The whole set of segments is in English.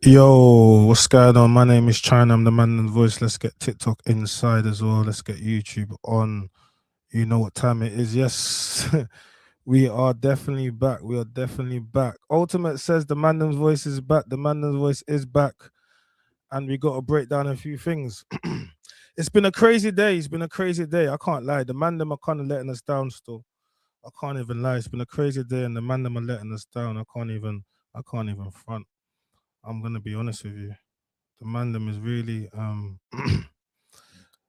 Yo, what's going on? My name is China. I'm the man and voice. Let's get TikTok inside as well. Let's get YouTube on. You know what time it is. Yes, we are definitely back. We are definitely back. Ultimate says the Mandom's voice is back. The Mandom's voice is back. And we got to break down a few things. It's been a crazy day. It's been a crazy day. I can't lie. The Mandem are kind of letting us down still. I can't even lie. It's been a crazy day and the Mandem are letting us down. I can't even front. I'm gonna be honest with you. The Mandem is really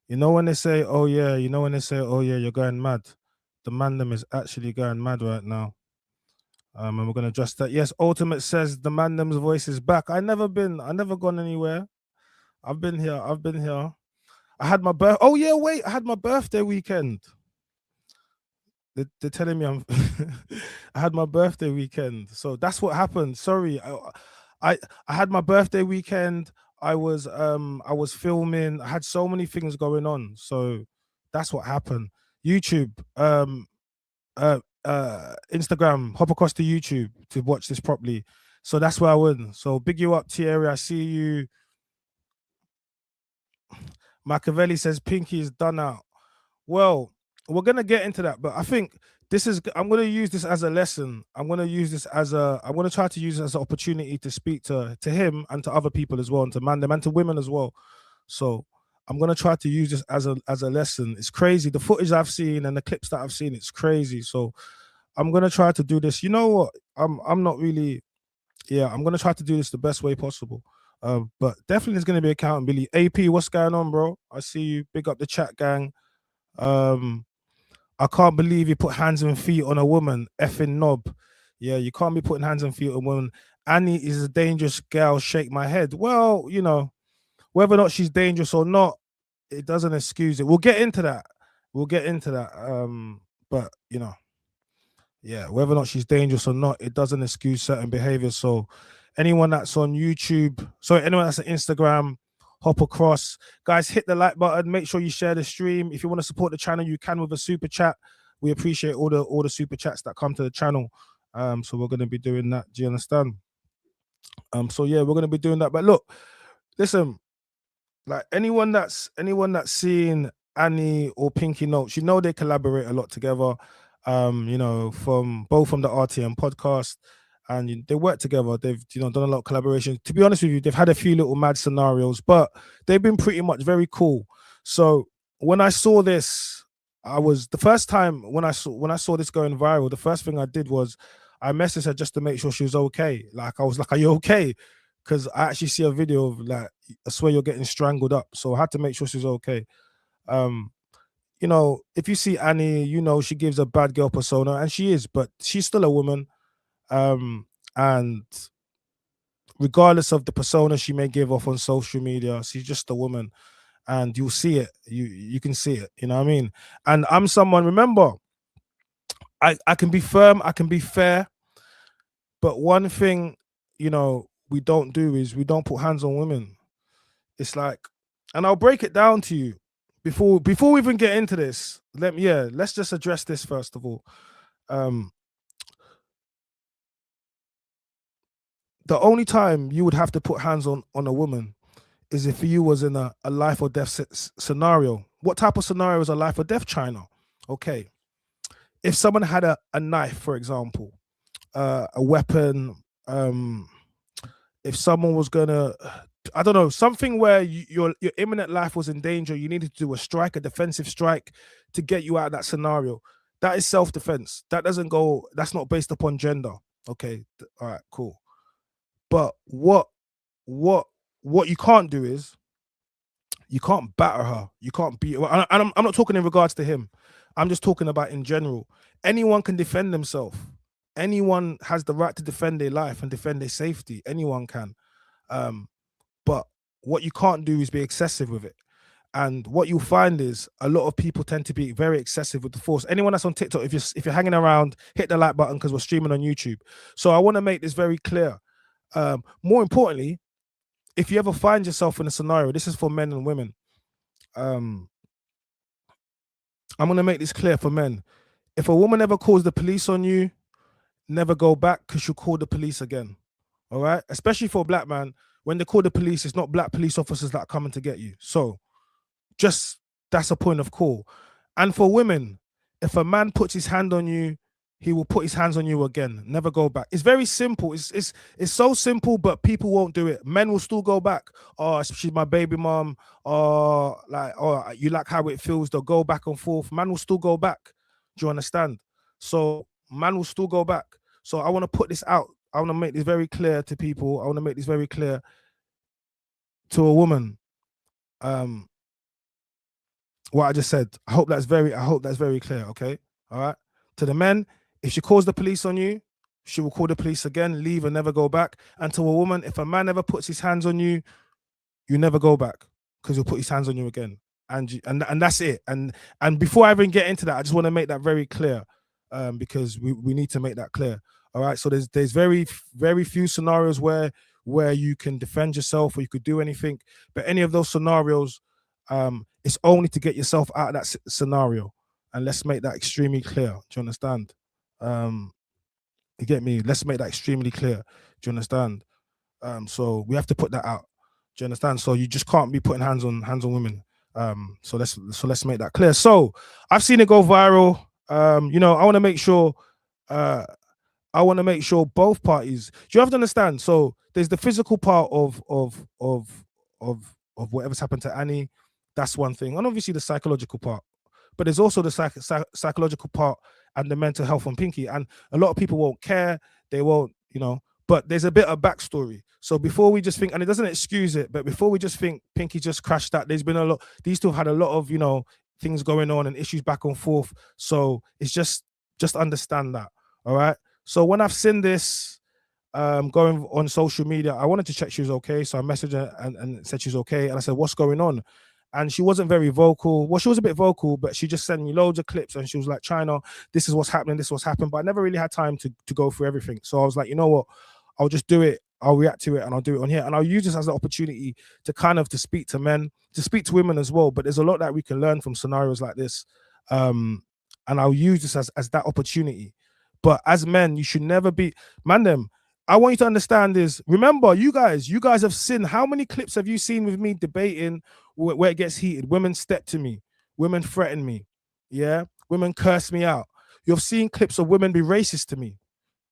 you know when they say, oh yeah, you're going mad. The Mandem is actually going mad right now. And we're gonna adjust that. Yes, Ultimate says the Mandem's voice is back. I never gone anywhere. I've been here. I had my birth. Oh yeah, wait, I had my birthday weekend. They're telling me I'm I had my birthday weekend. So that's what happened. Sorry. I I had my birthday weekend. I was filming. I had so many things going on. So that's what happened. YouTube, Instagram, hop across to YouTube to watch this properly. So that's where I went. So big you up, Thierry. I see you. Machiavelli says Pinky is done out. Well, we're gonna get into that, but I think I'm gonna use this as a lesson. I'm gonna try to use it as an opportunity to speak to him and to other people as well, and to man them and to women as well. So I'm gonna try to use this as a lesson. It's crazy. The footage I've seen and the clips that I've seen, it's crazy. So I'm gonna try to do this. You know what? I'm not really, yeah, I'm gonna try to do this the best way possible. But definitely there's gonna be accountability. AP, what's going on, bro? I see you. Big up the chat gang. Um, I can't believe you put hands and feet on a woman, effing knob. Yeah, you can't be putting hands and feet on a woman. Annie is a dangerous girl. Shake my head. Well, whether or not she's dangerous or not, it doesn't excuse it. We'll get into that. We'll get into that. But yeah, whether or not she's dangerous or not, it doesn't excuse certain behaviors. So anyone that's on YouTube, sorry, anyone that's on Instagram, hop across. Guys, hit the like button. Make sure you share the stream. If you want to support the channel, you can with a super chat. We appreciate all the super chats that come to the channel. So we're gonna be doing that. Do you understand? So yeah, we're gonna be doing that. But look, listen, like anyone that's seen Annie or Pinky Notes, they collaborate a lot together. From the RTM podcast, and they work together. They've done a lot of collaboration. To be honest with you, they've had a few little mad scenarios, but they've been pretty much very cool. So when I saw this, I was the first time when I saw this going viral. The first thing I did was I messaged her just to make sure she was okay. Like I was like, "Are you okay?" Because I actually see a video of like I swear you're getting strangled up. So I had to make sure she's okay. Um, if you see Annie, she gives a bad girl persona, and she is, but she's still a woman. And regardless of the persona she may give off on social media, she's just a woman, and you'll see it. You can see it. You know what I mean? And I'm someone. Remember, I can be firm, I can be fair, but one thing, we don't do is we don't put hands on women. It's like, and I'll break it down to you before we even get into this. Let's just address this first of all. Um, the only time you would have to put hands on a woman is if you was in a life or death scenario. What type of scenario is a life or death, China? Okay, if someone had a knife, for example, a weapon, if someone was gonna, I don't know, something where your imminent life was in danger, you needed to do a strike, a defensive strike, to get you out of that scenario. That is self-defense. That doesn't go. That's not based upon gender. Okay, all right, cool. But what what you can't do is you can't batter her. You can't beat her. And I'm not talking in regards to him. I'm just talking about in general. Anyone can defend themselves. Anyone has the right to defend their life and defend their safety. Anyone can. Um, but what you can't do is be excessive with it. And what you'll find is a lot of people tend to be very excessive with the force. Anyone that's on TikTok, if you're hanging around, hit the like button because we're streaming on YouTube. So I want to make this very clear. More importantly, if you ever find yourself in a scenario, this is for men and women. I'm gonna make this clear for men. If a woman ever calls the police on you, never go back because she'll call the police again. All right, especially for a black man. when they call the police, it's not black police officers that are coming to get you. So just that's a point of call. And for women, if a man puts his hand on you, he will put his hands on you again. Never go back. It's very simple. It's so simple, but people won't do it. Men will still go back. Oh, she's my baby mom. Or like, oh, you like how it feels. They'll go back and forth. Man will still go back. Do you understand? So man will still go back. So I want to put this out. I want to make this very clear to people. I want to make this very clear to a woman. What I just said. I hope that's very clear. Okay. All right. To the men, if she calls the police on you, she will call the police again, leave and never go back. And to a woman, if a man ever puts his hands on you, you never go back because he'll put his hands on you again. And that's it. And before I even get into that, I just want to make that very clear, because we need to make that clear. All right. So there's very few scenarios where you can defend yourself or you could do anything, but any of those scenarios, it's only to get yourself out of that scenario. And let's make that extremely clear. Do you understand? You get me? Let's make that extremely clear. Do you understand? So we have to put that out. Do you understand? So you just can't be putting hands on women. So let's make that clear. So I've seen it go viral. I want to make sure both parties. You have to understand. So there's the physical part of whatever's happened to Annie. That's one thing, and obviously the psychological part. But there's also the psychological part and the mental health on Pinky. And a lot of people won't care. They won't, but there's a bit of backstory. So before we just think, and it doesn't excuse it, but before we just think Pinky just crashed that, there's been a lot, these two have had a lot of, things going on and issues back and forth. So it's just understand that. All right. So when I've seen this going on social media, I wanted to check she was okay. So I messaged her and said she's okay. And I said, what's going on? And she wasn't very vocal. Well, she was a bit vocal, but she just sent me loads of clips and she was like, China, this is what's happening, this is what's happened. But I never really had time to go through everything. So I was like, you know what? I'll just do it. I'll react to it and I'll do it on here. And I'll use this as an opportunity to speak to men, to speak to women as well. But there's a lot that we can learn from scenarios like this. And I'll use this as that opportunity. But as men, you should never be, I want you to understand is, remember, you guys have seen, how many clips have you seen with me debating where it gets heated? Women step to me, women threaten me, yeah, women curse me out. You've seen clips of women be racist to me,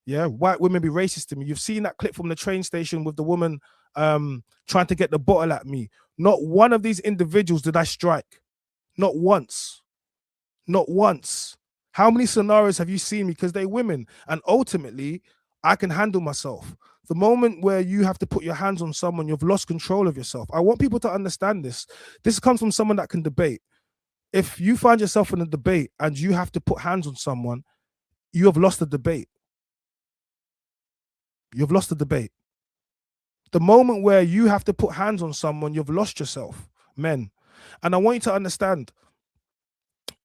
yeah, white women be racist to me. You've seen that clip from the train station with the woman trying to get the bottle at me. Not one of these individuals did I strike, not once, not once. How many scenarios have you seen me? Because they're women, and ultimately I can handle myself. The moment where you have to put your hands on someone, you've lost control of yourself. I want people to understand this. This comes from someone that can debate. If you find yourself in a debate and you have to put hands on someone, you have lost the debate. You've lost the debate. The moment where you have to put hands on someone, you've lost yourself, men. And I want you to understand,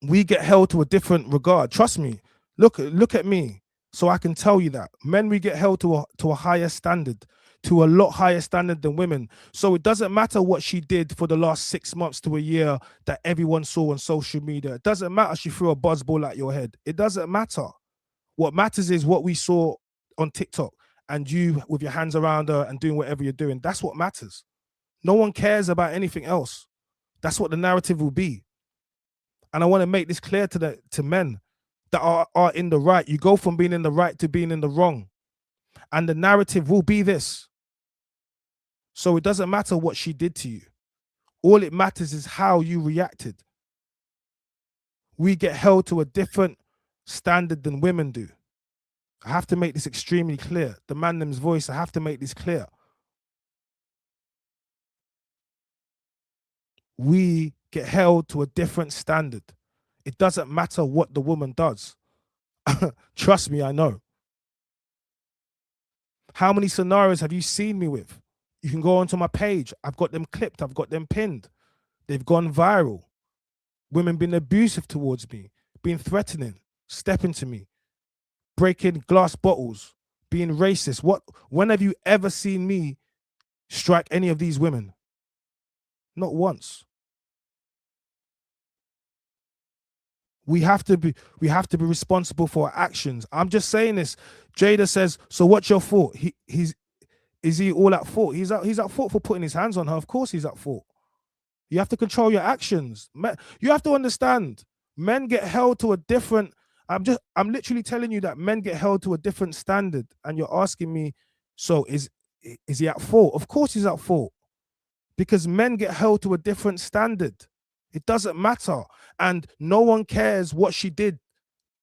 we get held to a different regard. Trust me. Look at me. So I can tell you that men, we get held to a higher standard, to a lot higher standard than women. So it doesn't matter what she did for the last 6 months to a year that everyone saw on social media. It doesn't matter she threw a buzzball at your head. It doesn't matter. What matters is what we saw on TikTok and you with your hands around her and doing whatever you're doing. That's what matters. No one cares about anything else. That's what the narrative will be. And I want to make this clear to men that are in the right. You go from being in the right to being in the wrong. And the narrative will be this. So it doesn't matter what she did to you. All it matters is how you reacted. We get held to a different standard than women do. I have to make this extremely clear. The man them's voice, I have to make this clear. We get held to a different standard. It doesn't matter what the woman does. Trust me, I know. How many scenarios have you seen me with? You can go onto my page. I've got them clipped. I've got them pinned. They've gone viral. Women being abusive towards me, being threatening, stepping to me, breaking glass bottles, being racist. When have you ever seen me strike any of these women? Not once. We have to be responsible for our actions. I'm just saying this. Jada says, so what's your fault? Is he all at fault? He's at fault for putting his hands on her. Of course he's at fault. You have to control your actions. You have to understand, men get held to a different, I'm literally telling you that men get held to a different standard. And you're asking me, so is he at fault? Of course he's at fault. Because men get held to a different standard. It doesn't matter. And no one cares what she did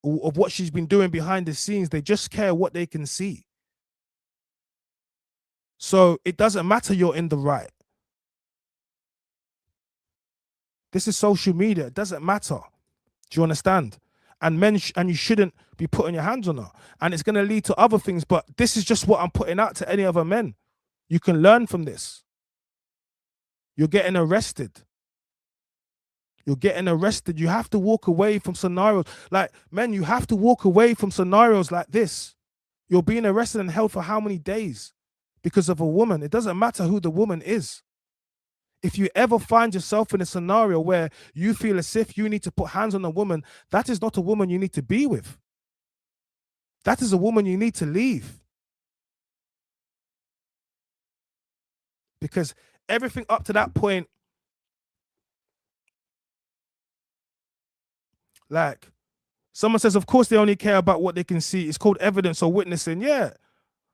or of what she's been doing behind the scenes. They just care what they can see. So it doesn't matter, you're in the right. This is social media. It doesn't matter. Do you understand? And men, and you shouldn't be putting your hands on her. And it's going to lead to other things. But this is just what I'm putting out to any other men. You can learn from this. You're getting arrested. You're getting arrested. You have to walk away from scenarios. Like, men, you have to walk away from scenarios like this. You're being arrested and held for how many days? Because of a woman. It doesn't matter who the woman is. If you ever find yourself in a scenario where you feel as if you need to put hands on a woman, that is not a woman you need to be with. That is a woman you need to leave. Because everything up to that point, like, someone says, of course they only care about what they can see. It's called evidence or witnessing. Yeah.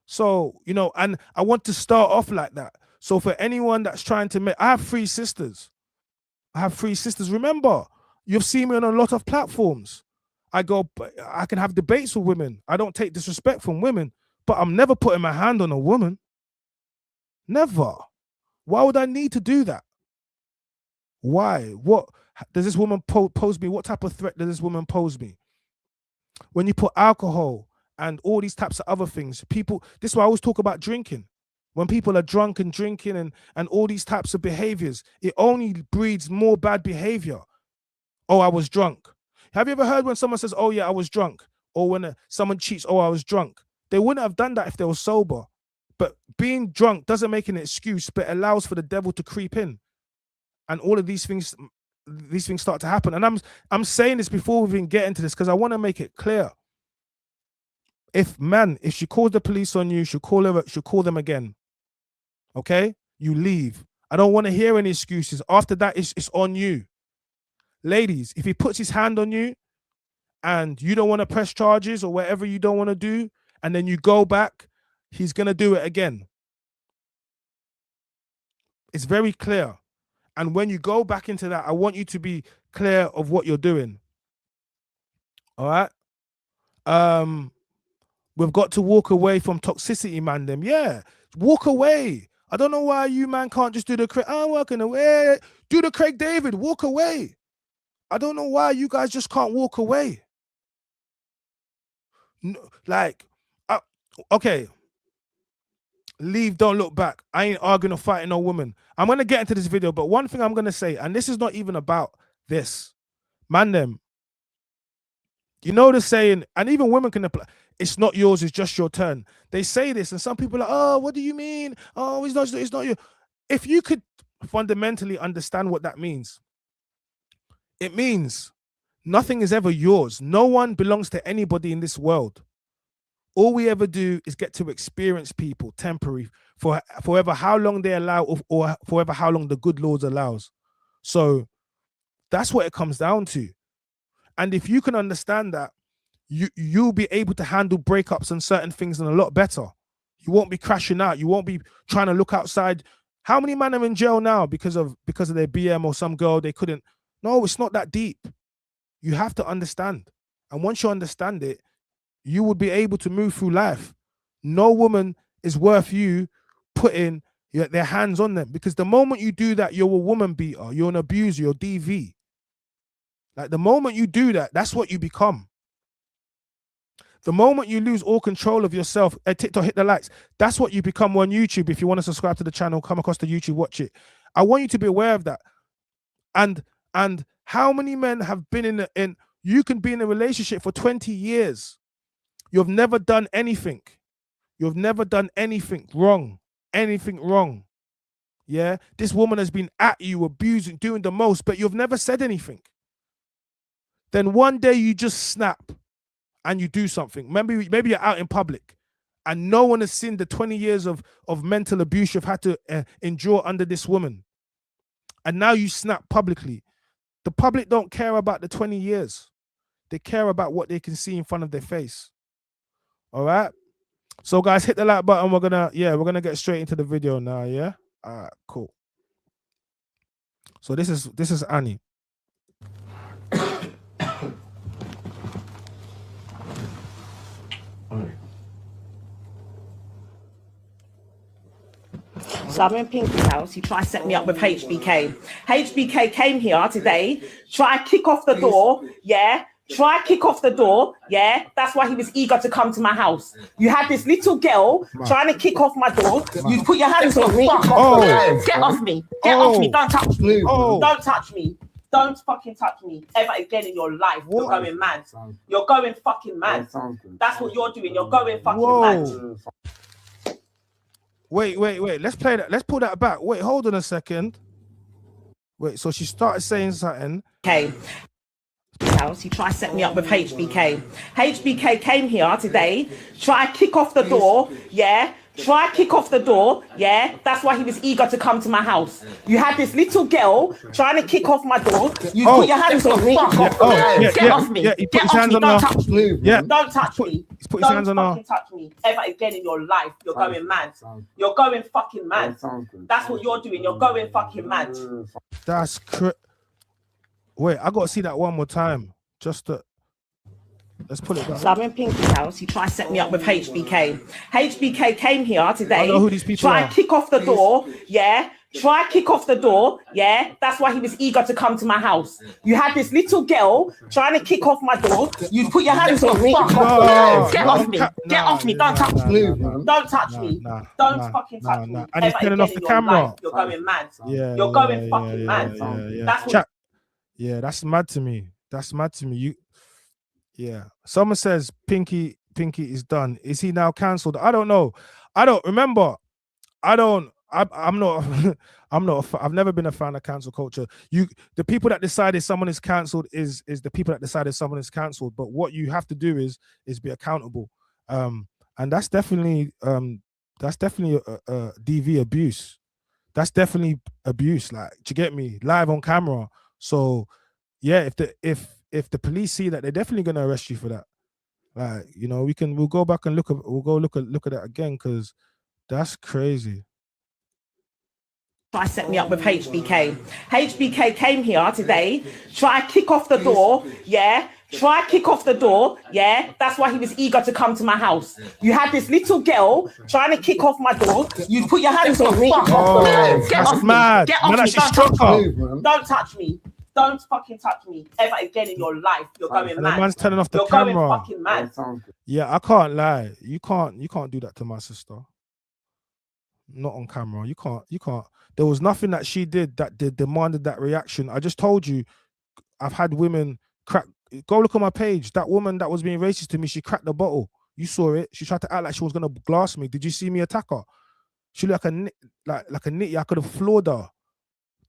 So, you know, and I want to start off like that. So for anyone that's trying to make, I have 3 sisters. Remember, you've seen me on a lot of platforms. I can have debates with women. I don't take disrespect from women, but I'm never putting my hand on a woman. Never. Why would I need to do that? Why? What does this woman pose me? What type of threat does this woman pose me? When you put alcohol and all these types of other things, people, this is why I always talk about drinking. When people are drunk and drinking and all these types of behaviors, it only breeds more bad behavior. Oh, I was drunk. Have you ever heard when someone says, oh yeah, I was drunk? Or when someone cheats, oh, I was drunk. They wouldn't have done that if they were sober. But being drunk doesn't make an excuse, but allows for the devil to creep in. And all of these things start to happen. And I'm saying this before we even get into this because I want to make it clear. If she calls the police on you, she'll call them again. Okay? You leave. I don't want to hear any excuses. After that, it's on you. Ladies, if he puts his hand on you and you don't want to press charges or whatever you don't want to do, and then you go back, he's going to do it again. It's very clear. And when you go back into that, I want you to be clear of what you're doing. All right? We've got to walk away from toxicity, man. Yeah, walk away. I don't know why you, man, can't just do the I'm walking away. Do the Craig David, walk away. I don't know why you guys just can't walk away. No, like, okay. Leave, don't look back. I ain't arguing or fighting no woman. I'm going to get into this video, but one thing I'm going to say, and this is not even about this. Man, them. You know the saying, and even women can apply, it's not yours, it's just your turn. They say this, and some people are like, oh, what do you mean? Oh, it's not you. If you could fundamentally understand what that means, it means nothing is ever yours. No one belongs to anybody in this world. All we ever do is get to experience people temporary for forever, how long they allow, or forever how long the good Lord allows. So that's what it comes down to. And if you can understand that, you'll be able to handle breakups and certain things and a lot better. You won't be crashing out. You won't be trying to look outside. How many men are in jail now because of their BM or some girl they couldn't? No, it's not that deep. You have to understand. And once you understand it, you would be able to move through life. No woman is worth you putting their hands on them, because the moment you do that, you're a woman beater, you're an abuser, you're DV. Like, the moment you do that, that's what you become. The moment you lose all control of yourself, TikTok, hit the likes. That's what you become on YouTube. If you want to subscribe to the channel, come across the YouTube, watch it. I want you to be aware of that. And how many men have been you can be in a relationship for 20 years. You've never done anything. You've never done anything wrong. Anything wrong. Yeah? This woman has been at you, abusing, doing the most, but you've never said anything. Then one day you just snap and you do something. Maybe you're out in public And no one has seen the 20 years of mental abuse you've had to endure under this woman. And now you snap publicly. The public don't care about the 20 years. They care about what they can see in front of their face. All right. So guys, hit the like button. We're gonna get straight into the video now. Yeah. All right. Cool. So this is Annie. So I'm in Pinky's house. He tried to set me up with HBK. HBK came here today, tried to kick off the door. Yeah. Try to kick off the door, yeah. That's why he was eager to come to my house. You had this little girl trying to kick off my door. You put your hands on me. Get off me. Get off me. Don't touch me. Don't touch me. Don't fucking touch me ever again in your life. You're going mad. You're going fucking mad. That's what you're doing. You're going fucking mad. Wait. Let's play that. Let's pull that back. Wait, hold on a second. Wait, so she started saying something. Okay. He tried to set me up with HBK. HBK came here today, tried to kick off the door, yeah. Try to kick off the door, yeah. That's why he was eager to come to my house. You had this little girl trying to kick off my door. You put your hands on me. Get off me. Get off me. Don't touch me. Don't touch me. Don't fucking touch me ever again in your life. You're going mad. You're going fucking mad. That's what you're doing. You're going fucking mad. That's Wait, I gotta see that one more time. Just to let's put it back. So I'm in Pinky's house. He tried to set me up with HBK. HBK came here today. I know who these people tried are. to kick off the door, yeah. Try to kick off the door, yeah. That's why he was eager to come to my house. You had this little girl trying to kick off my door. You put your hands on me. Get off me. Get off me. Don't touch me. Don't touch me. Don't fucking touch me. And he's turning off the camera. You're going mad. Yeah. You're going fucking mad. That's what. Yeah, that's mad to me. That's mad to me. Someone says Pinky is done. Is he now cancelled? I don't know. I don't remember. I'm not. I've never been a fan of cancel culture. The people that decided someone is cancelled is the people that decided someone is cancelled. But what you have to do is be accountable. And that's definitely a DV abuse. That's definitely abuse. Like, do you get me? Live on camera. So yeah, if the police see that, they're definitely gonna arrest you for that. Like, we'll go back and look at that again, because that's crazy. Try to set me up with HBK. HBK came here today, tried to kick off the door, yeah. Try to kick off the door, yeah. That's why he was eager to come to my house. You had this little girl trying to kick off my door. You put your hands on me. Get off me. Get off me. Don't touch me. Don't fucking touch me ever again in your life. You're going mad. The man's turning off the You're camera. Going fucking mad. Yeah, I can't lie. You can't do that to my sister. Not on camera. You can't. There was nothing that she did that demanded that reaction. I just told you, I've had women crack. Go look on my page. That woman that was being racist to me, she cracked the bottle. You saw it. She tried to act like she was gonna glass me. Did you see me attack her? She looked like a nitty. I could have floored her.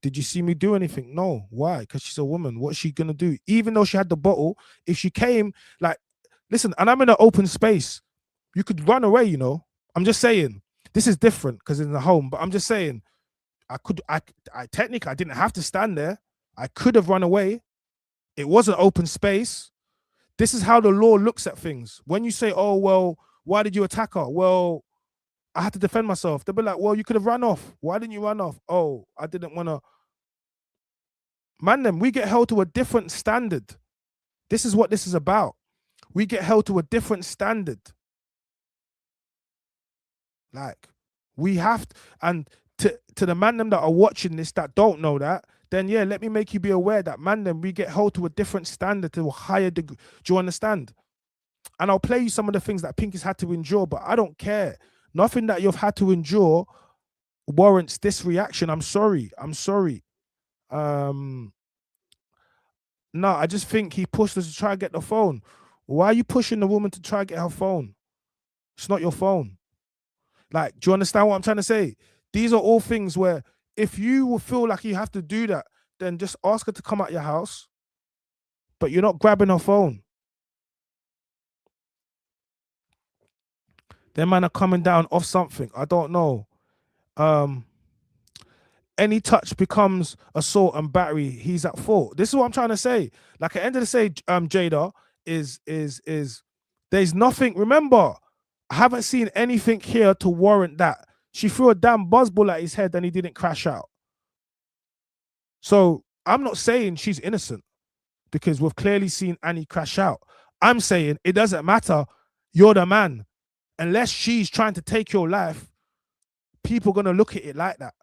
Did you see me do anything? No. Why? Because she's a woman. What's she gonna do? Even though she had the bottle, if she came, listen, and I'm in an open space, you could run away. I'm just saying. This is different because it's in the home, but I'm just saying, I technically I didn't have to stand there. I could have run away. It was an open space. This is how the law looks at things. When you say, oh, well, why did you attack her? Well, I had to defend myself. They'll be like, well, you could have run off. Why didn't you run off? Oh, I didn't want to. Man, we get held to a different standard. This is what this is about. We get held to a different standard. Like, we have to, and to the man them that are watching this that don't know that, then yeah, let me make you be aware that man them, we get held to a different standard, to a higher degree. Do you understand? And I'll play you some of the things that Pinky's had to endure, but I don't care. Nothing that you've had to endure warrants this reaction. I'm sorry. No, I just think he pushed her to try and get the phone. Why are you pushing the woman to try and get her phone? It's not your phone. Like, do you understand what I'm trying to say? These are all things where if you will feel like you have to do that, then just ask her to come out your house, but you're not grabbing her phone. Them man are coming down off something. I don't know. Um, any touch becomes assault and battery. He's at fault. This is what I'm trying to say. Like at the end of the day, Jada is there's nothing. Remember, I haven't seen anything here to warrant that. She threw a damn buzzball at his head and he didn't crash out. So I'm not saying she's innocent because we've clearly seen Annie crash out. I'm saying it doesn't matter. You're the man. Unless she's trying to take your life, people are going to look at it like that.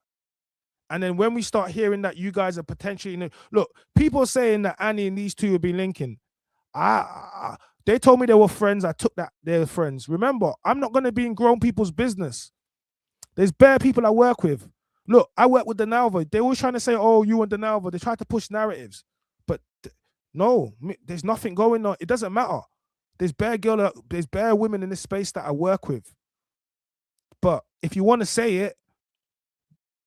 And then when we start hearing that you guys are potentially, look, people are saying that Annie and these two have been linking. They told me they were friends. I took that they're friends. Remember, I'm not going to be in grown people's business. There's bare people I work with. Look, I work with Denalva. They're always trying to say, oh, you and Denalva. They try to push narratives. But no, there's nothing going on. It doesn't matter. There's bare women in this space that I work with. But if you want to say it,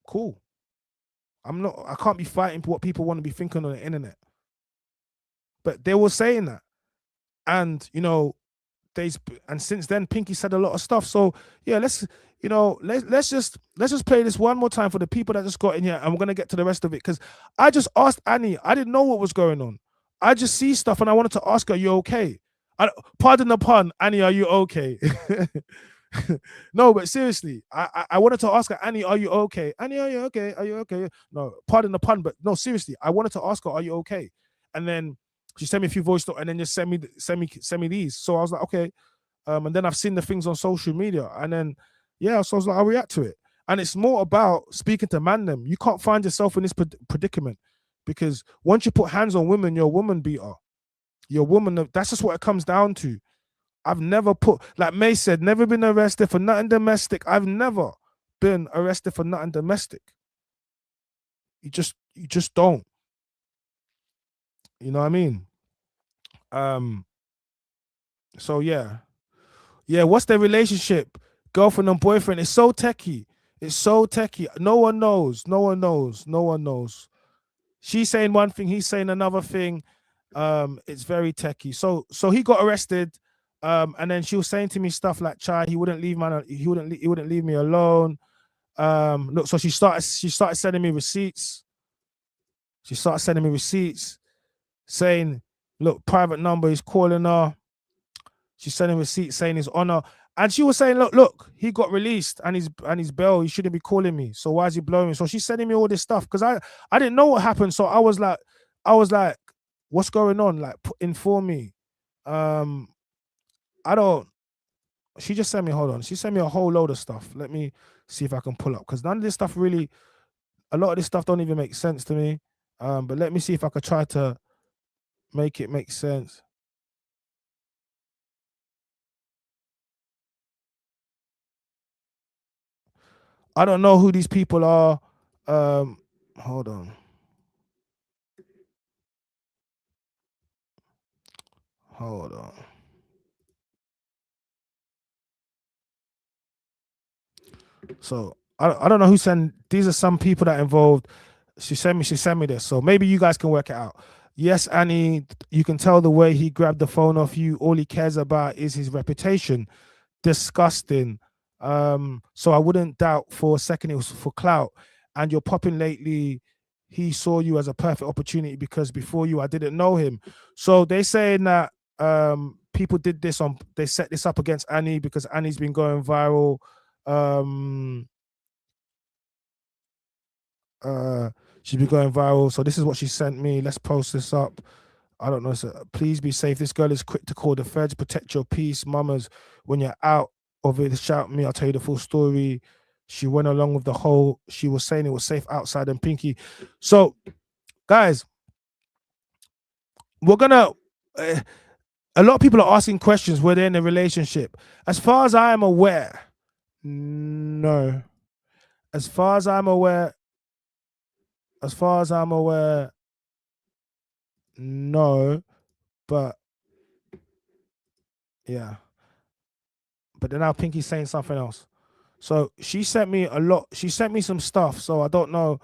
cool. I can't be fighting for what people want to be thinking on the internet. But they were saying that. And, and since then, Pinky said a lot of stuff. So yeah, let's just play this one more time for the people that just got in here, and we're gonna get to the rest of it. Because I just asked Annie, I didn't know what was going on. I just see stuff and I wanted to ask her, are you okay? Pardon the pun, Annie, are you okay? No, but seriously, I wanted to ask her, Annie, are you okay? Annie, are you okay? Are you okay? No, pardon the pun, but no, seriously, I wanted to ask her, are you okay? And then she sent me a few voice notes and then just send me these. So I was like, okay. And then I've seen the things on social media, and then so I was like, I'll react to it. And it's more about speaking to man them. You can't find yourself in this predicament because once you put hands on women, you're a woman beater. You're a woman. That's just what it comes down to. I've never like May said, never been arrested for nothing domestic. I've never been arrested for nothing domestic. You just don't. You know what I mean? So yeah. What's their relationship? Girlfriend and boyfriend. It's so techie. No one knows. She's saying one thing, he's saying another thing. It's very techie. So he got arrested. And then she was saying to me stuff like, "Chai, he wouldn't leave me alone." Look, so she started sending me receipts. Saying, "Look, private number, he's calling her." She's sending receipts saying his honor, and she was saying, "Look, he got released and his bail. He shouldn't be calling me. So why is he blowing me?" So she's sending me all this stuff because I didn't know what happened. So I was like, "What's going on? Like, inform me." She just sent me, hold on. She sent me a whole load of stuff. Let me see if I can pull up because none of this stuff really, a lot of this stuff don't even make sense to me. But let me see if I could try to make it make sense. I don't know who these people are. Hold on. So I don't know who sent. These are some people that involved. She sent me this. So maybe you guys can work it out. Yes, Annie, you can tell the way he grabbed the phone off you. All he cares about is his reputation. Disgusting. So I wouldn't doubt for a second it was for clout. And you're popping lately. He saw you as a perfect opportunity because before you, I didn't know him. So they saying that people did this they set this up against Annie because Annie's been going viral. She's been going viral. So this is what she sent me. Let's post this up. I don't know. So please be safe. This girl is quick to call the feds. Protect your peace, mamas. When you're out of it, shout me. I'll tell you the full story. She went along with the whole. She was saying it was safe outside and Pinky. So, guys, we're gonna. A lot of people are asking questions. Were they in a relationship? As far as I am aware, no. As far as I'm aware, no. But yeah. But then now Pinky's saying something else. So she sent me a lot. She sent me some stuff. So I don't know.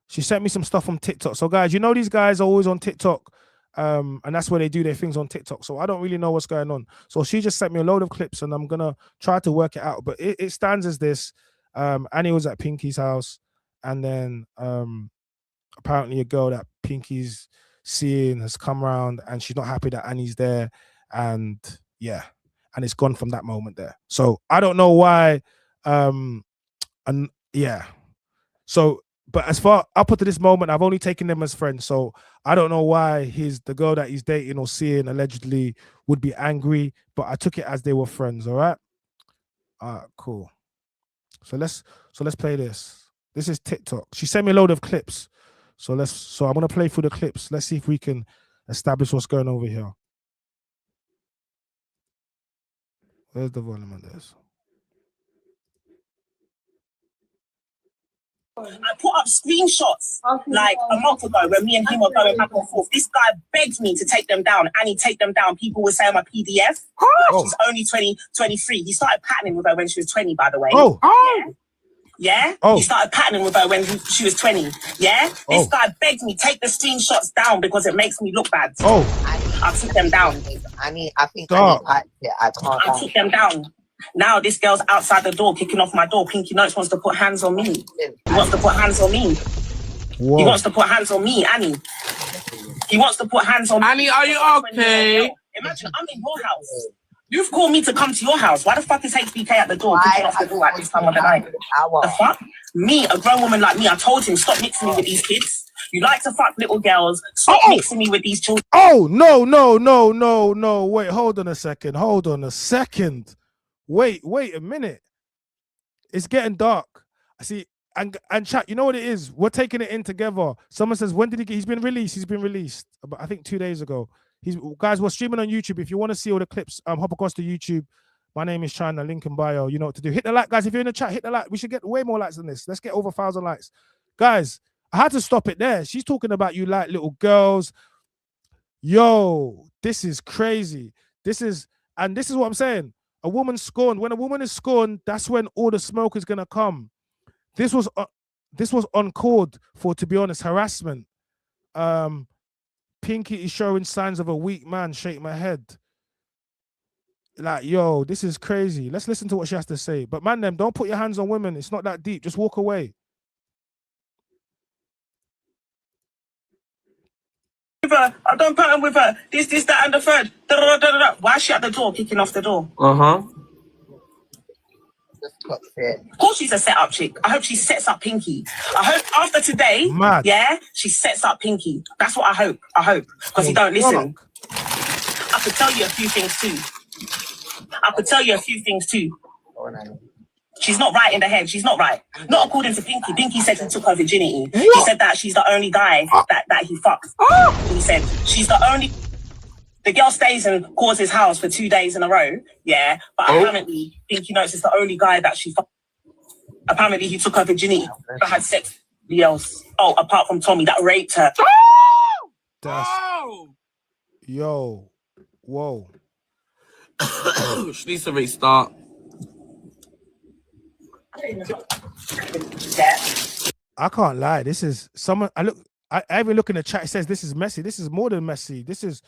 She sent me some stuff from TikTok. So guys, these guys are always on TikTok. And that's where they do their things on TikTok. So I don't really know what's going on. So she just sent me a load of clips, and I'm gonna try to work it out. But it stands as this: Annie was at Pinky's house, and then apparently a girl that Pinky's seeing has come around, and she's not happy that Annie's there, and yeah, and it's gone from that moment there. So I don't know why, and yeah. So, but as far up to this moment, I've only taken them as friends. So I don't know why the girl that he's dating or seeing allegedly would be angry, but I took it as they were friends. All right. Cool. So let's play this. This is TikTok. She sent me a load of clips. So I'm gonna play through the clips. Let's see if we can establish what's going over here. Where's the volume on this? I put up screenshots like a month ago when me and him were going back and forth. This guy begged me to take them down. Annie, take them down. People were saying I'm a PDF. Oh. She's only 23. He started patterning with her when she was 20, by the way. Oh. Yeah? He started patterning with her when she was 20. Yeah? This guy begged me, take the screenshots down because it makes me look bad. I took them down. I think I took them down. Now this girl's outside the door, kicking off my door. Pinky Notes wants to put hands on me. He wants to put hands on me. Whoa. He wants to put hands on me, Annie. He wants to put hands on me. Annie, are you okay? Imagine I'm in your house. You've called me to come to your house. Why the fuck is HBK at the door, kicking off the door at this time of the night? The fuck? Me, a grown woman like me, I told him, stop mixing me with these kids. You like to fuck little girls. Stop mixing me with these children. Oh, no. Wait, hold on a second. Wait a minute. It's getting dark. I see. And chat, you know what it is? We're taking it in together. Someone says, when did he get? He's been released. I think 2 days ago. Guys, we're streaming on YouTube. If you want to see all the clips, hop across to YouTube. My name is China, link in bio. You know what to do. Hit the like, guys. If you're in the chat, hit the like. We should get way more likes than this. Let's get over 1,000 likes. Guys, I had to stop it there. She's talking about you like little girls. Yo, this is crazy. This is what I'm saying. A woman scorned. When a woman is scorned, that's when all the smoke is gonna come. This was uncalled for, to be honest, harassment. Pinky is showing signs of a weak man. Shake my head. Like, yo, this is crazy. Let's listen to what she has to say. But man, don't put your hands on women. It's not that deep. Just walk away. I don't pattern with her. This, that, and the third. Why is she at the door, kicking off the door? Of course she's a set-up chick. I hope she sets up Pinky. I hope after today, she sets up Pinky. That's what I hope. Because he don't listen. I could tell you a few things too. She's not right in the head. She's not right. Not according to Pinky. Pinky said he took her virginity. He said that she's the only guy that he fucked. He said she's the only... The girl stays and calls his house for 2 days in a row. Yeah. But apparently, Pinky Notes is the only guy that she fucked. Apparently, he took her virginity. But had sex with somebody else. Oh, apart from Tommy that raped her. Yo. Whoa. She needs to restart. I can't lie. This is someone. I even look in the chat. It says this is messy. This is more than messy. This is.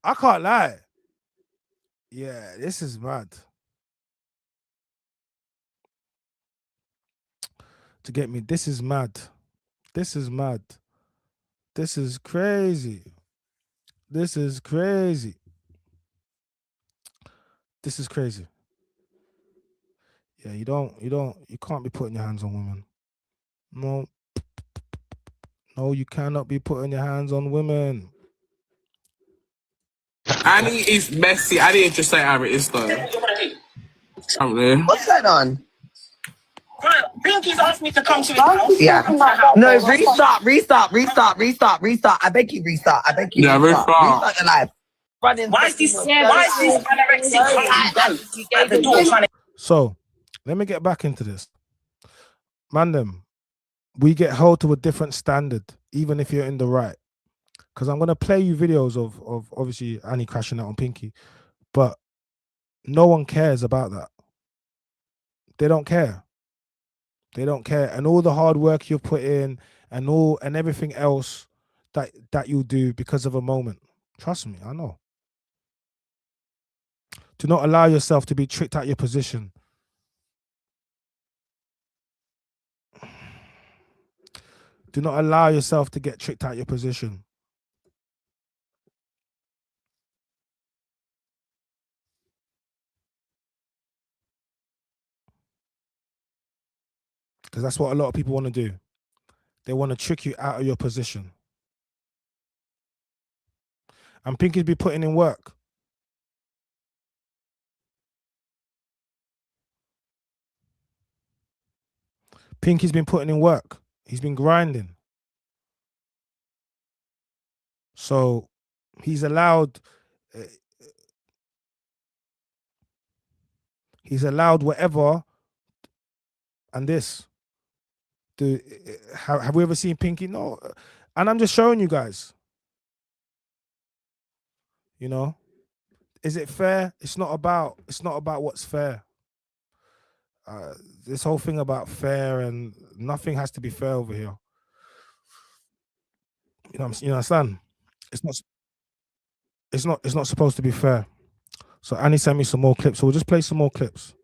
I can't lie. Yeah, this is mad. To get me, this is mad. This is mad. This is crazy. This is crazy. This is crazy. Yeah, you can't be putting your hands on women. No, you cannot be putting your hands on women. Annie is messy. I didn't just say how it is though. What's going on? Pinky's asked me to come to his house. Yeah. No, restart. I beg you, restart. Yeah, restart your life. Why is this anorexic at the door trying to... So, let me get back into this. Man, we get held to a different standard, even if you're in the right. Because I'm going to play you videos of obviously Annie crashing out on Pinky. But no one cares about that. They don't care. They don't care. And all the hard work you've put in and everything else that you'll do because of a moment. Trust me, I know. Do not allow yourself to be tricked out your position. Do not allow yourself to get tricked out your position. Because that's what a lot of people want to do. They want to trick you out of your position. And Pinky's be putting in work. Pinky's been putting in work. He's been grinding. So he's allowed whatever and this. Have we ever seen Pinky? No. And I'm just showing you guys. You know, is it fair? It's not about what's fair. This whole thing about fair, and nothing has to be fair over here. You understand? It's not supposed to be fair. So Annie sent me some more clips. So we'll just play some more clips.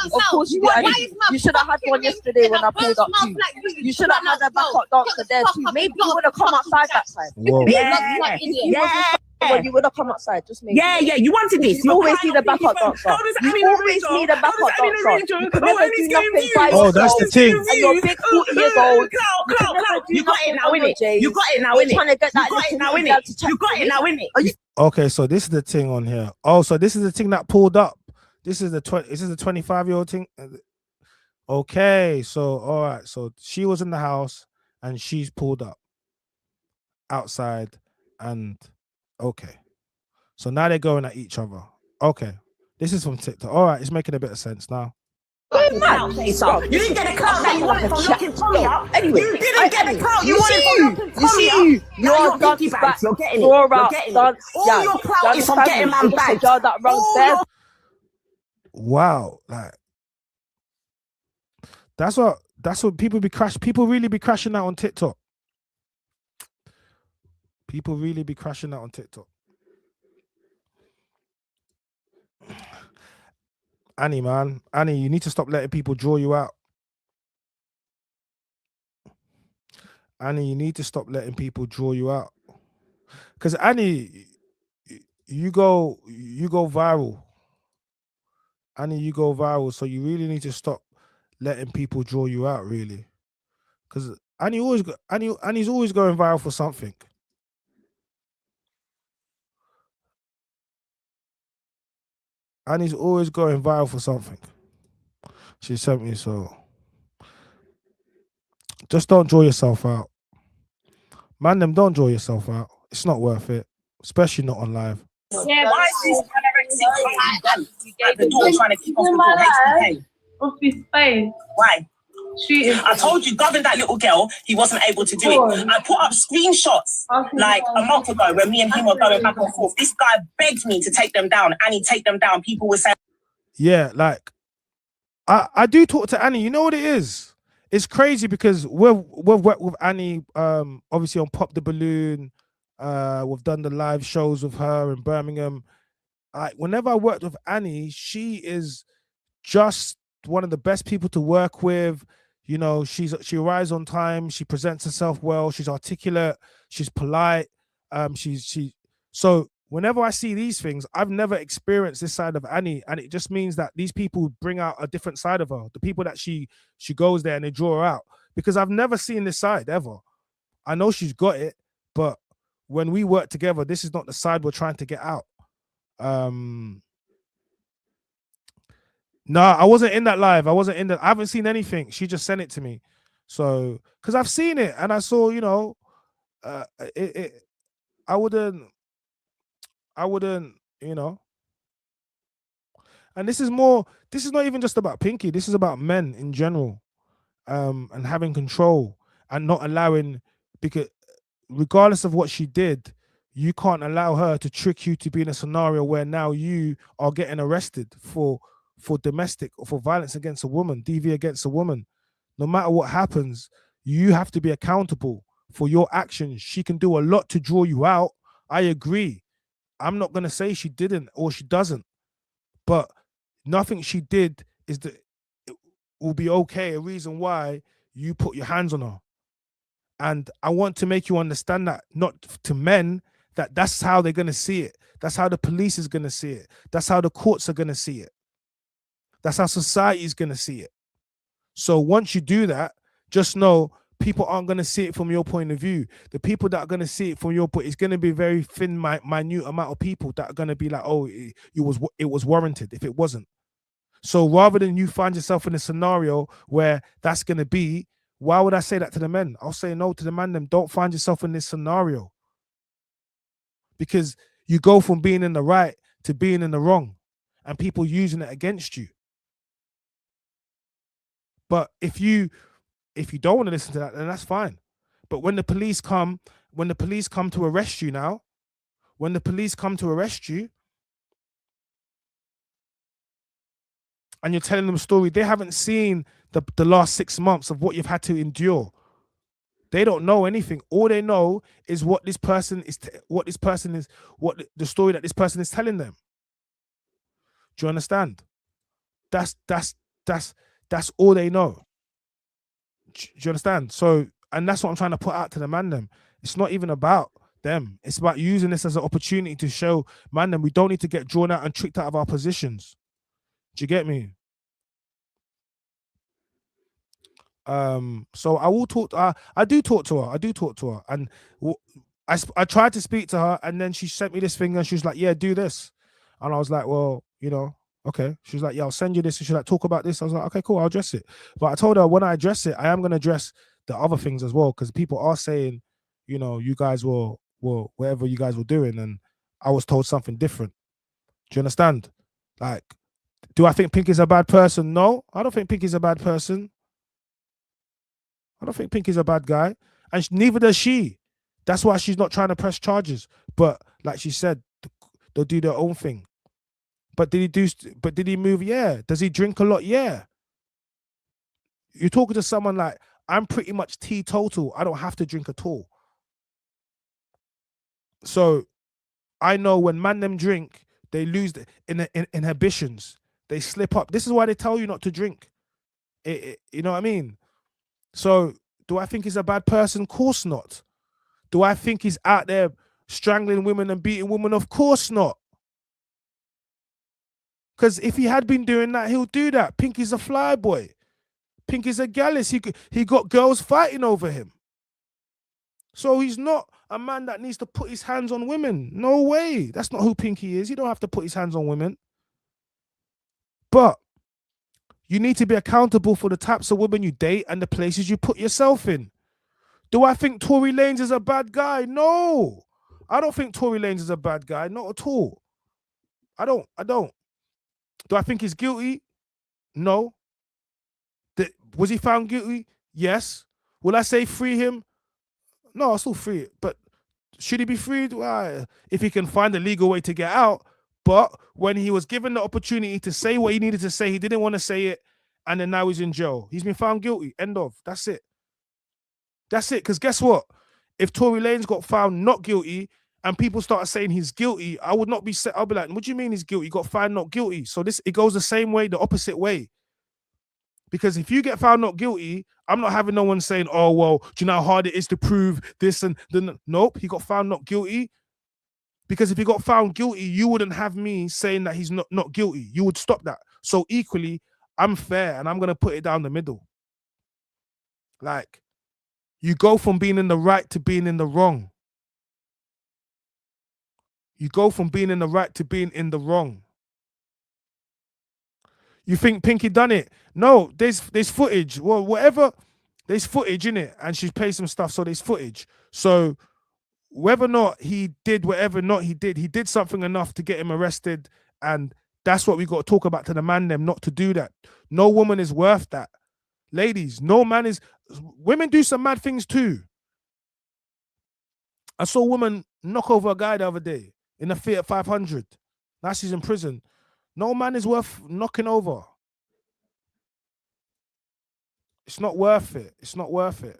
Of course you did. You should have had one yesterday when I pulled up too. You should have had a backup dancer there too. Maybe you would have come outside that time. Whoa. When you would have come outside, just maybe. Yeah, you wanted this. You always need a backup dancer. You always need a backup dancer. You can never do nothing by yourself. Oh, that's the thing. And you're big 40 years old. You got it now, innit? You got it now, innit? Trying to get that You got it now, innit? You got it now, innit? Okay, so this is the thing on here. Oh, so this is the thing that pulled up. This is the 25-year-old thing. Okay, so all right, so she was in the house and she's pulled up outside, and okay, so now they're going at each other. Okay, this is from TikTok. All right, it's making a bit of sense now. You didn't get a clout that you wanted from looking Tommy up. Anyway, you didn't get a clout you wanted from looking You Tommy up. see, you're dance back. You're getting it. You're You're out. getting Dance. it. All your clout is from getting man back. That runs there. Wow, like that's what people really be crashing out on TikTok. People really be crashing out on TikTok. Annie, man. Annie, you need to stop letting people draw you out. Annie, you need to stop letting people draw you out. Because Annie, you go viral. Annie, you go viral. So you really need to stop letting people draw you out, really. Because Annie's always going viral for something. Annie's always going viral for something. She sent me, so just don't draw yourself out. Man, don't draw yourself out. It's not worth it, especially not on live. Yeah, why is this anorexic at the door trying to keep off the door? HBK? Off his face. Why? Shooting. I told you, govern that little girl, he wasn't able to do it. I put up screenshots like a month ago when me and him were going back and forth. This guy begged me to take them down. Annie, take them down. People were saying, yeah, like I do talk to Annie. You know what it is? It's crazy because we've worked with Annie, obviously on Pop the Balloon. We've done the live shows with her in Birmingham. Whenever I worked with Annie, she is just one of the best people to work with. You know, she arrives on time. She presents herself well. She's articulate. She's polite. So whenever I see these things, I've never experienced this side of Annie, and it just means that these people bring out a different side of her. The people that she goes there and they draw her out, because I've never seen this side ever. I know she's got it, but when we work together, this is not the side we're trying to get out. No, I wasn't in that live. I haven't seen anything. She just sent it to me. So, because I've seen it and I saw, you know, I wouldn't, you know. And this is not even just about Pinky. This is about men in general, and having control and not allowing, because regardless of what she did, you can't allow her to trick you to be in a scenario where now you are getting arrested for for domestic or for violence against a woman, DV against a woman, no matter what happens, you have to be accountable for your actions. She can do a lot to draw you out. I agree. I'm not going to say she didn't or she doesn't, but nothing she did is that it will be okay. A reason why you put your hands on her. And I want to make you understand that, not to men, that that's how they're going to see it. That's how the police is going to see it. That's how the courts are going to see it. That's how society is going to see it. So once you do that, just know people aren't going to see it from your point of view. The people that are going to see it from your point, it's going to be very thin, minute amount of people that are going to be like, oh, it was warranted if it wasn't. So rather than you find yourself in a scenario where that's going to be, why would I say that to the men? I'll say no to the man. Them don't find yourself in this scenario, because you go from being in the right to being in the wrong, and people using it against you. But if you don't want to listen to that, then that's fine. But when the police come to arrest you now, when the police come to arrest you, and you're telling them a story, they haven't seen the last 6 months of what you've had to endure. They don't know anything. All they know is what the story that this person is telling them. Do you understand? That's all they know. Do you understand? So, and that's what I'm trying to put out to the man them. It's not even about them. It's about using this as an opportunity to show man them we don't need to get drawn out and tricked out of our positions. Do you get me? So I will talk. I do talk to her, and I tried to speak to her, and then she sent me this thing, and she was like, "Yeah, do this," and I was like, "Well, okay." She was like, "Yeah, I'll send you this," and she's like, "Talk about this." I was like, "Okay, cool, I'll address it." But I told her when I address it, I am going to address the other things as well, because people are saying, you guys were whatever you guys were doing, and I was told something different. Do you understand? Like, do I think Pinky's a bad person? No, I don't think Pinky's a bad person. I don't think Pinky's a bad guy, and neither does she. That's why she's not trying to press charges. But like she said, they'll do their own thing. But did he move? Yeah. Does he drink a lot? Yeah. You're talking to someone like, I'm pretty much teetotal. I don't have to drink at all. So I know when man them drink, they lose the inhibitions. They slip up. This is why they tell you not to drink. You know what I mean? So do I think he's a bad person? Of course not. Do I think he's out there strangling women and beating women? Of course not. Because if he had been doing that, he'll do that. Pinky's a fly boy. Pinky's a gallus. He got girls fighting over him. So he's not a man that needs to put his hands on women. No way. That's not who Pinky is. He don't have to put his hands on women. But you need to be accountable for the types of women you date and the places you put yourself in. Do I think Tory Lanez is a bad guy? No. I don't think Tory Lanez is a bad guy. Not at all. I don't. Do I think he's guilty? No. Was he found guilty? Yes. Will I say free him? No, I'll still free it. But should he be freed? Well, if he can find a legal way to get out. But when he was given the opportunity to say what he needed to say, he didn't want to say it. And then now he's in jail. He's been found guilty. End of. That's it. That's it. Because guess what? If Tory Lanez got found not guilty and people start saying he's guilty, I would not be set. I'll be like, what do you mean he's guilty? He got found not guilty. So it goes the same way, the opposite way. Because if you get found not guilty, I'm not having no one saying, oh, well, do you know how hard it is to prove this and then? Nope, he got found not guilty. Because if he got found guilty, you wouldn't have me saying that he's not guilty. You would stop that. So equally, I'm fair and I'm going to put it down the middle. Like, you go from being in the right to being in the wrong. You go from being in the right to being in the wrong. You think Pinky done it? No, there's footage. Well, whatever, there's footage in it, and she's paid some stuff, so there's footage. So whether or not he did whatever not he did something enough to get him arrested, and that's what we got to talk about to the man them, not to do that. No woman is worth that. Ladies, no man is. Women do some mad things too. I saw a woman knock over a guy the other day in a Fiat 500. Now she's in prison. No man is worth knocking over. It's not worth it. It's not worth it.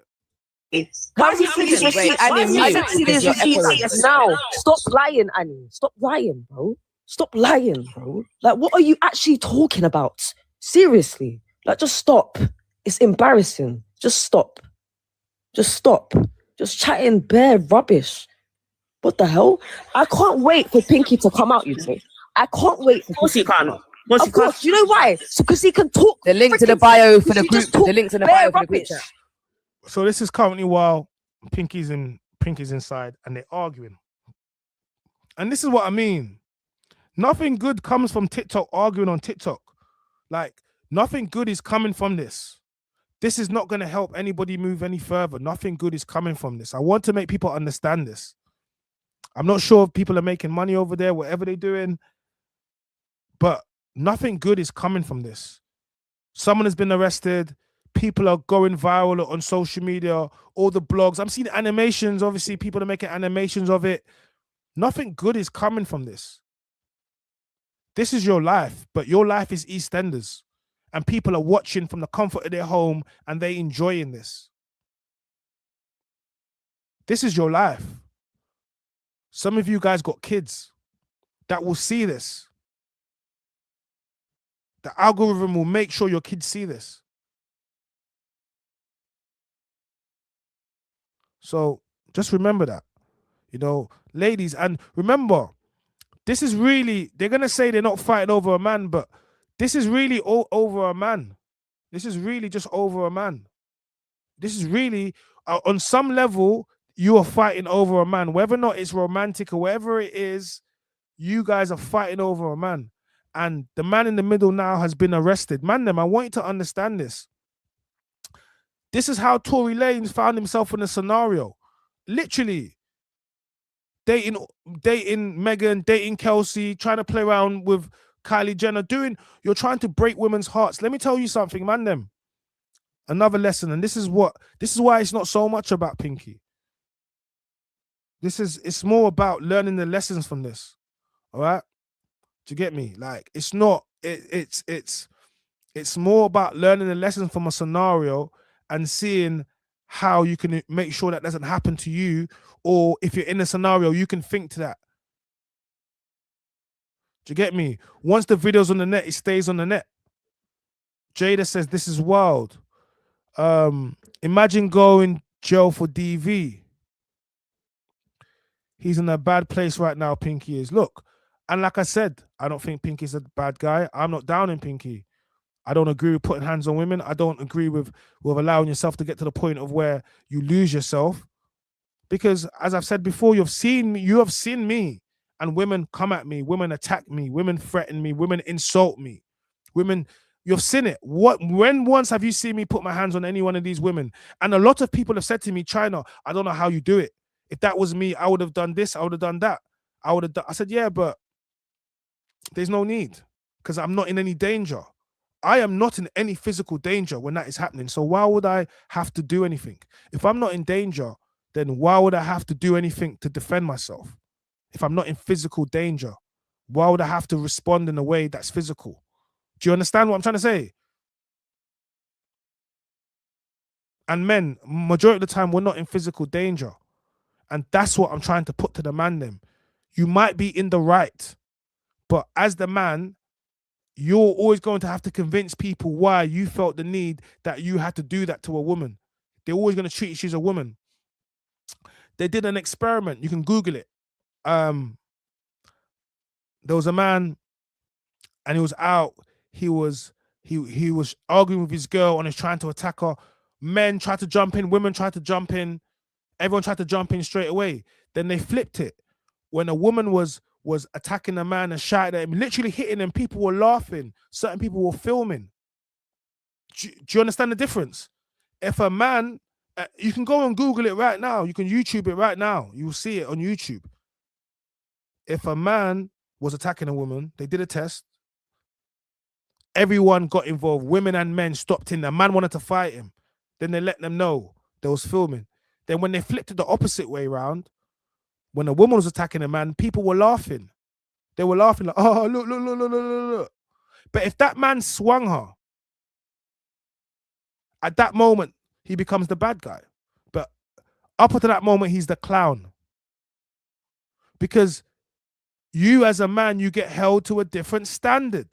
Why is he sending his receipts? Annie, Why I is he don't see sending these his receipts receipts? now. Stop lying, Annie. Stop lying, bro. Stop lying, bro. Like, what are you actually talking about? Seriously. Like, just stop. It's embarrassing. Just stop. Just stop. Just chatting bare rubbish. What the hell? I can't wait for Pinky to come out, you know. I can't wait for Of course he Pinky to can't. come out. Of Of course, you know why? So because he can talk. The link to the freaking bio sense, for the you group. just talk The links in the bare bio for the group rubbish. chat. So this is currently while Pinky's inside and they're arguing. And this is what I mean. Nothing good comes from TikTok arguing on TikTok. Like, nothing good is coming from this. This is not going to help anybody move any further. Nothing good is coming from this. I want to make people understand this. I'm not sure if people are making money over there, whatever they're doing, but nothing good is coming from this. Someone has been arrested. People are going viral on social media, all the blogs. I'm seeing animations. Obviously, people are making animations of it. Nothing good is coming from this. This is your life, but your life is EastEnders. And people are watching from the comfort of their home and they enjoying this. This is your life. Some of you guys got kids that will see this. The algorithm will make sure your kids see this. So just remember that, you know, ladies, and remember, this is really, they're going to say they're not fighting over a man, but this is really over a man. This is really just over a man. This is really, on some level, you are fighting over a man. Whether or not it's romantic or whatever it is, you guys are fighting over a man. And the man in the middle now has been arrested. Man, I want you to understand this. This is how Tory Lanez found himself in a scenario. Literally, dating Megan, dating Kelsey, trying to play around with Kylie Jenner, you're trying to break women's hearts. Let me tell you something, man. Another lesson, and this is why it's not so much about Pinky. It's more about learning the lessons from this. All right? Do you get me? Like, it's not, it's more about learning the lessons from a scenario and seeing how you can make sure that doesn't happen to you, or if you're in a scenario, you can think to that. Do you get me? Once the video's on the net, it stays on the net. Jada says, this is wild. Imagine going jail for DV. He's in a bad place right now, Pinky is. Look, and like I said, I don't think Pinky's a bad guy. I'm not down in Pinky. I don't agree with putting hands on women. I don't agree with allowing yourself to get to the point of where you lose yourself. Because as I've said before, you have seen me, and women come at me, women attack me, women threaten me, women insult me. Women, you've seen it. When once have you seen me put my hands on any one of these women? And a lot of people have said to me, China, I don't know how you do it. If that was me, I would have done this, I would have done that. I said, yeah, but there's no need, because I'm not in any danger. I am not in any physical danger when that is happening. So why would I have to do anything? If I'm not in danger, then why would I have to do anything to defend myself? If I'm not in physical danger, why would I have to respond in a way that's physical? Do you understand what I'm trying to say? And men, majority of the time, we're not in physical danger. And that's what I'm trying to put to the man them. You might be in the right, but as the man, you're always going to have to convince people why you felt the need that you had to do that to a woman. They're always going to treat you as a woman. They did an experiment. You can Google it. There was a man, and he was out. He was arguing with his girl and he's trying to attack her. Men tried to jump in. Women tried to jump in. Everyone tried to jump in straight away. Then they flipped it. When a woman was attacking a man and shouting at him, literally hitting him, people were laughing. Certain people were filming. Do you understand the difference? If a man, you can go and Google it right now. You can YouTube it right now. You will see it on YouTube. If a man was attacking a woman, they did a test. Everyone got involved. Women and men stopped in. The man wanted to fight him. Then they let them know there was filming. Then when they flipped it the opposite way around, when a woman was attacking a man, people were laughing. they were laughing like, oh, look. But if that man swung her, at that moment, he becomes the bad guy. But up until that moment, he's the clown. Because you as a man, you get held to a different standard.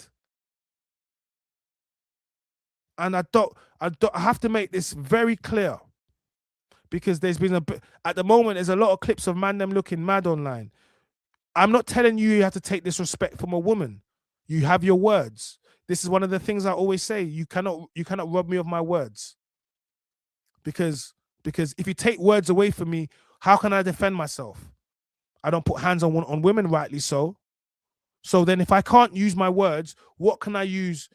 And I have to make this very clear. Because there's been at the moment, there's a lot of clips of man them looking mad online. I'm not telling you have to take disrespect from a woman. You have your words. This is one of the things I always say. You cannot rob me of my words. Because if you take words away from me, how can I defend myself? I don't put hands on women, rightly so. So then if I can't use my words, what can I use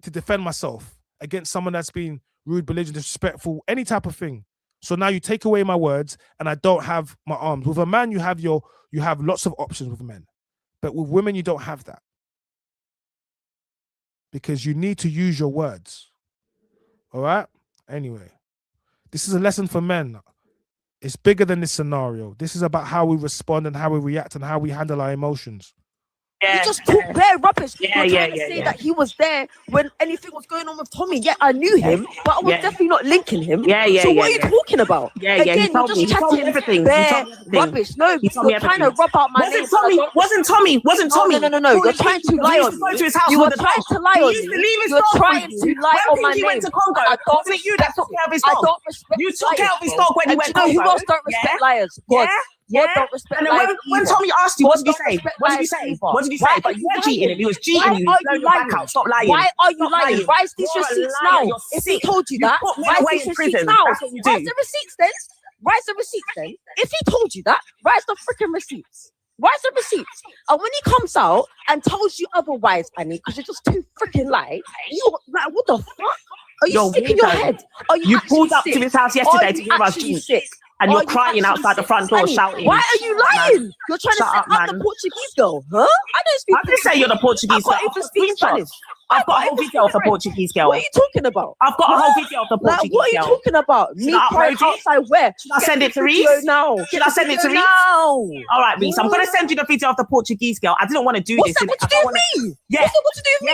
to defend myself against someone that's been rude, belligerent, disrespectful, any type of thing? So now you take away my words and I don't have my arms. With a man, you have lots of options with men. But with women, you don't have that. Because you need to use your words. All right? Anyway, this is a lesson for men. It's bigger than this scenario. This is about how we respond and how we react and how we handle our emotions. You just talk bare rubbish. You're trying to say that he was there when anything was going on with Tommy. Yeah, I knew him, but I was definitely not linking him. So what are you talking about? Again, you're just chatting everything. bare rubbish. No, you're trying to rub out my name. Wasn't Tommy. No. You're trying to lie on me. You were trying to lie on me. You're trying to lie on my name. Went to Congo. I don't Wasn't it you that took care of his I dog? don't respect You took care of his dog when he went to Congo. Who Congo. else don't respect liars? God. Yeah. Don't respect And then liars when either. Tommy asked you, what did you God say? don't respect What did you liars say? either. What did you Why say? But are you were cheating him. He was cheating Why you. are Blow you your back lying? out. Stop lying. Why are you Stop lying? Rise these You're a receipts liar. now. You're If he sick. told you You that, put men rise away these in receipts prison. now. That's what you do. Rise the receipts then. Rise the receipts then. If he told you that, rise the freaking receipts. Rise the receipts. And when he comes out and tells you otherwise, Annie, because you're just too freaking light, you like, what the fuck? Are you You're sick in your weirdo. head? Are you You actually pulled up sick? to his house Are yesterday to you hear us actually drink. sick? And Are you're you crying actually outside the sick? front door Annie, shouting. why are you lying? You're trying to Shut say up, I'm the man. Portuguese girl, huh? I don't speak I didn't say you're the Portuguese I girl. can't I've even got speak screenshots. Spanish. I've got a I whole can't video of the even speak Portuguese girl. What are you talking about? I've got a whole video of the Like, Portuguese what are you girl. talking about? Me Should I crying upload it? outside where? Should I send it to Video Reese? now. Should I send it to Reese? now? All right, Reese. I'm going to send you the video of the Portuguese girl. I didn't want to do What's this. that got to do with me? Yeah. What's that got to do with me?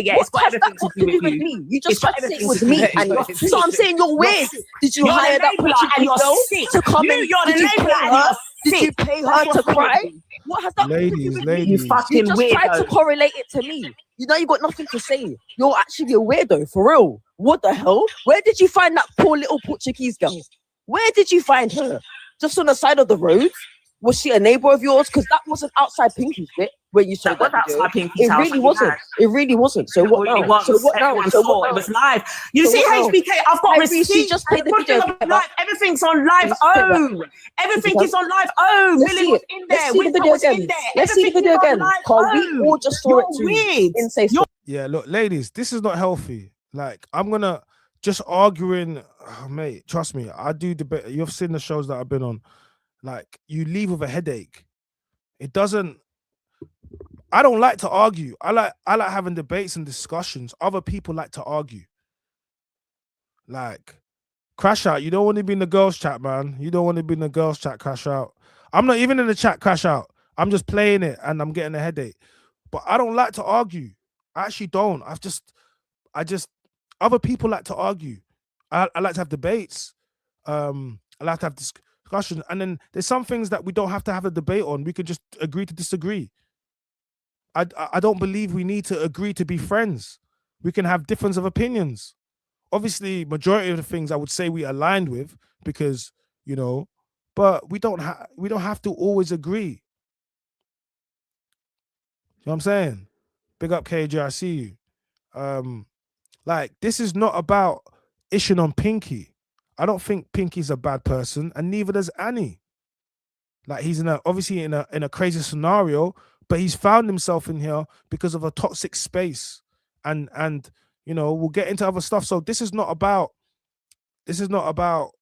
Yeah. What It's got has that everything got to do with you. me? You just It's got tried to say it everything was to do me, with you. and You're sick. so I'm saying you're weird. Did you You're hire an that enabler and Portuguese you're girl sick. to come in? You're an Did you pay enabler and her? you're Did you sick. pay That's her to what's wrong cry? with you. What has that got to do with me? You fucking You just tried to weirdo. correlate it to me. You know you got nothing to say. You're actually a weirdo, for real. What the hell? Where did you find that poor little Portuguese girl? Where did you find her? Just on the side of the road? Was she a neighbor of yours? Because that wasn't outside Pinky's bit where you saw That was that video. outside Pinky's It house. really wasn't. It really wasn't. So what It now? was. So what now? Everyone So saw what it. now? It was live. You So see, what now? HBK, I've got Hey, Reese, receipts. you just played the Good thing video about back. live. Everything's on live. Let's play Oh, everything is on live. Oh, Let's Millie see was it. in there. Let's see the Winter video was in again. there. Let's see the Everything video is on again. live. Because we Oh, all just saw you're it too weird. in safe. Yeah, look, ladies, this is not healthy. Like, I'm gonna just arguing, mate. Trust me, I do debate. You've seen the shows that I've been on. Like, you leave with a headache. It doesn't. I don't like to argue. I like having debates and discussions. Other people like to argue. Like, crash out. You don't want to be in the girls' chat, man. You don't want to be in the girls' chat. Crash out. I'm not even in the chat. Crash out. I'm just playing it, and I'm getting a headache. But I don't like to argue. I actually don't. I just. Other people like to argue. I like to have debates. I like to have discussions, and then there's some things that we don't have to have a debate on. We could just agree to disagree. I don't believe we need to agree to be friends. We can have difference of opinions. Obviously, majority of the things I would say we aligned with because, you know, but we don't have to always agree. You know what I'm saying? Big up KJ, I see you. Like, this is not about ishing on Pinky. I don't think Pinky's a bad person, and neither does Annie. Like, he's obviously in a crazy scenario, but he's found himself in here because of a toxic space. And you know, we'll get into other stuff. So this is not about no,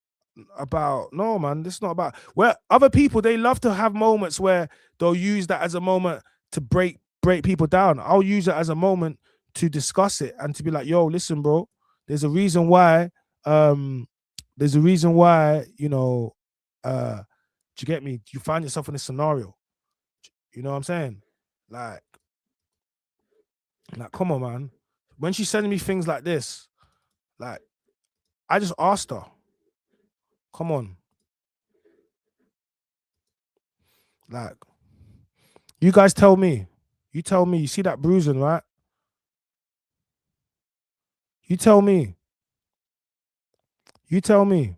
man. This is not about where other people, they love to have moments where they'll use that as a moment to break people down. I'll use it as a moment to discuss it and to be like, yo, listen, bro, there's a reason why, you know, do you get me? You find yourself in this scenario. You know what I'm saying? Like, come on, man. When she's sending me things like this, like, I just asked her, come on. Like, you guys tell me. You tell me. You see that bruising, right? You tell me. You tell me.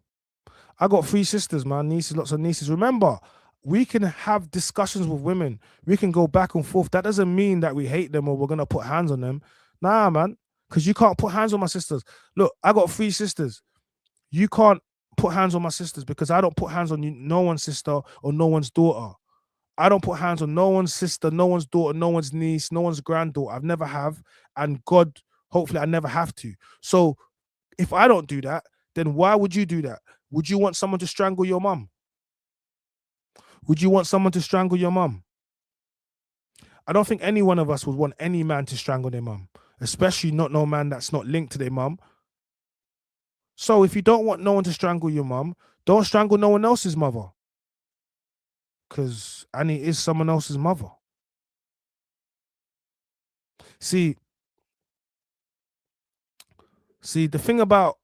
I got 3 sisters, man. Nieces, lots of nieces. Remember, we can have discussions with women. We can go back and forth. That doesn't mean that we hate them or we're going to put hands on them. Nah, man. Because you can't put hands on my sisters. Look, I got 3 sisters. You can't put hands on my sisters because I don't put hands on no one's sister or no one's daughter. I don't put hands on no one's sister, no one's daughter, no one's niece, no one's granddaughter. I've never have. And God, hopefully I never have to. So if I don't do that, then why would you do that? Would you want someone to strangle your mum? Would you want someone to strangle your mum? I don't think any one of us would want any man to strangle their mum, especially not no man that's not linked to their mum. So if you don't want no one to strangle your mum, don't strangle no one else's mother. Because Annie is someone else's mother. See, the thing about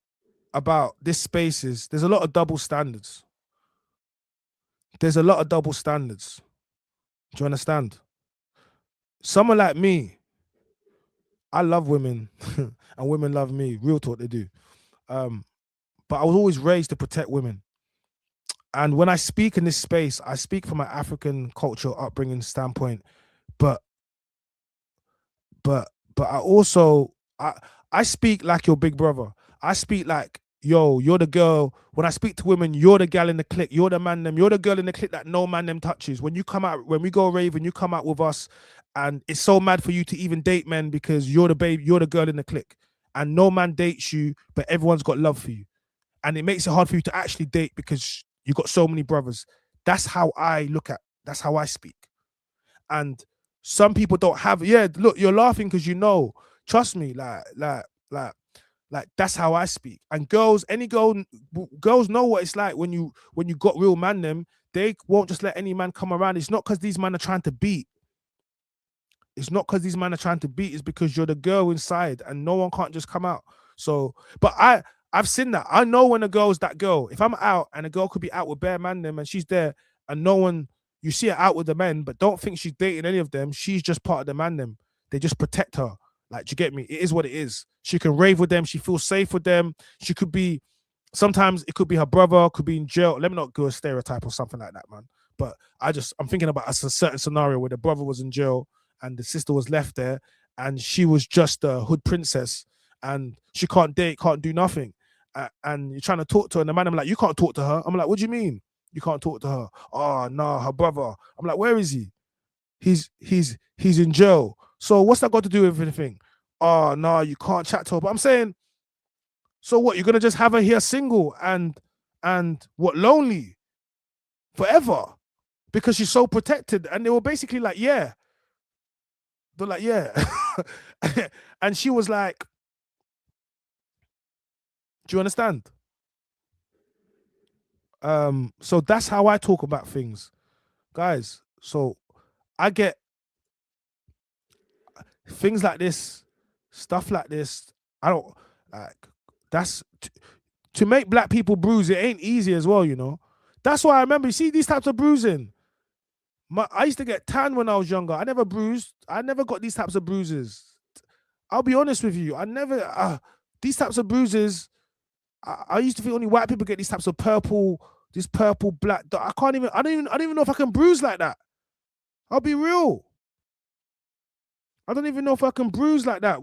this space is there's a lot of double standards. There's a lot of double standards. Do you understand? Someone like me, I love women and women love me. Real talk, they do. But I was always raised to protect women. And when I speak in this space, I speak from an African cultural upbringing standpoint. But I also I speak like your big brother. I speak like, yo, you're the girl. When I speak to women, you're the gal in the clique. You're the man them. You're the girl in the clique that no man them touches. When you come out, when we go rave and you come out with us, and it's so mad for you to even date men because you're the babe, you're the girl in the clique. And no man dates you, but everyone's got love for you. And it makes it hard for you to actually date because you got so many brothers. That's how I that's how I speak. And some people don't have, look, you're laughing because you know, trust me, like that's how I speak. And girls know what it's like when you got real man them, they won't just let any man come around. It's not because these men are trying to beat. It's not because these men are trying to beat, it's because you're the girl inside and no one can't just come out. So, but I've seen that. I know when a girl's that girl. If I'm out and a girl could be out with bare man them and she's there and no one, you see her out with the men, but don't think she's dating any of them. She's just part of the man them. They just protect her. Like, do you get me? It is what it is. She can rave with them. She feels safe with them. She could be, sometimes it could be her brother, could be in jail. Let me not go a stereotype or something like that, man. But I'm thinking about a certain scenario where the brother was in jail and the sister was left there and she was just a hood princess and she can't date, can't do nothing. And you're trying to talk to her and the man, I'm like, you can't talk to her. I'm like, what do you mean? You can't talk to her? Oh, no, her brother. I'm like, where is he? He's in jail. So what's that got to do with anything? Oh, no, you can't chat to her. But I'm saying, so what? You're going to just have her here single and what, lonely forever because she's so protected? And they were basically like, yeah. They're like, yeah. And she was like, do you understand? So that's how I talk about things, guys. So I get things like this, stuff like this. I don't like. That's to make black people bruise. It ain't easy as well, you know. That's why I remember. You see these types of bruising. I used to get tan when I was younger. I never bruised. I never got these types of bruises. I'll be honest with you. I never these types of bruises. I used to think only white people get these types of purple, this purple black. I don't even know if I can bruise like that. I'll be real. I don't even know if I can bruise like that.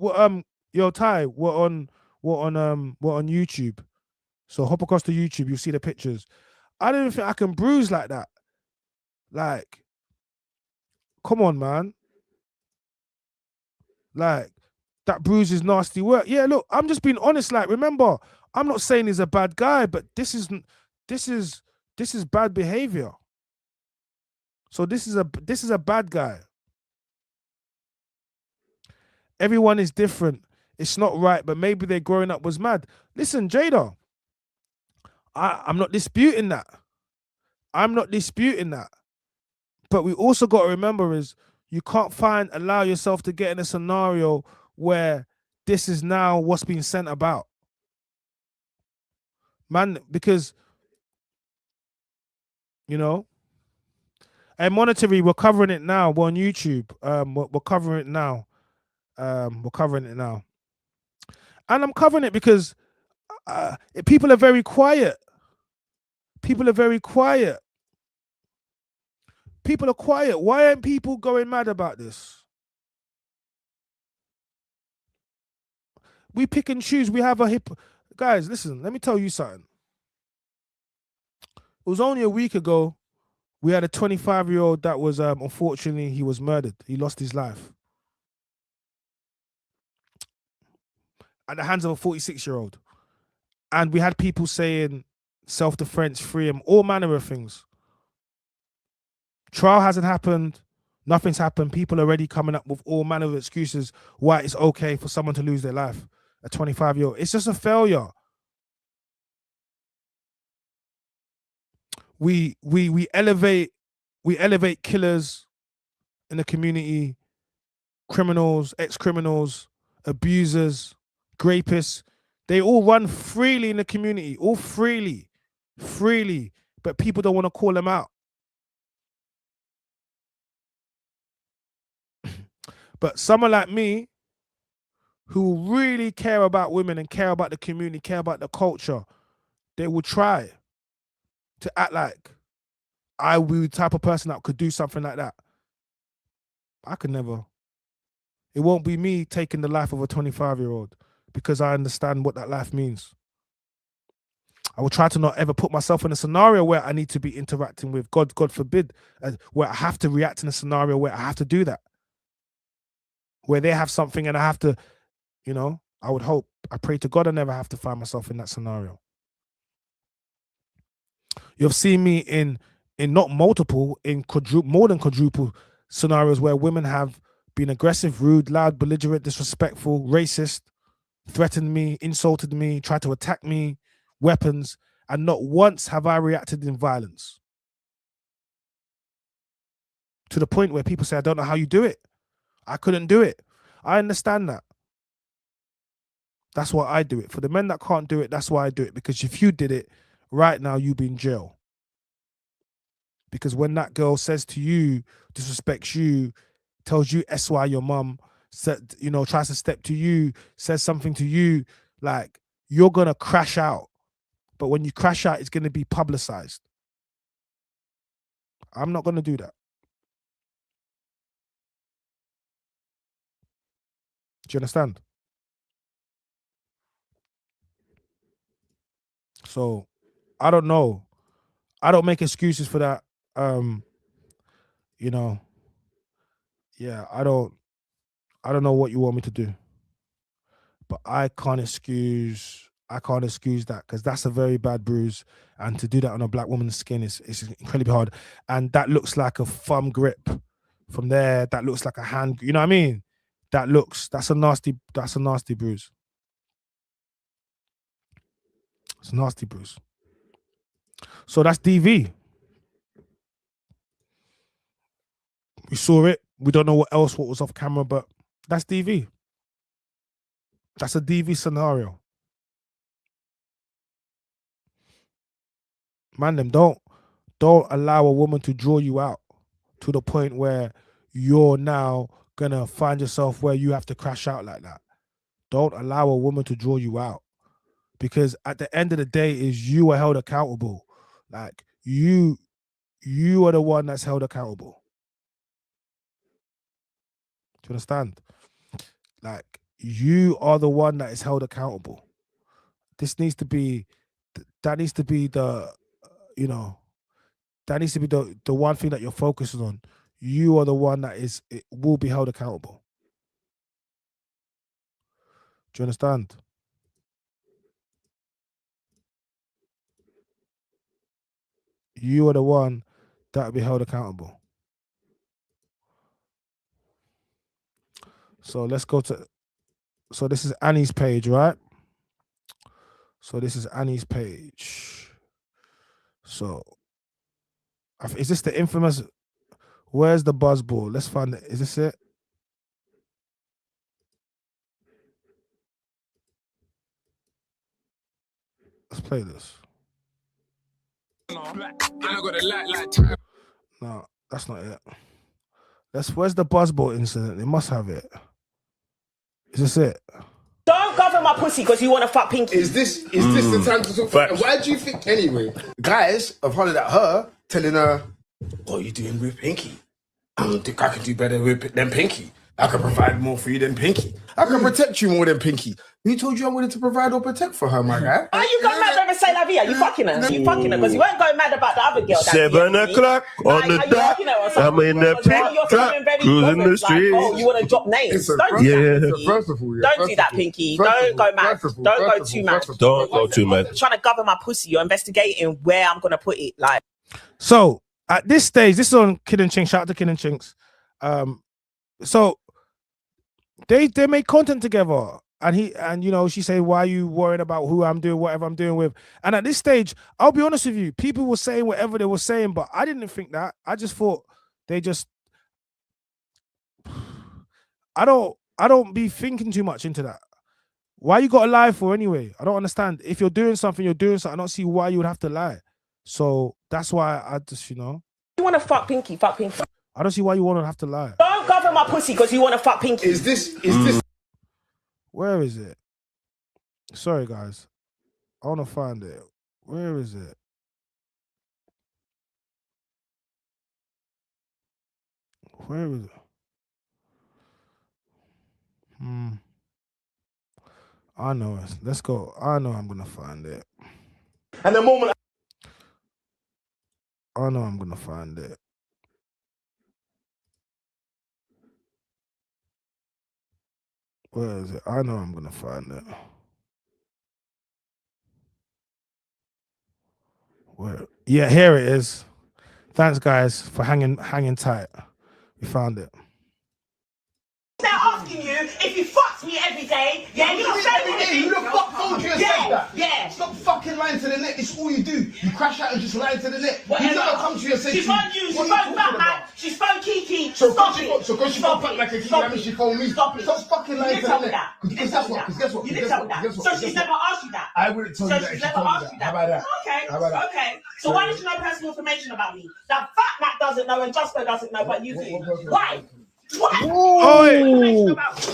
Yo, Ty, we're on YouTube. So hop across to YouTube, you'll see the pictures. I don't even think I can bruise like that. Like, come on, man. Like, that bruise is nasty work. Yeah, look, I'm just being honest. Like, remember, I'm not saying he's a bad guy, but this is bad behavior. So this is a bad guy. Everyone is different. It's not right, but maybe their growing up was mad. Listen, Jada, I'm not disputing that. I'm not disputing that. But we also got to remember is You can't allow yourself to get in a scenario where this is now what's being sent about. Man, because, you know, and monetary, we're covering it now. We're on YouTube. We're covering it now. We're covering it now. And I'm covering it because people are very quiet. People are very quiet. People are quiet. Why aren't people going mad about this? We pick and choose. We have a guys, listen, let me tell you something. It was only a week ago we had a 25-year-old that was unfortunately he was murdered. He lost his life at the hands of a 46-year-old. And we had people saying self-defense, free him, all manner of things. Trial hasn't happened. Nothing's happened. People are already coming up with all manner of excuses why it's okay for someone to lose their life. A 25-year-old. It's just a failure. We elevate killers in the community, criminals, ex-criminals, abusers, rapists. They all run freely in the community, all freely, but people don't want to call them out. But someone like me, who really care about women and care about the community, care about the culture, they will try to act like I will be the type of person that could do something like that. I could never. It won't be me taking the life of a 25-year-old because I understand what that life means. I will try to not ever put myself in a scenario where I need to be interacting with God forbid, where I have to react in a scenario where I have to do that. Where they have something and I have to, you know, I would hope, I pray to God I never have to find myself in that scenario. You've seen me in not multiple, in more than quadruple scenarios where women have been aggressive, rude, loud, belligerent, disrespectful, racist, threatened me, insulted me, tried to attack me, weapons, and not once have I reacted in violence. To the point where people say, I don't know how you do it. I couldn't do it. I understand that. That's why I do it. For the men that can't do it, that's why I do it. Because if you did it, right now you'd be in jail. Because when that girl says to you, disrespects you, tells you SY your mum, you know, tries to step to you, says something to you, like, you're gonna crash out. But when you crash out, it's gonna be publicized. I'm not gonna do that. Do you understand? So I don't know. I don't make excuses for that. You know, yeah, I don't know what you want me to do. But I can't excuse that because that's a very bad bruise. And to do that on a black woman's skin is incredibly hard. And that looks like a thumb grip from there. That looks like a hand, you know what I mean? That's a nasty bruise. It's a nasty bruise. So that's DV. We saw it. We don't know what was off camera, but that's DV. That's a DV scenario. Man, them don't allow a woman to draw you out to the point where you're now gonna find yourself where you have to crash out like that. Don't allow a woman to draw you out, because at the end of the day, is you are held accountable. Like you are the one that's held accountable. Do you understand? Like you are the one that is held accountable. That needs to be the, you know, that needs to be the one thing that you're focusing on. You are the one that will be held accountable. Do you understand? You are the one that will be held accountable. So let's go to, so this is Annie's page, right? So this is Annie's page. So is this the infamous, Where's the buzzball? Let's find it. Is this it? Let's play this. No, that's not it. Where's the buzzball incident? They must have it. Is this it? Don't govern my pussy because you want to fuck Pinky. Is this the time to talk? Facts. Why do you think anyway? Guys have hollered at her, telling her, "What are you doing with Pinky? I don't think I could do better than Pinky. I can provide more for you than Pinky. I can protect you more than Pinky." Who told you I'm willing to provide or protect for her, my guy? Are you going mad over say la vie? Are you fucking her? You fucking her because you weren't going mad about the other girl. 7 o'clock on the dot. I'm in the TikTok, cruising the streets. Oh, you want to drop names? Don't do that. First of all, Don't do that, Pinky. Don't go mad. Don't go too mad. Don't go too mad. You're trying to govern my pussy. You're investigating where I'm going to put it. Like, So at this stage, this is on Kid and Chinks. Shout out to Kid and Chinks. So they made content together. And you know, she said, "Why are you worried about who I'm doing, whatever I'm doing with?" And at this stage, I'll be honest with you, people were saying whatever they were saying, but I didn't think that. I just thought they just. I don't be thinking too much into that. Why you got to lie for anyway? I don't understand. If you're doing something, you're doing something. I don't see why you would have to lie. So that's why I just, you know. you want to fuck Pinky, fuck Pinky. I don't see why you want to have to lie. Don't govern my pussy because you want to fuck Pinky. Is this? Where is it? Sorry, guys. I want to find it. Where is it? Where is it? I know it. Let's go. I know I'm going to find it. And the moment I know I'm going to find it. Where is it? I know I'm going to find it. Where? Yeah, here it is. Thanks, guys, for hanging tight. We found it. Now asking you if you fucked me every day, yeah, you're not saying anything. who the fuck told you to say that? Yeah. Stop fucking lying to the net. It's all you do. You crash out and just lie to the net. You never come to you and say She phoned you, she phoned Batman, she phoned Kiki. So Stop because it. she got back like a kid, that means she phoned me. Stop it. Stop fucking You lying didn't to tell the me net. that. Because guess what? You didn't tell me that. So she's never asked you that. I wouldn't tell you that. So if she's she never told me asked you that. How about that? Okay. How about that? Okay. So why did you know personal information about me? That fat Matt doesn't know and Justo doesn't know, but you do. Why? Why? Oh, that's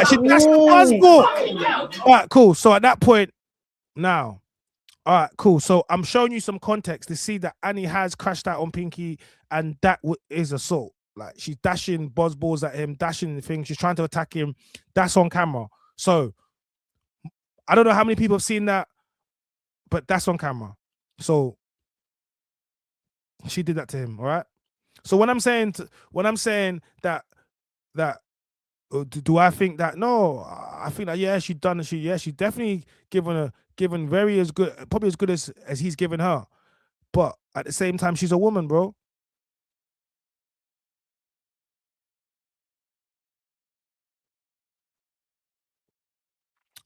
the buzzball. All right, cool. So at that point, now, all right, cool. So I'm showing you some context to see that Annie has crashed out on Pinky, and that is assault. Like, she's dashing buzzballs at him, dashing things. She's trying to attack him. That's on camera. So I don't know how many people have seen that, but that's on camera. So she did that to him. All right. So when I'm saying that do I think that? No, I think that she done. She definitely given very as good, probably as good as he's given her. But at the same time, she's a woman, bro.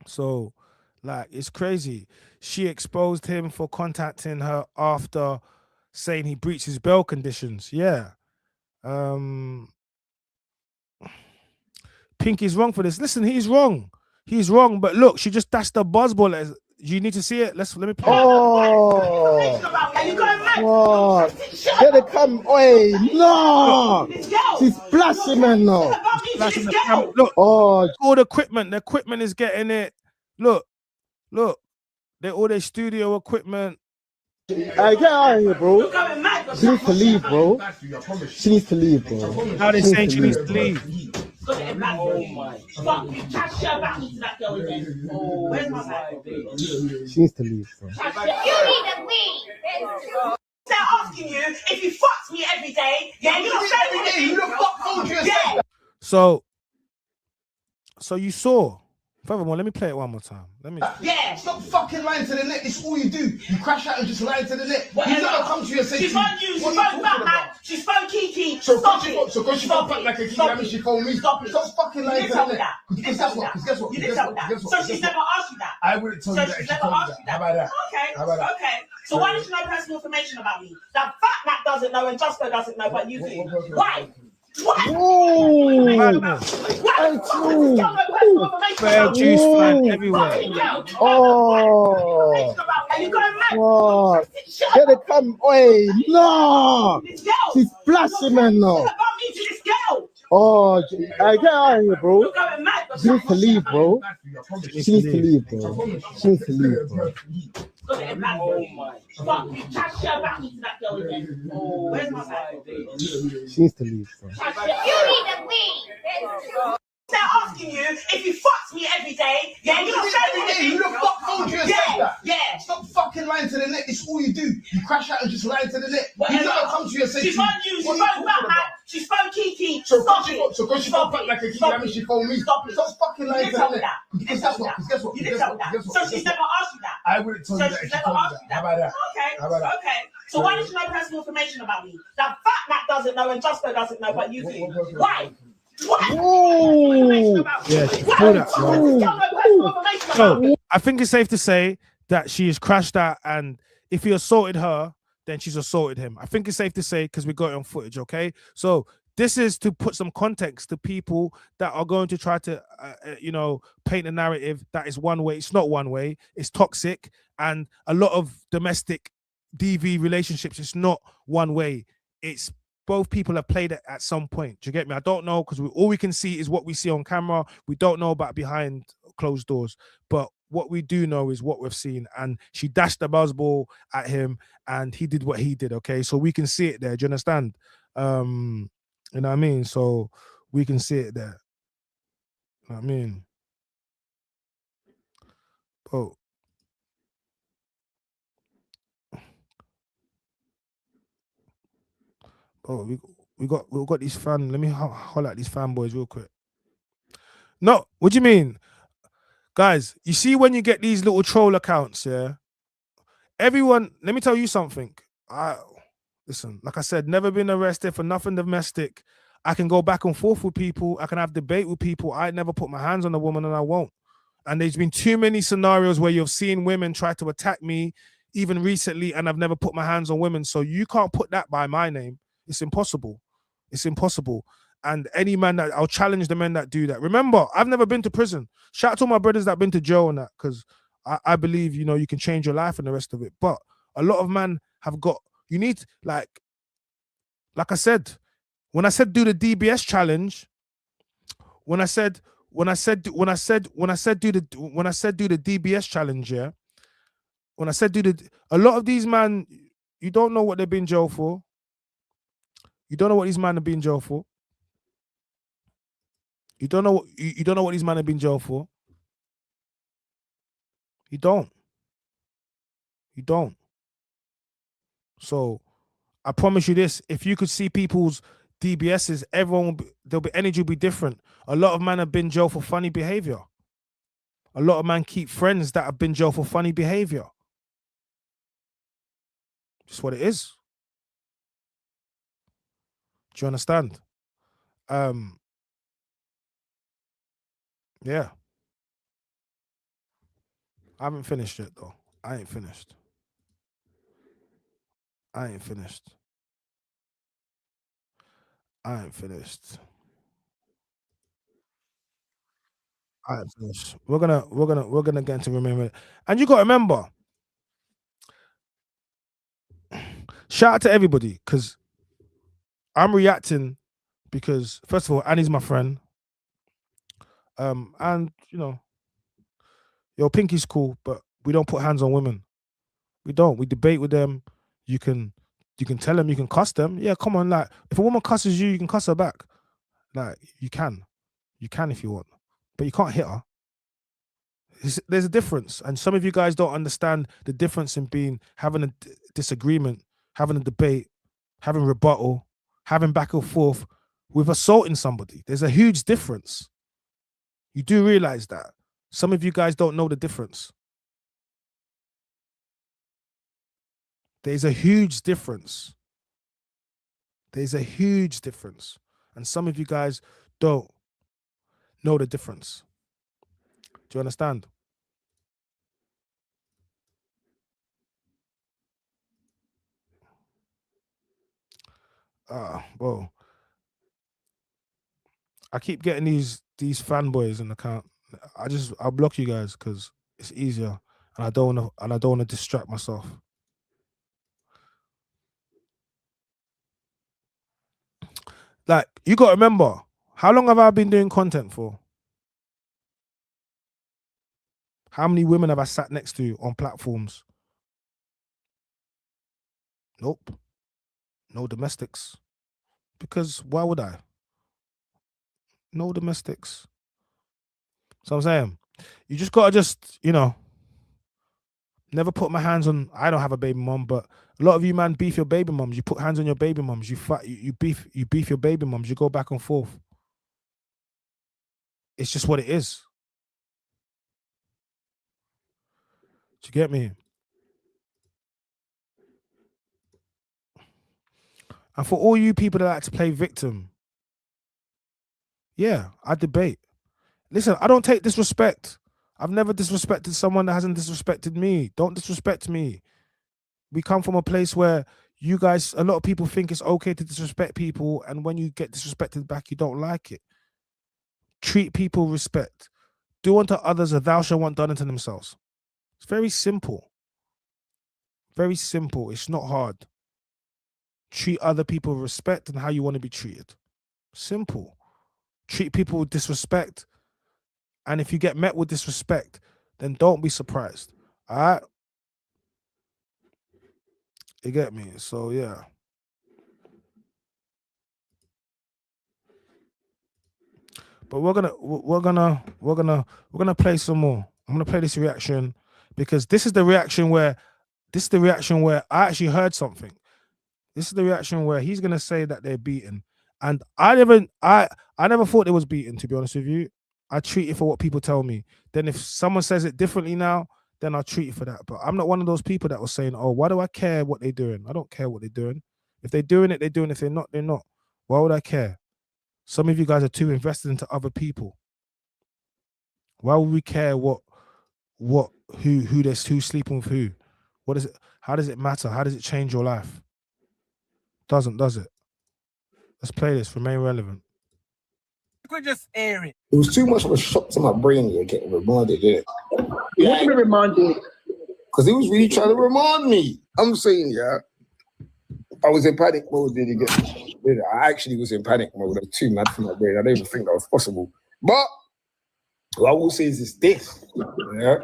So, like, it's crazy. She exposed him for contacting her after saying he breached his bail conditions. Yeah. Pinky's wrong for this. Listen, he's wrong. He's wrong. But look, she just dashed the buzzball. You need to see it. Let me play. Oh, what? Get the come. Oi, no. She's splashing, man. No. Flashing the camera. Look, Oh, all the equipment. The equipment is getting it. Look. All their studio equipment. hey, get out of here, bro. She needs to leave, bro. She needs to leave, bro. Now they're saying she needs to leave. Fuck you, chat shit about me to that girl again. Oh, where's my bag? She needs to leave, bro. You need to leave. They're asking you if you fucked me every day, yeah, you're not saying anything. Who the fuck told you to say that? So you saw. Furthermore, let me play it one more time. Yeah. Stop fucking lying to the net. It's all you do. You crash out and just lie to the net. You never come to you and say She phoned you, she phoned Batman, she phoned Kiki. Kiki. So Stop because it. she got Stop back it. like a kiki, Stop that means it. she phoned me. Stop it. Stop fucking You lying didn't to tell the me net. that. You Because didn't tell me that. guess what? You didn't tell me that. So she's never asked you that. I wouldn't tell So you that she's if she never told me asked that. you that. How about that? Okay. How about that? Okay. So why does she know personal information about me? That fat Nat doesn't know and Justo doesn't know, but you do. Why? Why? Madness. Why? Don't know personal information Fair about me. juice flying everywhere. Fucking girl. Oh, Are you going mad? fuck. Shut Get up. the cam. Oi, no. This girl. She's flashing, man, no. About me to this girl. Oh, I get out of here, bro. You're going mad. She needs to leave, bro. She needs to leave, bro. She needs to leave, bro. Oh my. Fuck you. Chat shit about me to that girl again. Oh, where's my bag? She needs to leave, bro. You need to leave. They're asking you if you fucked me every day. Yeah, you're not showing Hey, who the fuck told you to say that? Yeah. Stop fucking lying to the net. It's all you do. You crash out and just lie to the net. You Whatever. never come to you and say She's to phoned you. She's phoned Batman. She's phoned Kiki. So Stop because it. she got back like a kiki, that means she phoned me. Stop it. Stop fucking You lying didn't to tell the me net. that. You Because didn't tell me that. guess what? You didn't tell me that. So she's never asked you that. I wouldn't tell So you that if she's she never told me asked that. you How about that? Okay. How about that? Okay. So why does she know personal information about me? That fat Nat doesn't know and Justo doesn't know, but you do. Why? Why? Ooh. Yeah, Why? do that, bro. Don't know personal information about me. So I think it's safe to say that she has crashed out, and if he assaulted her, then she's assaulted him. I think it's safe to say because we got it on footage. Okay, so this is to put some context to people that are going to try to, paint a narrative that is one way. It's not one way. It's toxic, and a lot of domestic DV relationships. It's not one way. It's both people have played it at some point. Do you get me? I don't know because all we can see is what we see on camera. We don't know about behind closed doors. But what we do know is what we've seen. And she dashed the buzzball at him and he did what he did. Okay. So we can see it there. Do you understand? You know what I mean? So we can see it there. You know what I mean? Oh. Oh, we got these fan. Let me holler at these fanboys real quick. No, what do you mean? Guys, you see when you get these little troll accounts, yeah? Everyone, let me tell you something. Listen, like I said, never been arrested for nothing domestic. I can go back and forth with people. I can have debate with people. I never put my hands on a woman and I won't. And there's been too many scenarios where you've seen women try to attack me, even recently, and I've never put my hands on women. So you can't put that by my name. It's impossible. It's impossible. And any man that I'll challenge the men that do that. Remember, I've never been to prison. Shout out to my brothers that been to jail and that, because I believe, you can change your life and the rest of it. But a lot of men have got, you need, like I said, when I said do the DBS challenge, when I said do the DBS challenge, yeah. When I said a lot of these man, you don't know what they've been in jail for. You don't know what these men have been in jail for. You don't know what these men have been in jail for. You don't. You don't. So I promise you this: if you could see people's DBSs, there'll be energy will be different. A lot of men have been in jail for funny behavior. A lot of men keep friends that have been in jail for funny behavior. Just what it is. Do you understand? Yeah. I haven't finished yet though. I ain't finished. I ain't finished. I ain't finished. I ain't finished. We're gonna get into remember. And you gotta remember, shout out to everybody, because I'm reacting because first of all, Annie's my friend. And your Pinky's cool, but we don't put hands on women. We don't. We debate with them. You can tell them, you can cuss them. Yeah, come on. Like, if a woman cusses you, you can cuss her back. Like, you can if you want, but you can't hit her. There's a difference, and some of you guys don't understand the difference in having a disagreement, having a debate, having rebuttal, having back and forth with assaulting somebody. There's a huge difference. You do realize that. Some of you guys don't know the difference. There's a huge difference. There's a huge difference. And some of you guys don't know the difference. Do you understand? Whoa. I keep getting these fanboys in the account. I'll block you guys because it's easier, and I don't want to distract myself. Like, you got to remember, how long have I been doing content for? How many women have I sat next to on platforms? Nope. No domestics. Because why would I? No domestics. So I'm saying, you just gotta never put my hands on. I don't have a baby mom, but a lot of you man beef your baby moms. You put hands on your baby moms. You fight. You beef your baby moms. You go back and forth. It's just what it is. Do you get me? And for all you people that like to play victim, yeah, I debate. Listen, I don't take disrespect. I've never disrespected someone that hasn't disrespected me. Don't disrespect me. We come from a place where you guys, a lot of people think it's okay to disrespect people, and when you get disrespected back, you don't like it. Treat people with respect. Do unto others as thou shalt want done unto themselves. It's very simple. Very simple. It's not hard. Treat other people with respect and how you want to be treated. Simple. Treat people with disrespect. And if you get met with disrespect, then don't be surprised. All right? You get me? So yeah. But we're gonna play some more. I'm gonna play this reaction because this is the reaction where I actually heard something. This is the reaction where he's gonna say that they're beaten. And I never thought it was beaten, to be honest with you. I treat it for what people tell me. Then if someone says it differently now, then I'll treat it for that. But I'm not one of those people that was saying, oh, why do I care what they're doing? I don't care what they're doing. If they're doing it, they're doing it. If they're not, they're not. Why would I care? Some of you guys are too invested into other people. Why would we care who's sleeping with who? What is it? How does it matter? How does it change your life? Doesn't, does it? Let's play this. Remain relevant. We just air it. It was too much of a shock to my brain to get reminded, didn't it? What do you remind you? Because he was really trying to remind me. I'm saying, yeah, I was in panic mode. I actually was in panic mode. I was too mad for my brain. I don't even think that was possible. But what I will say is this, yeah?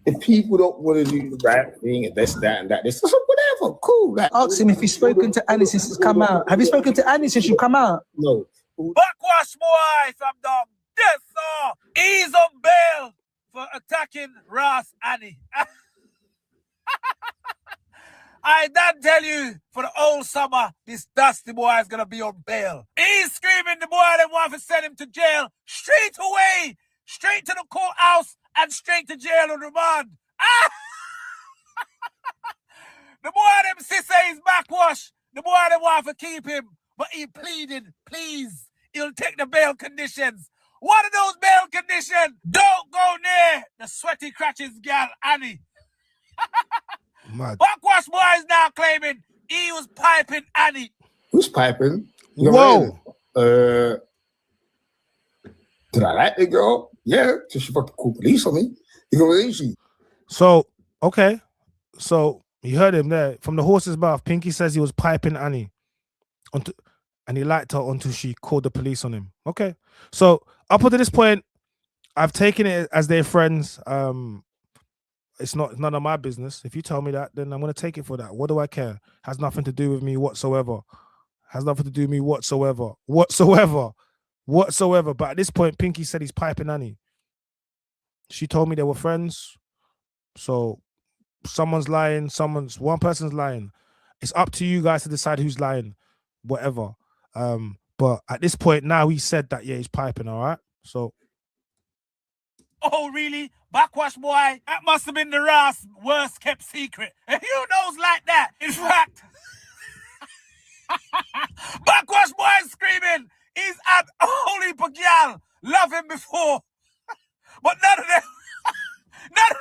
If people don't want to do the right thing and this, that, and that, this, whatever, cool. Like, Ask him if he's spoken to Annie since it's come out. Have you spoken to Annie since you come out? No. Backwash boy from the this he's on bail for attacking Ross Annie. I done tell you for the whole summer this dusty boy is gonna be on bail. He's screaming the boy that want to send him to jail straight away, straight to the courthouse and straight to jail on remand. The boy them say he's backwash. The boy them want to keep him, but he pleaded, please. He'll take the bail conditions. What are those bail conditions? Don't go near the sweaty crotches gal Annie. Mad. Backwash boy is now claiming he was piping Annie. Who's piping? Whoa. Did I like the girl? Yeah. So she fucking called police on me. You know what I mean? So, okay. So you heard him there. From the horse's mouth, Pinky says he was piping Annie. And he liked her until she called the police on him. Okay. So up until this point, I've taken it as their friends. It's none of my business. If you tell me that, then I'm going to take it for that. What do I care? Has nothing to do with me whatsoever. Has nothing to do with me whatsoever. But at this point, Pinky said he's piping Annie. She told me they were friends. So someone's lying. One person's lying. It's up to you guys to decide who's lying. Whatever. But at this point now, he said that, yeah, he's piping, all right? So. Oh, really? Backwash boy? That must have been the Ross worst kept secret. And who knows like that? In fact, him before, but none of them, none of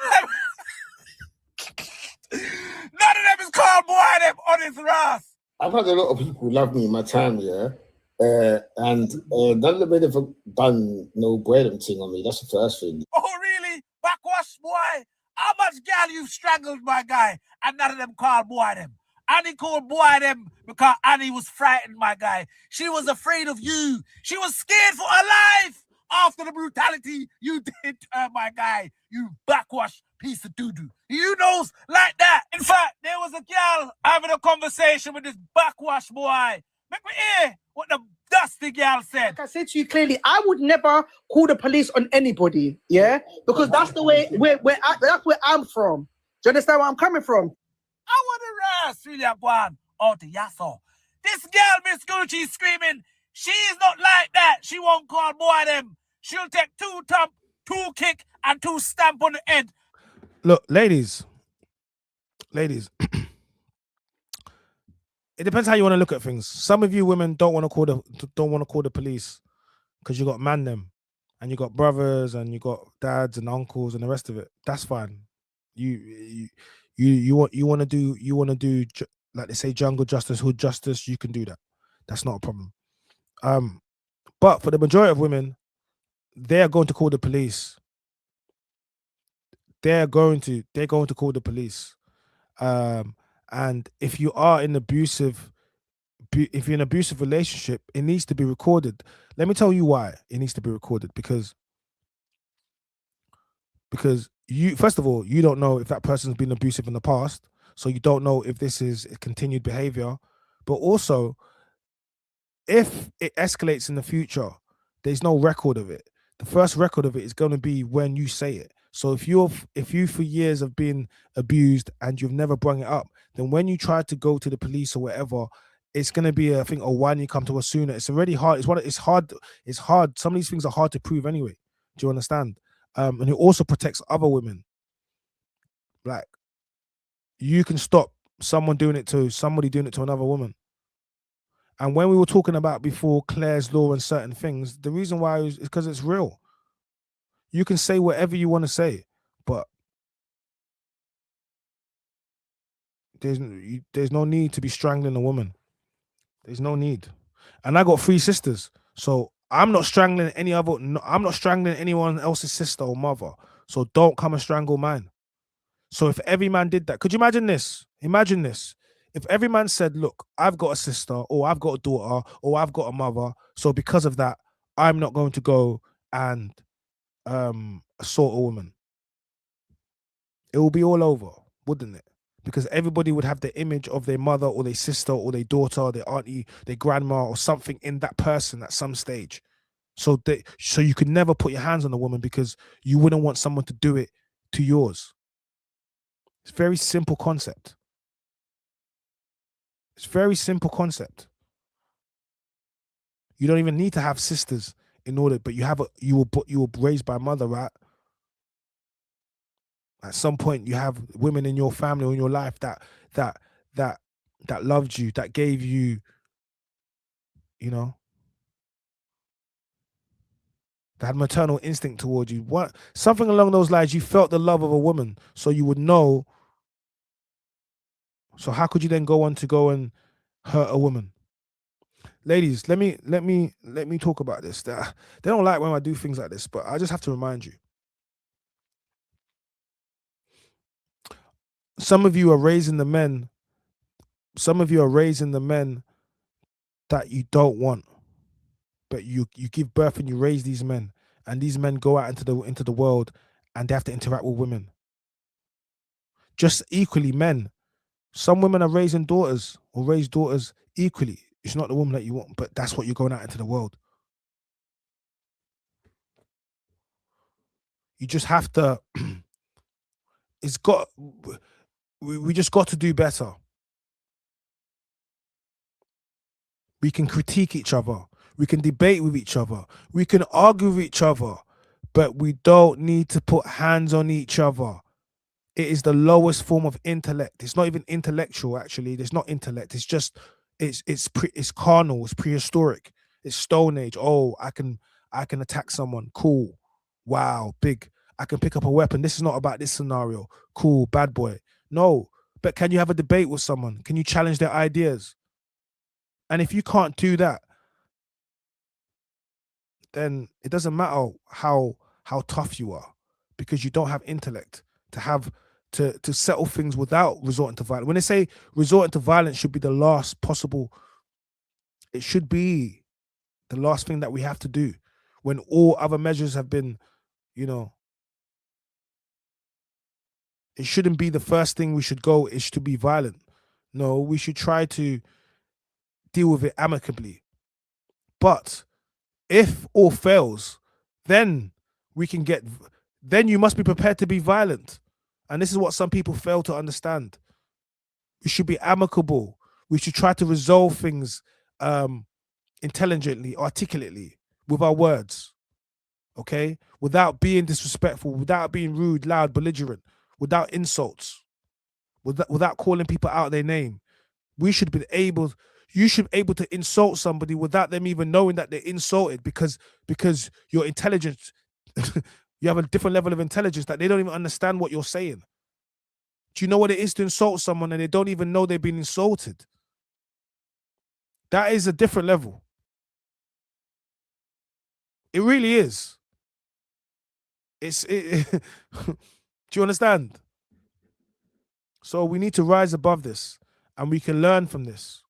them is called boy them on his ass. I've had a lot of people love me in my time, yeah. And none of them have done no bread thing on me. That's the first thing. Oh, really? Backwash boy? How much gal you strangled, my guy, and none of them called boy them? Annie called boy them because Annie was frightened, my guy. She was afraid of you. She was scared for her life after the brutality you did to her, my guy. You backwash piece of doo-doo. You knows like that. In fact, there was a gal having a conversation with this backwash boy. Make me hear what the dusty gal said. Like I said to you clearly, I would never call the police on anybody, yeah? Because that's the way that's where I'm from. Do you understand where I'm coming from? I want to rest really one out the yasso. This girl, Miss Gucci, screaming, she's not like that. She won't call boy them. She'll take 2 thump, 2 kick, and 2 stamp on the head. Look, ladies, it depends how you want to look at things. Some of you women don't want to call the police because you got man them, and you got brothers, and you got dads and uncles and the rest of it. That's fine. You want to do like they say, jungle justice, hood justice. You can do that. That's not a problem. But for the majority of women, they're going to call the police. They're going to call the police. And if you are in if you're in an abusive relationship, it needs to be recorded. Let me tell you why it needs to be recorded. Because you, first of all, you don't know if that person's been abusive in the past, so you don't know if this is a continued behavior. But also, if it escalates in the future, there's no record of it. The first record of it is going to be when you say it. So if you for years have been abused and you've never brought it up, then when you try to go to the police or whatever, it's going to be a thing. Or why didn't you come to us sooner? It's already hard. It's hard. Some of these things are hard to prove anyway. Do you understand? And it also protects other women. Like, you can stop somebody doing it to another woman. And when we were talking about before Claire's Law and certain things, the reason why is because it's real. You can say whatever you want to say, but there's no need to be strangling a woman. There's no need. And I got 3 sisters, so I'm not strangling I'm not strangling anyone else's sister or mother. So don't come and strangle mine. So if every man did that, could you imagine this? Imagine this. If every man said, look, I've got a sister, or I've got a daughter, or I've got a mother, so because of that, I'm not going to go and assault a woman. It will be all over, wouldn't it? Because everybody would have the image of their mother or their sister or their daughter or their auntie, their grandma or something in that person at some stage. So you could never put your hands on a woman because you wouldn't want someone to do it to yours. It's a very simple concept. It's a very simple concept. You don't even need to have sisters in order, but you were raised by a mother, right? At some point, you have women in your family or in your life that loved you, that gave you, that had maternal instinct towards you. Something along those lines. You felt the love of a woman, so you would know. So how could you then go on to go and hurt a woman? Ladies, let me talk about this. They don't like when I do things like this, but I just have to remind you. Some of you are raising the men. Some of you are raising the men that you don't want, but you give birth and you raise these men, and these men go out into the world and they have to interact with women. Just equally, men. Some women are raising daughters or raise daughters equally. It's not the woman that you want, but that's what you're going out into the world. You just have to. We just got to do better. We can critique each other. We can debate with each other. We can argue with each other, but we don't need to put hands on each other. It is the lowest form of intellect. It's not even intellectual, actually. It's not intellect. It's just, it's carnal. It's prehistoric. It's Stone Age. Oh, I can I can attack someone. Cool. Wow, big. I can pick up a weapon. This is not about this scenario. Cool, bad boy. No, but can you have a debate with someone? Can you challenge their ideas? And if you can't do that, then it doesn't matter how tough you are, because you don't have intellect to settle things without resorting to violence. When they say resorting to violence should be the last possible, it should be the last thing that we have to do when all other measures have been, you know, it shouldn't be the first thing we should go is to be violent. No, we should try to deal with it amicably. But if all fails, then then you must be prepared to be violent. And this is what some people fail to understand. We should be amicable. We should try to resolve things intelligently, articulately, with our words. Okay? Without being disrespectful, without being rude, loud, belligerent, without insults, without calling people out their name. You should be able to insult somebody without them even knowing that they're insulted, because your intelligence, you have a different level of intelligence that they don't even understand what you're saying. Do you know what it is to insult someone and they don't even know they've been insulted? That is a different level. It really is. Do you understand? So we need to rise above this, and we can learn from this.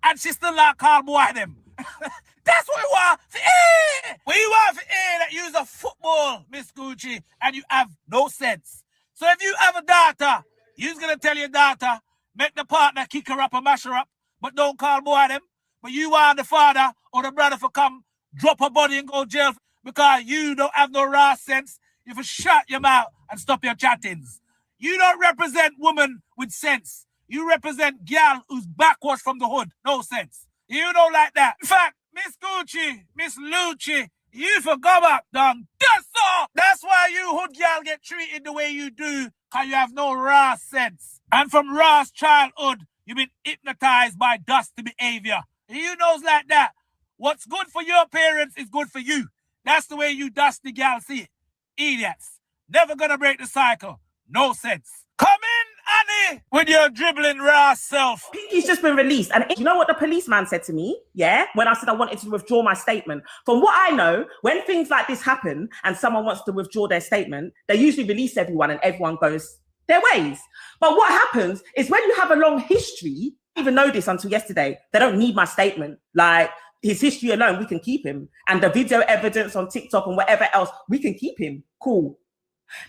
And she still not call boy them. That's what we want for air. We want for air that use a football, Miss Gucci, and you have no sense. So if you have a daughter, you's gonna tell your daughter, make the partner kick her up and mash her up, but don't call boy them. But you want the father or the brother for come drop her body and go jail because you don't have no raw sense. You for shut your mouth and stop your chattings. You don't represent women with sense. You represent gal who's backwards from the hood. No sense. You don't like that. In fact, Miss Gucci, Miss Lucci, you for go back down. That's all. That's why you hood gal get treated the way you do, because you have no raw sense. And from raw childhood, you've been hypnotized by dusty behavior. You knows like that. What's good for your parents is good for you. That's the way you dusty gal see it. Idiots. Never gonna break the cycle. No sense. Come in, Annie, with your dribbling raw self. Pinky's just been released. And you know what the policeman said to me? Yeah, when I said I wanted to withdraw my statement. From what I know, when things like this happen and someone wants to withdraw their statement, they usually release everyone and everyone goes their ways. But what happens is when you have a long history, I didn't even know this until yesterday, they don't need my statement. Like, his history alone, we can keep him. And the video evidence on TikTok and whatever else, we can keep him. Cool.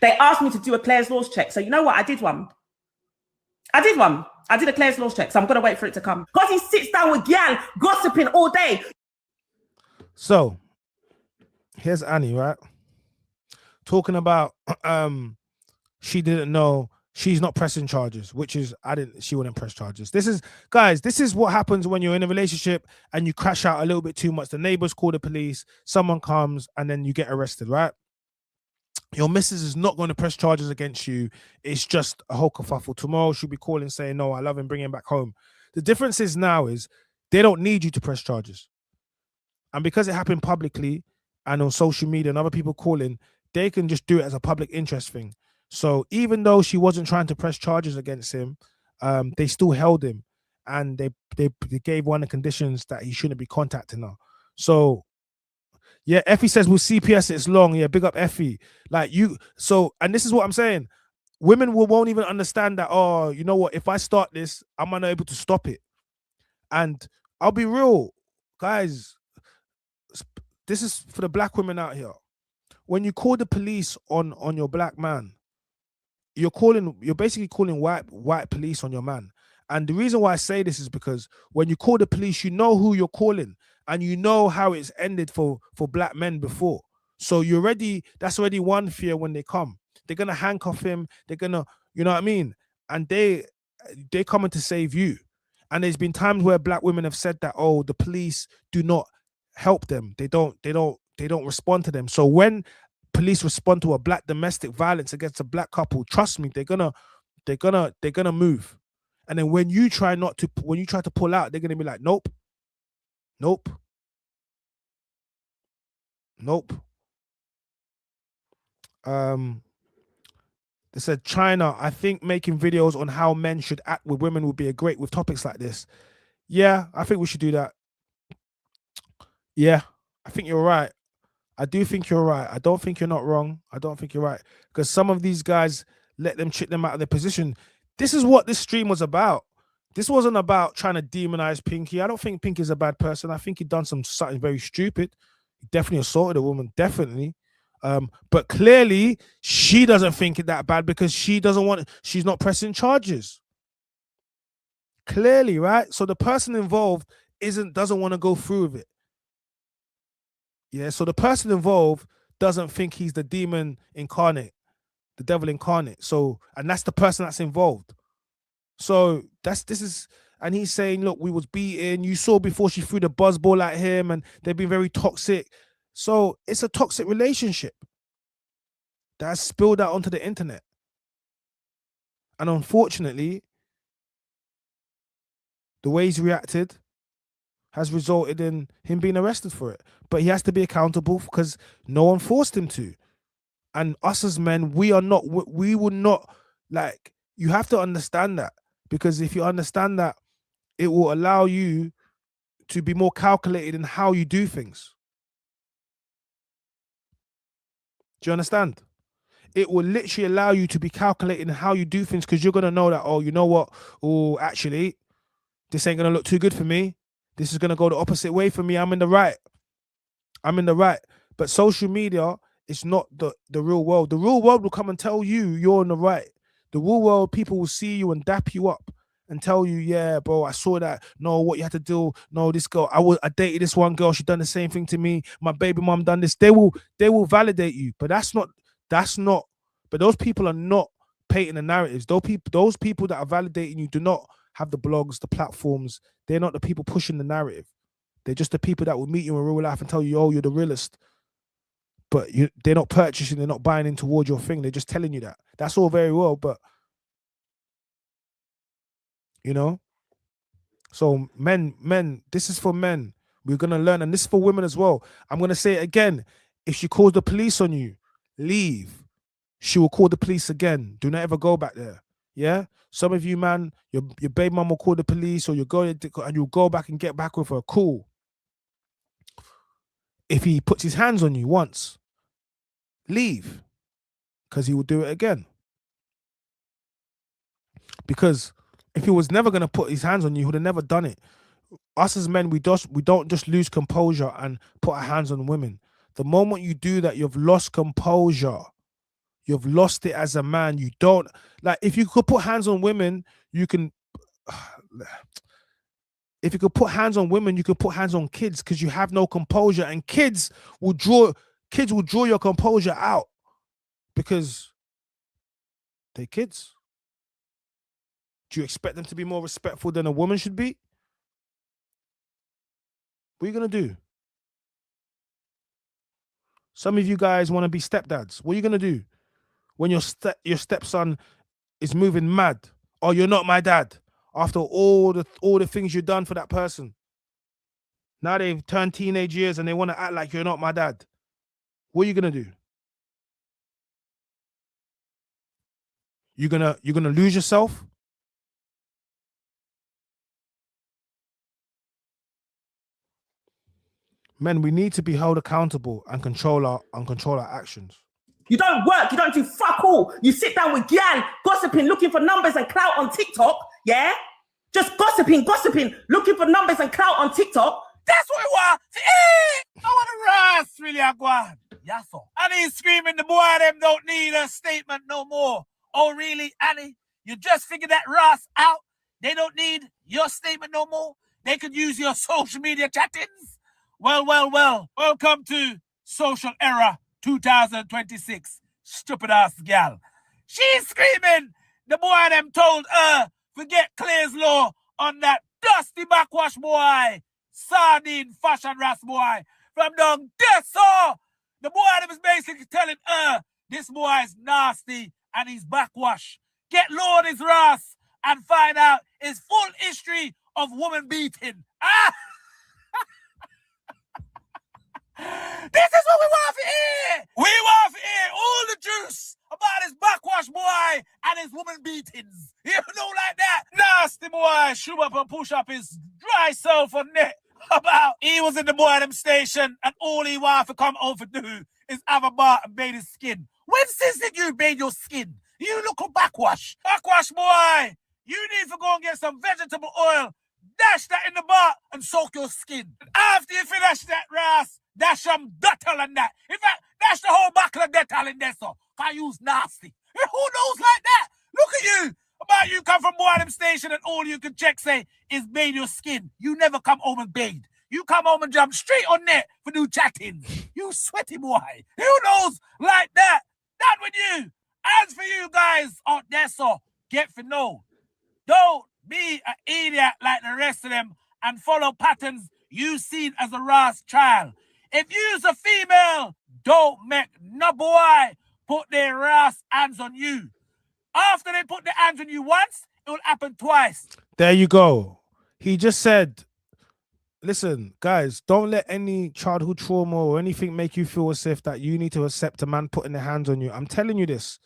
They asked me to do a Claire's Laws check. So you know what? I did one. I did a Claire's Laws check. So I'm going to wait for it to come. Because he sits down with Gal gossiping all day. So here's Annie, right? Talking about she didn't know, she's not pressing charges, which is she wouldn't press charges. This is what happens when you're in a relationship and you crash out a little bit too much. The neighbors call the police, someone comes, and then you get arrested, right? Your missus is not going to press charges against you. It's just a whole kerfuffle. Tomorrow she'll be calling saying, no, I love him, bring him back home. The difference is now is they don't need you to press charges. And because it happened publicly and on social media and other people calling, they can just do it as a public interest thing. So even though she wasn't trying to press charges against him, they still held him, and they gave one of the conditions that he shouldn't be contacting her. So yeah, Effie says with CPS it's long. Yeah, big up Effie. Like and this is what I'm saying. Women won't even understand that, oh, you know what, if I start this, I'm unable to stop it. And I'll be real, guys, this is for the black women out here. When you call the police on your black man, you're basically calling white police on your man. And the reason why I say this is because when you call the police, you know who you're calling, and you know how it's ended for black men before. So that's already one fear when they come. They're gonna handcuff him, they're gonna, you know what I mean? And they're coming to save you. And there's been times where black women have said that, oh, the police do not help them. They don't respond to them. So when police respond to a black domestic violence against a black couple, trust me, they're gonna move. And then when you try to pull out, they're gonna be like, nope. Nope. They said China, I think making videos on how men should act with women would be a great with topics like this. Yeah, I think we should do that. Yeah, I think you're right. I do think you're right. I don't think you're not wrong. I don't think you're right. Because some of these guys let them trick them out of their position. This is what this stream was about. This wasn't about trying to demonize Pinky. I don't think Pinky's a bad person. I think he done something very stupid. He definitely assaulted a woman, definitely. But clearly she doesn't think it that bad because she's not pressing charges. Clearly, right? So the person involved doesn't want to go through with it. Yeah, so the person involved doesn't think he's the demon incarnate, the devil incarnate. So, and that's the person that's involved. So and he's saying, look, we was beaten. You saw before she threw the buzzball at him, and they've been very toxic. So it's a toxic relationship that's spilled out onto the internet. And unfortunately, the way he's reacted has resulted in him being arrested for it. But he has to be accountable because no one forced him to. And us as men, we will not, like, you have to understand that. Because if you understand that, it will allow you to be more calculated in how you do things. Do you understand? It will literally allow you to be calculated in how you do things because you're going to know that, oh, you know what? Oh, actually, this ain't going to look too good for me. This is going to go the opposite way for me. I'm in the right. But social media is not the real world. The real world will come and tell you you're in the right. The real world, people will see you and dap you up and tell you, yeah, bro, I saw that. No, what you had to do. No, this girl, I dated this one girl. She done the same thing to me. My baby mom done this. They will validate you. But but those people are not painting the narratives. Those people that are validating you do not have the blogs, the platforms. They're not the people pushing the narrative. They're just the people that will meet you in real life and tell you, oh, you're the realest. But they're not purchasing, they're not buying in towards your thing. They're just telling you that. That's all very well, but, you know? So men, this is for men. We're going to learn, and this is for women as well. I'm going to say it again. If she calls the police on you, leave. She will call the police again. Do not ever go back there. Yeah? Some of you, man, your baby mom will call the police, or you go and you'll go back and get back with her. Cool. If he puts his hands on you once, leave, because he will do it again. Because if he was never going to put his hands on you, he would have never done it. Us as men, we don't just lose composure and put our hands on women. The moment you do that, you've lost composure. You've lost it as a man. You don't, like, if you could put hands on women, you can. If you could put hands on women, you could put hands on kids, because you have no composure, and kids will draw your composure out because they're kids. Do you expect them to be more respectful than a woman should be? What are you going to do? Some of you guys want to be stepdads. What are you going to do when your stepson is moving mad? Oh, you're not my dad. After all the things you've done for that person. Now they've turned teenage years and they want to act like you're not my dad. What are you going to do? You're gonna lose yourself? Men, we need to be held accountable and control our actions. You don't work, you don't do fuck all. You sit down with Gian, gossiping, looking for numbers and clout on TikTok, yeah? Just gossiping, looking for numbers and clout on TikTok. That's what we want. I want to rise, really, Agwan. Yes, sir. And he's screaming, the boy them don't need a statement no more. Oh, really, Annie? You just figured that Ross out? They don't need your statement no more? They could use your social media chattings? Well. Welcome to Social Era 2026. Stupid ass gal. She's screaming. The boy them told her, forget Claire's law on that dusty backwash boy. Sardine fashion ras boy. From down there, so the boy them is basically telling her, this boy is nasty and he's backwash. Get low on his ras and find out his full history of woman beating. Ah! This is what we Backwash boy and his woman beatings. You know, like that. Nasty boy, shoot up and push up his dry self on net. About he was in the boy them station and all he want to come over to do is have a bath and bathe his skin. When since did you bathe your skin? You look a backwash. Backwash boy, you need to go and get some vegetable oil. Dash that in the bath and soak your skin. After you finish that ras, dash some Dettol and that. In fact, dash the whole bucket of Dettol in there, so can't use nasty. Who knows like that? Look at you. About you come from Boredom Station and all you can check say is bathe your skin. You never come home and bathe. You come home and jump straight on net for new chatting. You sweaty boy. Who knows like that? That with you. As for you guys out there, so get to know. Don't be an idiot like the rest of them and follow patterns you seen as a Ras child. If you's a female, don't make no boy put their Ras hands on you. After they put their hands on you once, it will happen twice. There you go. He just said, listen, guys, don't let any childhood trauma or anything make you feel as if that you need to accept a man putting their hands on you. I'm telling you this.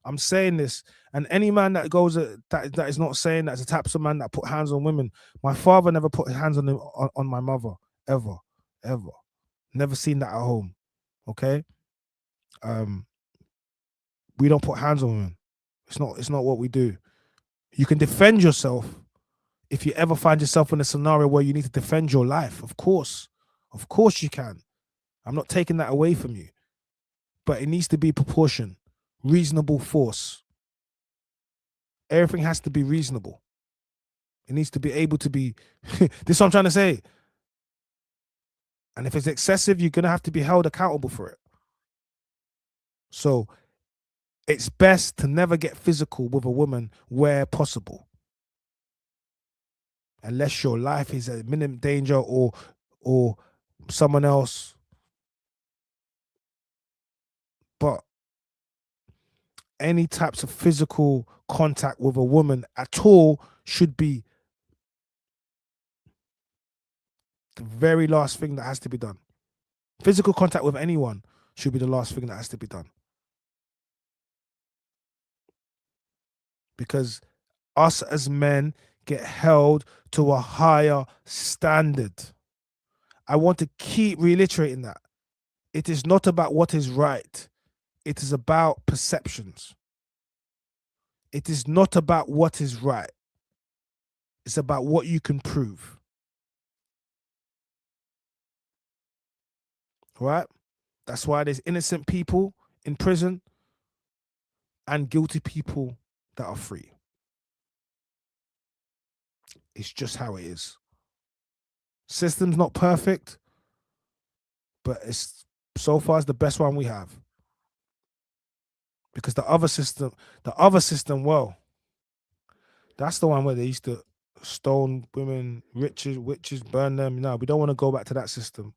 I'm saying this. And any man that goes that is not saying that's the types of man that put hands on women. My father never put his hands on my mother. Ever. Never seen that at home. Okay? We don't put hands on women. It's not what we do. You can defend yourself if you ever find yourself in a scenario where you need to defend your life. Of course you can. I'm not taking that away from you. But it needs to be proportion, reasonable force. Everything has to be reasonable. It needs to be able to be, this is what I'm trying to say. And if it's excessive, you're going to have to be held accountable for it. So it's best to never get physical with a woman where possible. Unless your life is at minimum danger or someone else. But any types of physical contact with a woman at all should be the very last thing that has to be done. Physical contact with anyone should be the last thing that has to be done. Because us as men get held to a higher standard. I want to keep reiterating that. It is not about what is right. It is about perceptions. It is not about what is right. It's about what you can prove. Right? That's why there's innocent people in prison and guilty people that are free. It's just how it is. System's not perfect, but it's so far it's the best one we have. Because the other system, well, that's the one where they used to stone women, witches, burn them. No, we don't want to go back to that system.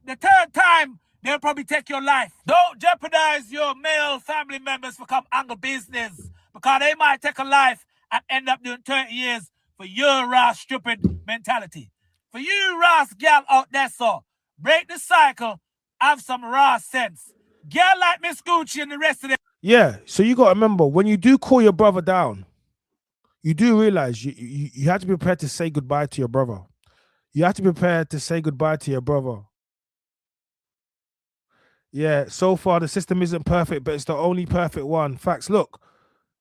The third time, they'll probably take your life. Don't jeopardize your male family members for come anger business, because they might take a life and end up doing 30 years for your Ras stupid mentality. For you Ras gal out there, so break the cycle, have some Ras sense. Gal like Miss Gucci and the rest of them. Yeah, so you got to remember, when you do call your brother down, you do realize you have to be prepared to say goodbye to your brother. You have to be prepared to say goodbye to your brother. Yeah, so far the system isn't perfect, but it's the only perfect one. Facts. Look,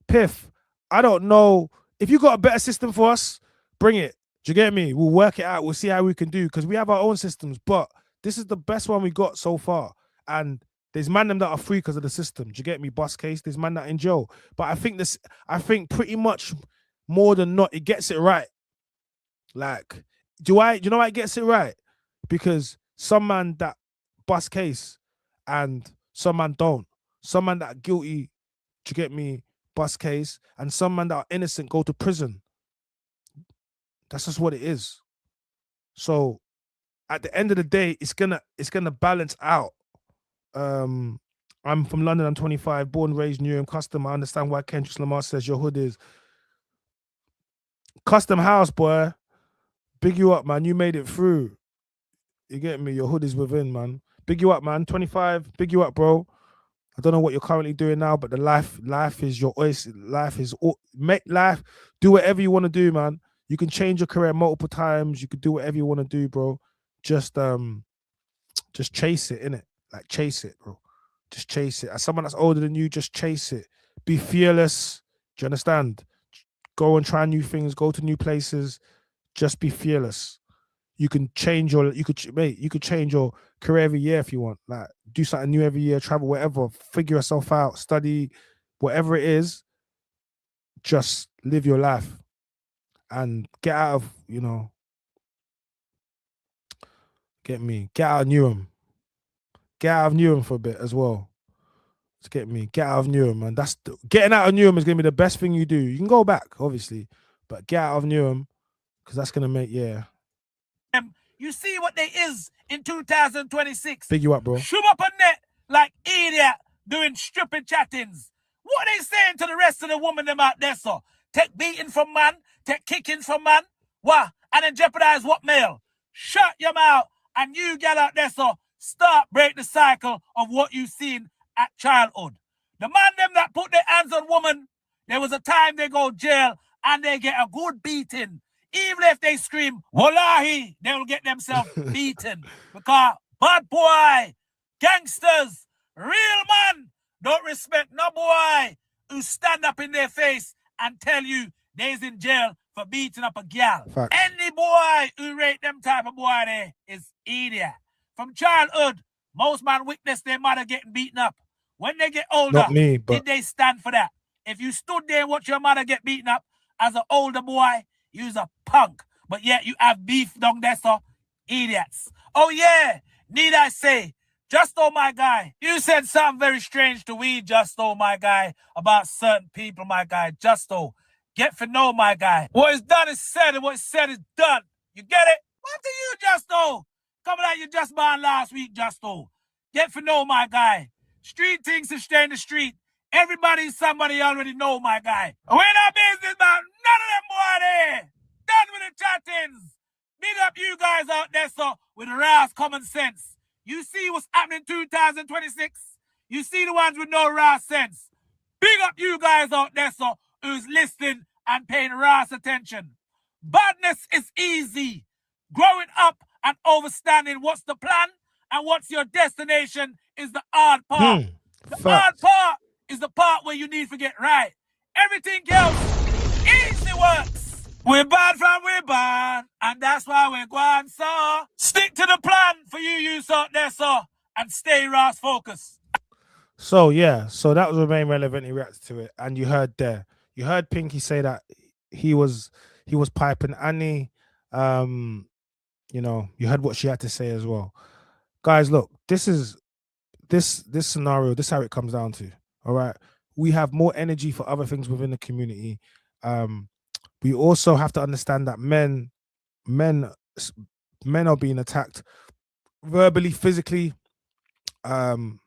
Piff, I don't know. If you got a better system for us, bring it. Do you get me? We'll work it out. We'll see how we can do, because we have our own systems, but this is the best one we got so far. And there's man them that are free because of the system. Do you get me? Bus case. There's man that in jail. But I think pretty much more than not, it gets it right. Like, you know why it gets it right? Because some man that bus case and some man don't. Some man that are guilty, do you get me, bus case, and some man that are innocent go to prison. That's just what it is. So at the end of the day, it's gonna balance out. I'm from London, I'm 25, born, raised, Newham, custom. I understand why Kendrick Lamar says your hood is custom house, boy. Big you up, man. You made it through. You get me? Your hood is within, man. Big you up, man. 25, big you up, bro. I don't know what you're currently doing now, but the life is your oyster. Life is all, make life. Do whatever you want to do, man. You can change your career multiple times. You could do whatever you want to do, bro. Just chase it, innit? Like chase it, bro. Just chase it. As someone that's older than you, just chase it. Be fearless. Do you understand? Go and try new things. Go to new places. Just be fearless. You can change your you could change your career every year if you want. Like do something new every year, travel, whatever, figure yourself out, study, whatever it is, just live your life and get out of, get out of Newham. Get out of Newham for a bit as well. Get out of Newham, man. Getting out of Newham is gonna be the best thing you do. You can go back, obviously, but get out of Newham because that's gonna make You see what they is in 2026. big you up, bro. Shoot up a net like idiot doing stripping chattings. What they saying to the rest of the women them out there, so? Take beating from man, take kicking from man. What? And then jeopardize what male? Shut your mouth and you get out there, so start break the cycle of what you seen at childhood. The man them that put their hands on woman, there was a time they go jail and they get a good beating. Even if they scream, wallahi, they will get themselves beaten. Because bad boy, gangsters, real man, don't respect no boy who stand up in their face and tell you they's in jail for beating up a gal. Facts. Any boy who rate them type of boy there is idiot. From childhood, most man witness their mother getting beaten up. When they get older, Not me, but did they stand for that? If you stood there and watch your mother get beaten up as an older boy, you's a punk. But yet you have beef down there, so idiots. Oh yeah, need I say, Justo, my guy, you said something very strange to we, Justo, my guy, about certain people, my guy. Justo, get for know, my guy. What is done is said, and what is said is done. You get it? What do you, Justo? Coming like you just born last week, Justo. Get for know, my guy. Street things to stay in the street. Everybody's somebody already know, my guy. We're not business about none of them boy there. Done with the chattings. Big up you guys out there, so with raw common sense. You see what's happening in 2026? You see the ones with no raw sense. Big up you guys out there, so who's listening and paying raw attention. Badness is easy. Growing up and understanding what's the plan and what's your destination is the hard part. The hard part is the part where you need to get right. Everything else easy works. We're bad from we're bad, and that's why we're going, so stick to the plan for you out there, so, and stay Ross focused. So yeah, so that was Remain Relevant. He reacted to it, and you heard Pinky say that he was piping Annie. You heard what she had to say as well. Guys, look, this scenario, this is how it comes down to. All right, we have more energy for other things within the community. We also have to understand that men are being attacked verbally, physically. I'll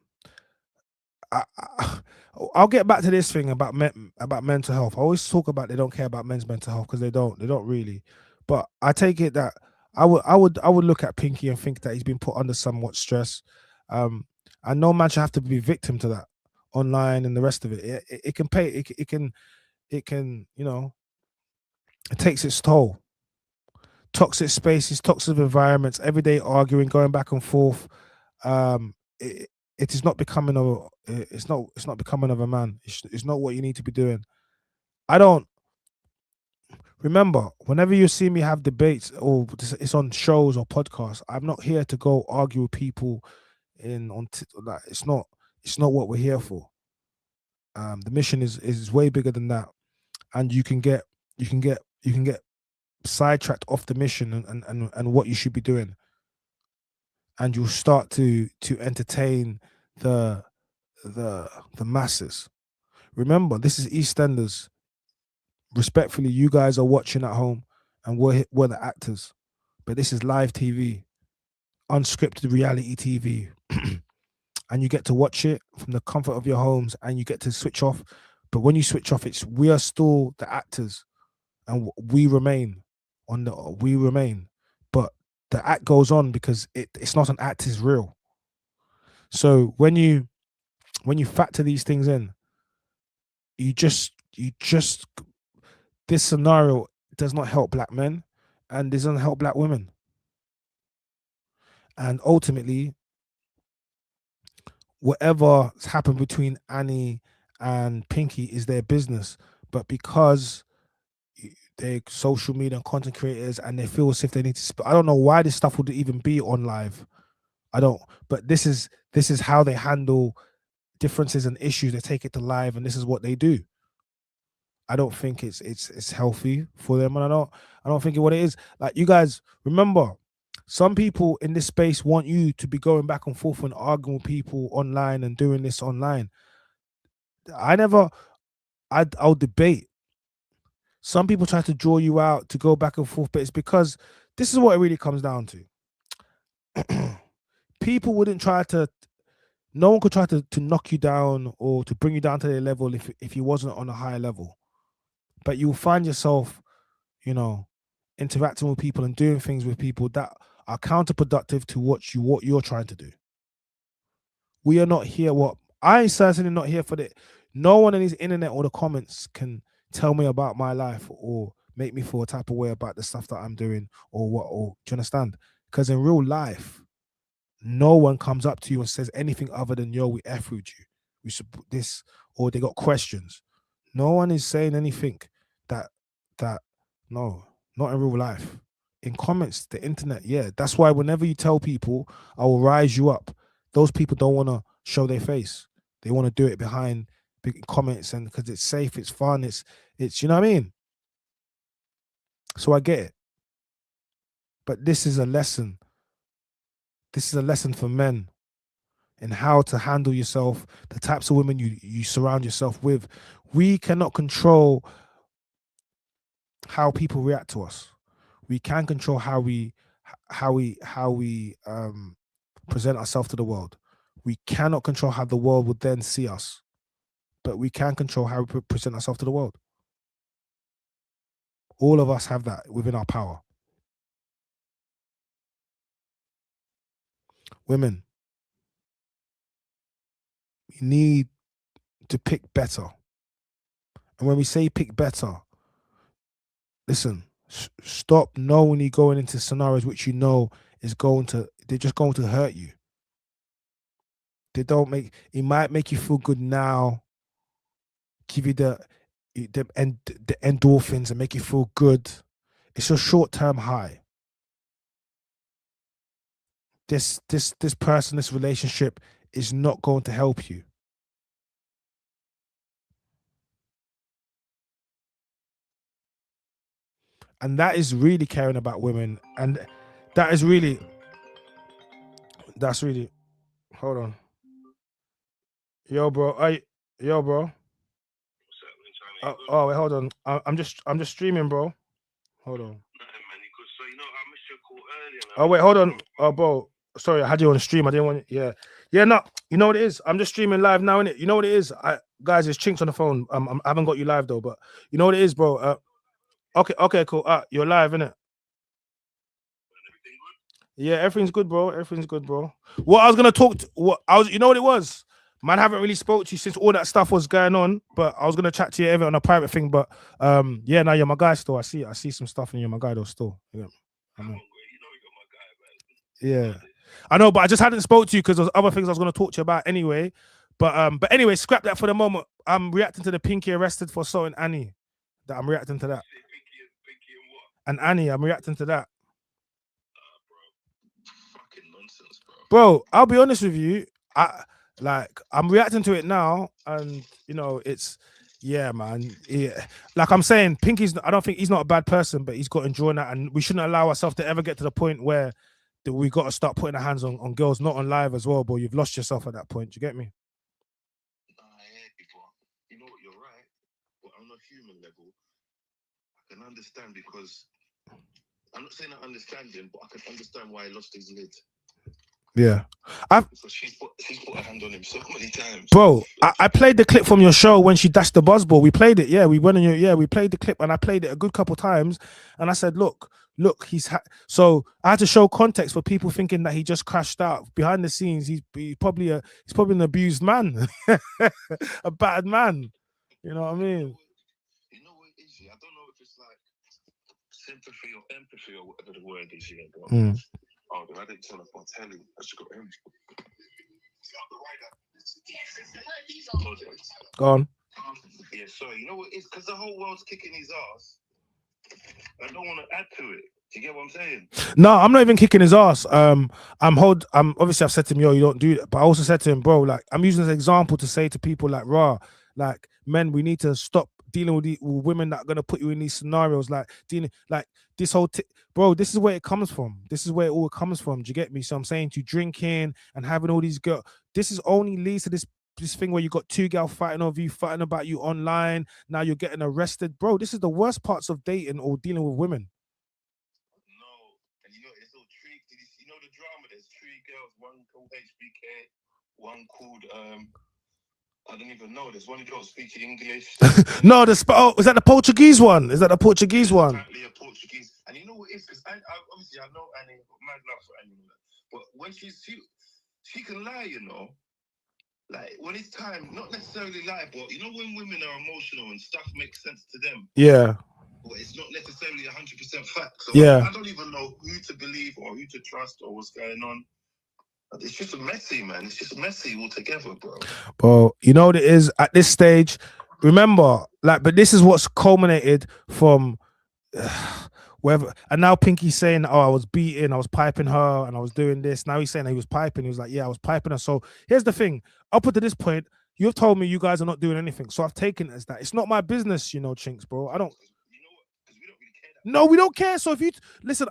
get back to this thing about mental health. I always talk about they don't care about men's mental health because they don't really. But I take it that I would look at Pinky and think that he's been put under somewhat stress. And no man should have to be victim to that online and the rest of it. It can pay. It can. It takes its toll. Toxic spaces, toxic environments, everyday arguing, going back and forth. It is not becoming of. It's not becoming of a man. It's not what you need to be doing. I don't remember whenever you see me have debates or it's on shows or podcasts. I'm not here to go argue with people like it's not what we're here for. The mission is way bigger than that, and you can get sidetracked off the mission and what you should be doing, and you'll start to entertain the masses. Remember, this is EastEnders. Respectfully, you guys are watching at home, and we're the actors, but this is live TV, unscripted reality TV. And you get to watch it from the comfort of your homes, and you get to switch off. But when you switch off, we are still the actors, and we remain. But the act goes on because it's not an act, it's real. So when you when you factor these things in, you just this scenario does not help black men and doesn't help black women. And ultimately, whatever's happened between Annie and Pinky is their business. But because they're social media and content creators and they feel as if they need to I don't know why this stuff would even be on live. I don't, but this is how they handle differences and issues. They take it to live and this is what they do. I don't think it's healthy for them, and I don't think what it is. Like, you guys remember, some people in this space want you to be going back and forth and arguing with people online and doing this online. I'll debate. Some people try to draw you out to go back and forth, but it's because this is what it really comes down to. People wouldn't try to, no one could try to knock you down or to bring you down to their level if you wasn't on a higher level. But you'll find yourself, you know, interacting with people and doing things with people that are counterproductive to what you're trying to do. We are not here. I certainly not here for the. No one in his internet or the comments can tell me about my life or make me feel a type of way about the stuff that I'm doing or what. Or do you understand? Because in real life, no one comes up to you and says anything other than, "Yo, we F with you. We support this," or they got questions. No one is saying anything that no, not in real life. In comments, the internet, yeah. That's why whenever you tell people, I will rise you up, those people don't want to show their face. They want to do it behind big comments, and because it's safe, it's fun, it's you know what I mean? So I get it. But this is a lesson. This is a lesson for men in how to handle yourself, the types of women you surround yourself with. We cannot control how people react to us. We can control how we present ourselves to the world. We cannot control how the world would then see us, but we can control how we present ourselves to the world. All of us have that within our power. Women, we need to pick better. And when we say pick better, listen, stop knowingly going into scenarios which you know they're just going to hurt you. They don't make, it might make you feel good now, give you the endorphins and make you feel good. It's a short-term high. This person, this relationship is not going to help you. And that is really caring about women. And that's really, hold on. Yo, bro. Oh, wait, hold on. I'm just streaming, bro. Hold on. Oh, wait, hold on. Oh, bro. Sorry, I had you on the stream. I didn't want it. Yeah, no. You know what it is? I'm just streaming live now, innit? You know what it is? Guys, it's Chinks on the phone. I haven't got you live, though, but you know what it is, bro? Okay, cool. You're live, innit? Yeah, everything's good, bro. Everything's good, bro. What I was gonna talk to, you know what it was? Man, I haven't really spoke to you since all that stuff was going on, but I was gonna chat to you on a private thing. But yeah, now you're my guy still. I see some stuff and you're my guy though still. Yeah, yeah. I know, but I just hadn't spoke to you because there's other things I was gonna talk to you about anyway. But anyway, scrap that for the moment. I'm reacting to the Pinky arrested for assaulting Annie. That I'm reacting to that. And Annie, I'm reacting to that. Bro, I'll be honest with you. I'm reacting to it now, and you know, it's man. Yeah. Like I'm saying, I don't think he's not a bad person, but he's got enjoying that, and we shouldn't allow ourselves to ever get to the point where we got to start putting our hands on girls, not on live as well, bro. You've lost yourself at that point. Do you get me? You know what, you're right, but on a human level, I can understand because I'm not saying I understand him, but I can understand why he lost his lid. Yeah, because she's put her hand on him so many times. Bro, I played the clip from your show when she dashed the buzzball. We played it. Yeah, we went on we played the clip and I played it a good couple times. And I said, look, look, so I had to show context for people thinking that he just crashed out. Behind the scenes, he's probably an abused man, a bad man. You know what I mean? You know what it is? I don't know if it's like sympathy or empathy or whatever the word is here, bro. Oh, I didn't turn off my telly. I just got him. Go on. Yeah, sorry. You know what it is? Because the whole world's kicking his ass. I don't want to add to it. Do you get what I'm saying? No, I'm not even kicking his ass. I'm obviously I've said to him, yo, you don't do that. But I also said to him, bro, like I'm using this example to say to people like, like men, we need to stop dealing with with women that are gonna put you in these scenarios, like dealing like this whole bro, this is where it comes from. This is where it all comes from. Do you get me? So I'm saying to drinking and having all these girls, this is only leads to this thing where you got two girls fighting over you, fighting about you online. Now you're getting arrested, bro. This is the worst parts of dating or dealing with women. No, and you know it's all three. You know the drama. There's three girls. One called HBK. One called I don't even know. There's one who don't speak English. No, is that the Portuguese one? Is that the Portuguese one? Apparently a Portuguese. And you know what it is? Because obviously I know Annie, got mad love for Annie. But when she can lie, you know. Like when it's time, not necessarily lie, but you know when women are emotional and stuff makes sense to them. Yeah. But it's not necessarily 100% fact. So yeah. I don't even know who to believe or who to trust or what's going on. It's just messy, man. It's just messy altogether, bro. Bro, you know what it is at this stage. Remember, like, but this is what's culminated from wherever. And now Pinky's saying, "Oh, I was beating, I was piping her, and I was doing this." Now he's saying he was piping. He was like, "Yeah, I was piping her." So here's the thing: up to this point, you've told me you guys are not doing anything, so I've taken it as that. It's not my business, you know, Chinks, bro. I don't. You know what? Because we don't really care. No, we don't care. So if you listen,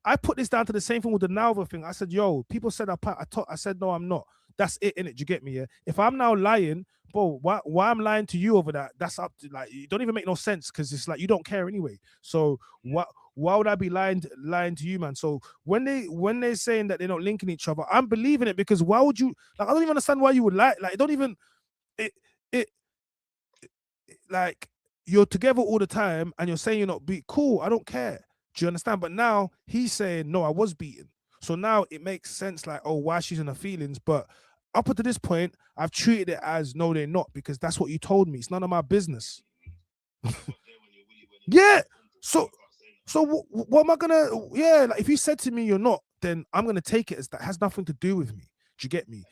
I put this down to the same thing with the Nalva thing. I said, yo, people said I said, no, I'm not. That's it, innit? Do you get me? Yeah. If I'm now lying, bro, why I'm lying to you over that? That's up to like it don't even make no sense because it's like you don't care anyway. So why would I be lying to you, man? So when they're saying that they're not linking each other, I'm believing it because why would you like I don't even understand why you would lie. Like, don't even it like you're together all the time and you're saying you're not beat. Cool, I don't care. Do you understand? But now he's saying, no, I was beaten. So now it makes sense, like, oh, why she's in her feelings. But up until this point, I've treated it as, no, they're not, because that's what you told me. It's none of my business. Yeah. So what am I gonna? Yeah, like if you said to me you're not, then I'm gonna take it as that has nothing to do with me. Do you get me?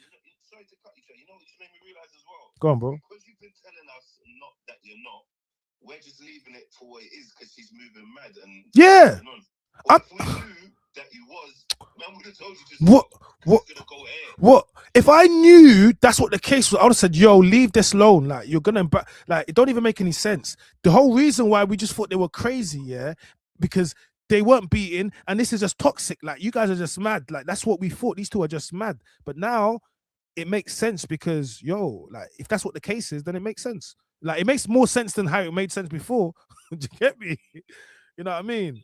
Sorry to cut you, you know what just made me realize as well? Go on, bro. Because you've been telling us not that you're not, we're just leaving it for what it is because she's moving mad and yeah. But if we knew that you was, man would have told you to what if I knew that's what the case was? I would have said, yo, leave this alone. Like you're gonna like it don't even make any sense. The whole reason why we just thought they were crazy, yeah, because they weren't beating, and this is just toxic. Like you guys are just mad. Like that's what we thought. These two are just mad. But now it makes sense because yo, like if that's what the case is, then it makes sense. Like it makes more sense than how it made sense before. Do you get me? You know what I mean?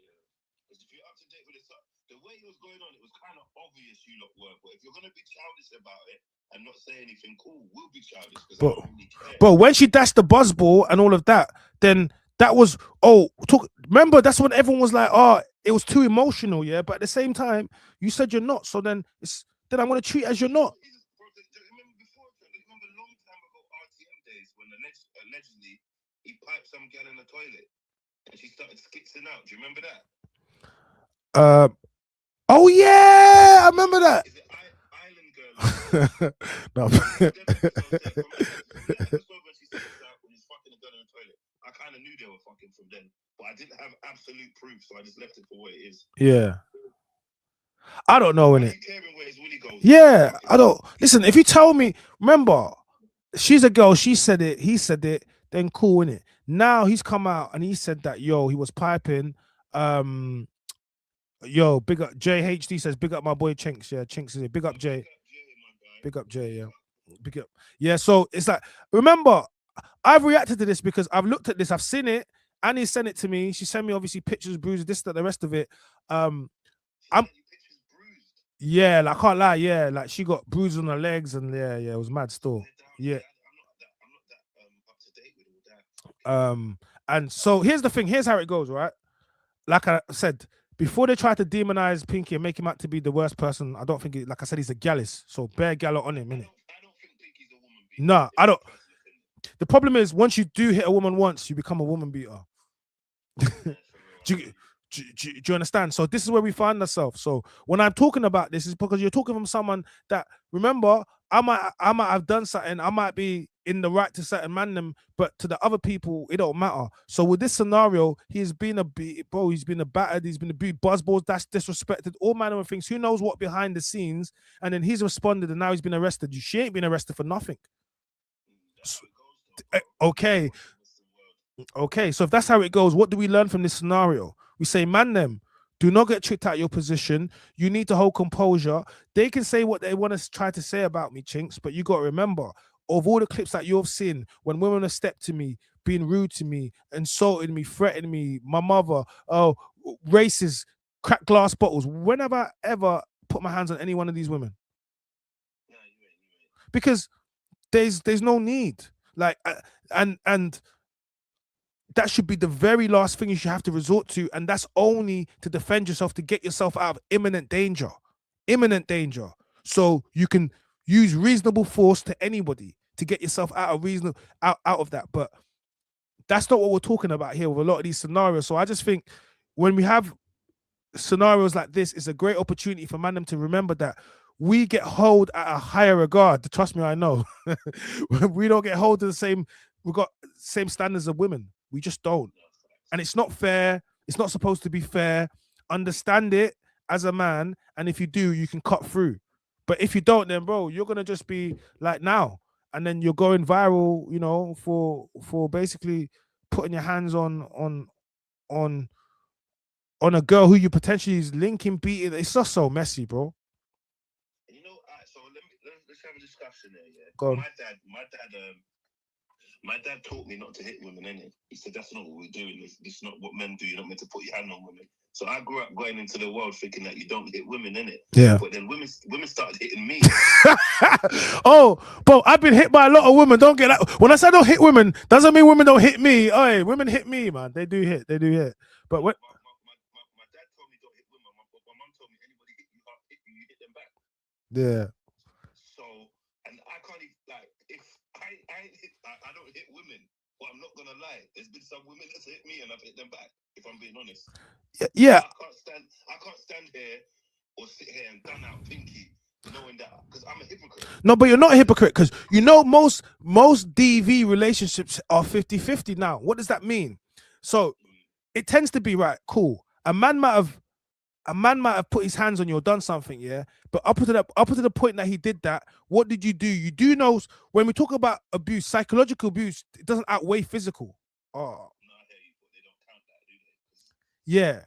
If you're up to date with it, the way it was going on, it was kind of obvious you lot were. But if you're gonna be childish about it and not say anything, cool, we'll be childish because I don't really care. But when she dashed the buzzball and all of that, then that was remember that's when everyone was like, oh, it was too emotional, yeah. But at the same time, you said you're not, so then I'm gonna treat it as you're not. Remember a long time ago, RTM days when allegedly he piped some girl in the toilet and she started skitzing out. Do you remember that? Oh yeah, I remember that. Is it Island Girl? No. I kind of knew they were fucking from then, but I didn't have absolute proof, so I just left it for what it is. Yeah. I don't know, innit? Yeah, I don't. Listen, if you tell me, remember, she's a girl, she said it, he said it, then cool, innit? Now he's come out and he said that, yo, he was piping. Yo, big up JHD says, big up my boy Chinks. Yeah, Chinks is it. Big up Jay. Big up Jay, yeah. Big up. Yeah, so it's like, remember, I've reacted to this because I've looked at this, I've seen it. Annie sent it to me. She sent me obviously pictures, bruises, this, that, the rest of it. Yeah, like I can't lie, yeah, like she got bruises on her legs and yeah, it was mad still. Yeah. And so here's the thing, here's how it goes, right? Like I said, before they try to demonize Pinky and make him out to be the worst person, I don't think, like I said, he's a gallus. So bare gala on him, innit? I don't think Pinky's a woman beater. Nah, I don't. Personal opinion. The problem is once you do hit a woman once, you become a woman beater. Do you understand? So this is where we find ourselves. So when I'm talking about this, is because you're talking from someone that, remember, I might have done something, I might be in the right to certain man them, but to the other people, it don't matter. So with this scenario, he's been he's been a battered, he's been abused, buzzballs, that's disrespected, all manner of things. Who knows what behind the scenes? And then he's responded, and now he's been arrested. She ain't been arrested for nothing. Okay. Okay, so if that's how it goes, what do we learn from this scenario? We say, man, them, do not get tricked out of your position. You need to hold composure. They can say what they want to try to say about me, Chinks, but you got to remember, of all the clips that you've seen, when women have stepped to me, being rude to me, insulting me, threatening me, my mother, racist, crack glass bottles, when have I ever put my hands on any one of these women? Because there's no need. Like, and that should be the very last thing you should have to resort to, and that's only to defend yourself, to get yourself out of imminent danger. So you can use reasonable force to anybody to get yourself out of that. But that's not what we're talking about here with a lot of these scenarios. So I just think when we have scenarios like this, it's a great opportunity for man them to remember that we get held at a higher regard. Trust me, I know. We don't get held to the same. We've got same standards of women. We just don't. And it's not fair. It's not supposed to be fair. Understand it as a man. And if you do, you can cut through. But if you don't, then bro, you're gonna just be like now. And then you're going viral, you know, for basically putting your hands on a girl who you potentially is linking, beating. It's just so messy, bro. You know, so let's have a discussion there. Yeah. Go on. My dad taught me not to hit women, innit? He said that's not what we're doing. This is not what men do. You're not meant to put your hand on women. So I grew up going into the world thinking that you don't hit women, innit? Yeah. But then women started hitting me. Oh, bro, I've been hit by a lot of women. Don't get that. When I say I don't hit women, doesn't mean women don't hit me. Oh, hey, women hit me, man. They do hit. But what? My dad told me don't hit women. My mom told me anybody hit you, you hit them back. Yeah. So, and I can't even, like, if I don't hit women, but I'm not gonna lie. There's been some women that's hit me and I've hit them back. If I'm being honest. Yeah. I can't stand here or sit here and gun out Pinky, knowing that, because I'm a hypocrite. No, but you're not a hypocrite, because you know most DV relationships are 50-50 now. What does that mean? So it tends to be, right, cool. A man might have put his hands on you or done something, yeah. But up to the point that he did that, what did you do? You do know when we talk about abuse, psychological abuse, it doesn't outweigh physical. Oh. Yeah.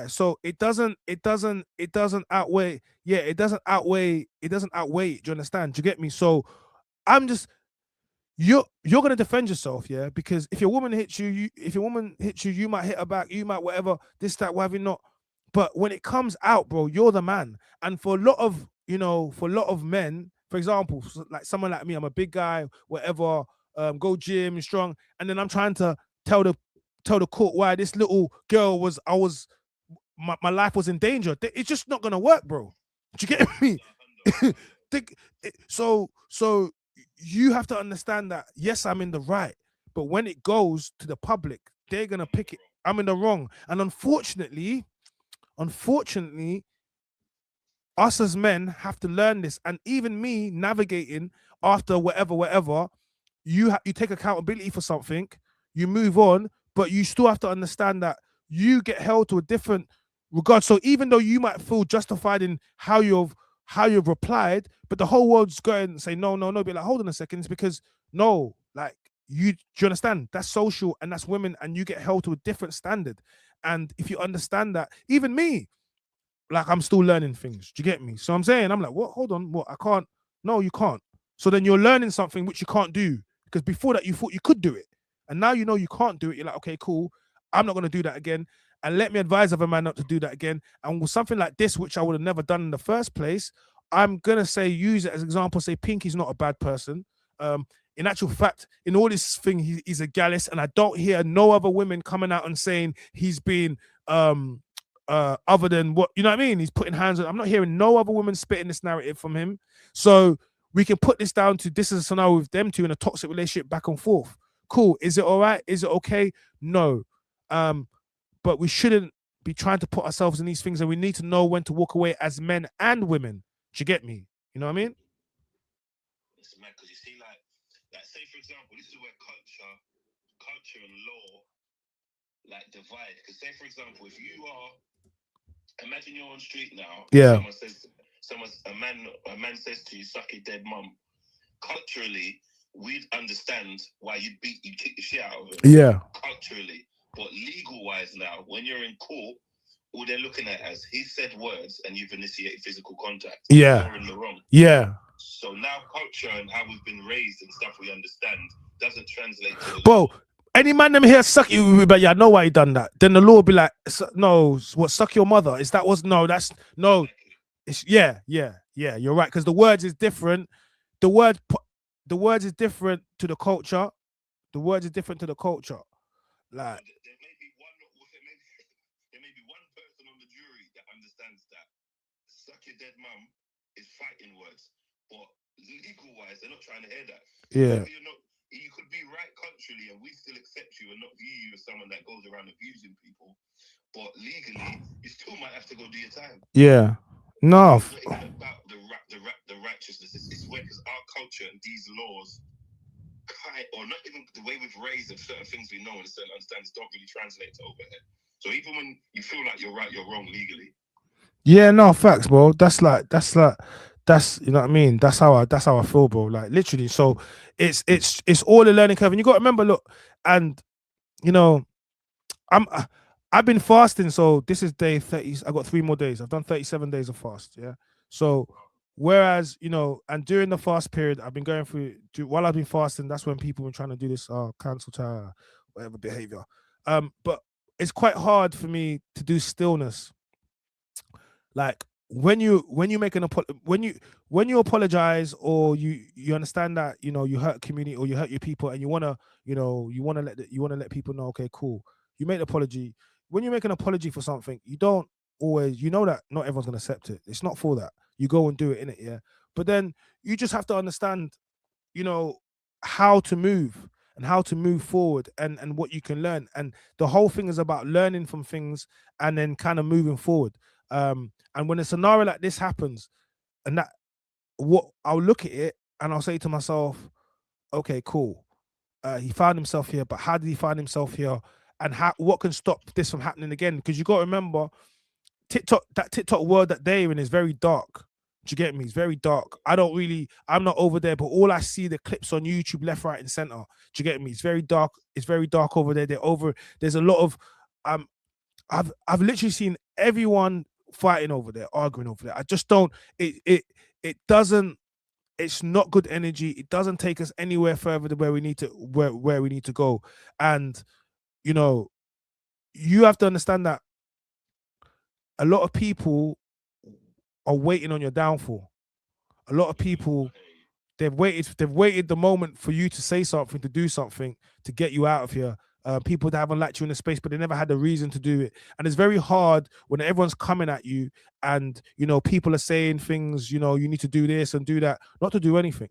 So it doesn't outweigh. Yeah, it doesn't outweigh it. Do you understand? Do you get me? So I'm just, you're gonna defend yourself, yeah, because if your woman hits you, you might hit her back, you might whatever, this, that, what have you not. But when it comes out, bro, you're the man. And for a lot of men, for example, like someone like me, I'm a big guy, whatever, go gym, strong, and then I'm trying to tell the court why this little girl my life was in danger. It's just not gonna work, bro. Do you get me? So you have to understand that, yes, I'm in the right, but when it goes to the public, they're gonna pick it. I'm in the wrong. And unfortunately, us as men have to learn this. And even me navigating after whatever, you take accountability for something, you move on, but you still have to understand that you get held to a different regard. So even though you might feel justified in how you've replied, but the whole world's going and say no, be like, hold on a second, it's because no, like, do you understand? That's social and that's women, and you get held to a different standard. And if you understand that, even me, like, I'm still learning things. Do you get me? So I'm saying, I'm like, what? Hold on, what? I can't. No, you can't. So then you're learning something which you can't do, because before that you thought you could do it, and now you know you can't do it. You're like, okay, cool. I'm not going to do that again. And let me advise other man not to do that again. And with something like this, which I would have never done in the first place, I'm going to say, use it as an example, say Pinky's not a bad person. in actual fact, in all this thing, he's a gallus, and I don't hear no other women coming out and saying he's been other than what, you know what I mean? He's putting hands on. I'm not hearing no other women spitting this narrative from him. So we can put this down to this is a scenario with them two in a toxic relationship back and forth. Cool. Is it all right? Is it okay? No. But we shouldn't be trying to put ourselves in these things, and we need to know when to walk away as men and women. Do you get me? You know what I mean? It's mad because you see, like say for example, this is where culture and law like divide. Because say for example, if you are, imagine you're on the street now. Yeah. A man says to you, "Suck your dead mum." Culturally, we'd understand why you'd kick the shit out of him. Yeah. Culturally, but legal wise now, when you're in court, all they're looking at as he said words and you've initiated physical contact. Yeah. You're in the wrong. Yeah. So now culture and how we've been raised and stuff we understand doesn't translate to the Bro, any man them here suck you, but yeah, I know why he done that. Then the law will be like, no, what, suck your mother? Is that was no, that's no. It's yeah. You're right, because the words is different. The words is different to the culture. The words is different to the culture. Like there may be one person on the jury that understands that suck your dead mum is fighting words, but legal wise, they're not trying to hear that. Yeah. You could be right culturally, and we still accept you and not view you as someone that goes around abusing people. But legally, you still might have to go do your time. Yeah. No. It's not even about the righteousness. It's where, because our culture and these laws, or not even the way we've raised and certain things we know and certain understandings don't really translate to overhead. So even when you feel like you're right, you're wrong legally. Yeah, no, facts, bro. That's you know what I mean. That's how I feel, bro. Like literally. So it's all a learning curve, and you got to remember, look, and you know, I've been fasting, so this is day 30. I got 3 more days. I've done 37 days of fast. Yeah. So whereas, you know, and during the fast period, I've been going through while I've been fasting, that's when people were trying to do this cancel to whatever behavior. But it's quite hard for me to do stillness. Like when you make when you apologize, or you understand that, you know, you hurt community or you hurt your people, and you want to let people know, okay, cool, you made an apology. When you make an apology for something, you don't always, you know that not everyone's gonna accept it. It's not for that. You go and do it in it, yeah. But then you just have to understand, you know, how to move and how to move forward, and what you can learn. And the whole thing is about learning from things and then kind of moving forward. And when a scenario like this happens, and that, what I'll look at it and I'll say to myself, okay, cool. He found himself here, but how did he find himself here? And what can stop this from happening again? Because you got to remember, that TikTok world that they're in is very dark. Do you get me? It's very dark. I'm not over there, but all I see the clips on YouTube, left, right, and center. Do you get me? It's very dark. It's very dark over there. There's a lot of I've literally seen everyone fighting over there, arguing over there. I just don't. It doesn't. It's not good energy. It doesn't take us anywhere further than where we need to go. And you know, you have to understand that a lot of people are waiting on your downfall. A lot of people, they've waited the moment for you to say something, to do something, to get you out of here. People that haven't liked you in the space, but they never had a reason to do it. And it's very hard when everyone's coming at you, and you know, people are saying things, you know, you need to do this and do that, not to do anything.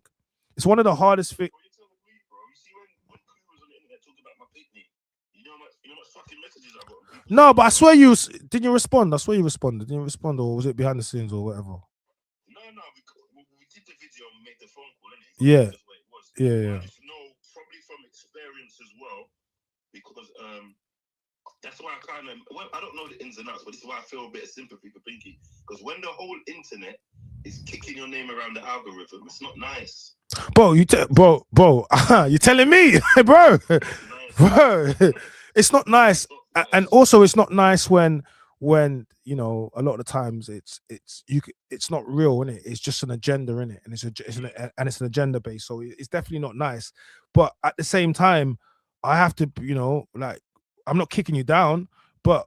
It's one of the hardest things. No, but I swear didn't you respond? I swear you responded. Didn't you respond, or was it behind the scenes or whatever? No, we did the video and made the phone call, innit? Yeah. Yeah. I just know probably from experience as well, because that's why I don't know the ins and outs, but this is why I feel a bit of sympathy for Pinky. Because when the whole internet is kicking your name around the algorithm, it's not nice. Bro, you're telling me, bro. Bro, it's not nice. And also it's not nice when you know, a lot of the times it's not real, innit? It's just an agenda, innit? And it's an agenda base, so it's definitely not nice. But at the same time, I have to, you know, like, I'm not kicking you down, but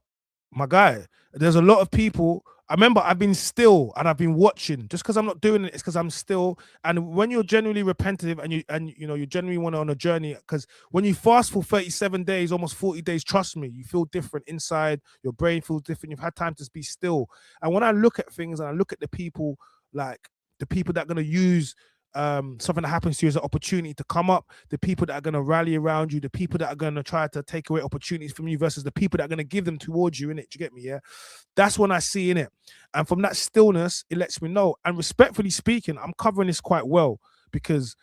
my guy, there's a lot of people I remember I've been still and I've been watching. Just because I'm not doing it, it's because I'm still. And when you're genuinely repentive and you genuinely want to on a journey, because when you fast for 37 days, almost 40 days, trust me, you feel different inside. Your brain feels different. You've had time to be still. And when I look at things and I look at the people, like the people that are gonna use something that happens to you as an opportunity to come up, the people that are going to rally around you, the people that are going to try to take away opportunities from you versus the people that are going to give them towards you, in it. Do you get me? Yeah, that's when I see in it. And from that stillness, it lets me know. And respectfully speaking, I'm covering this quite well because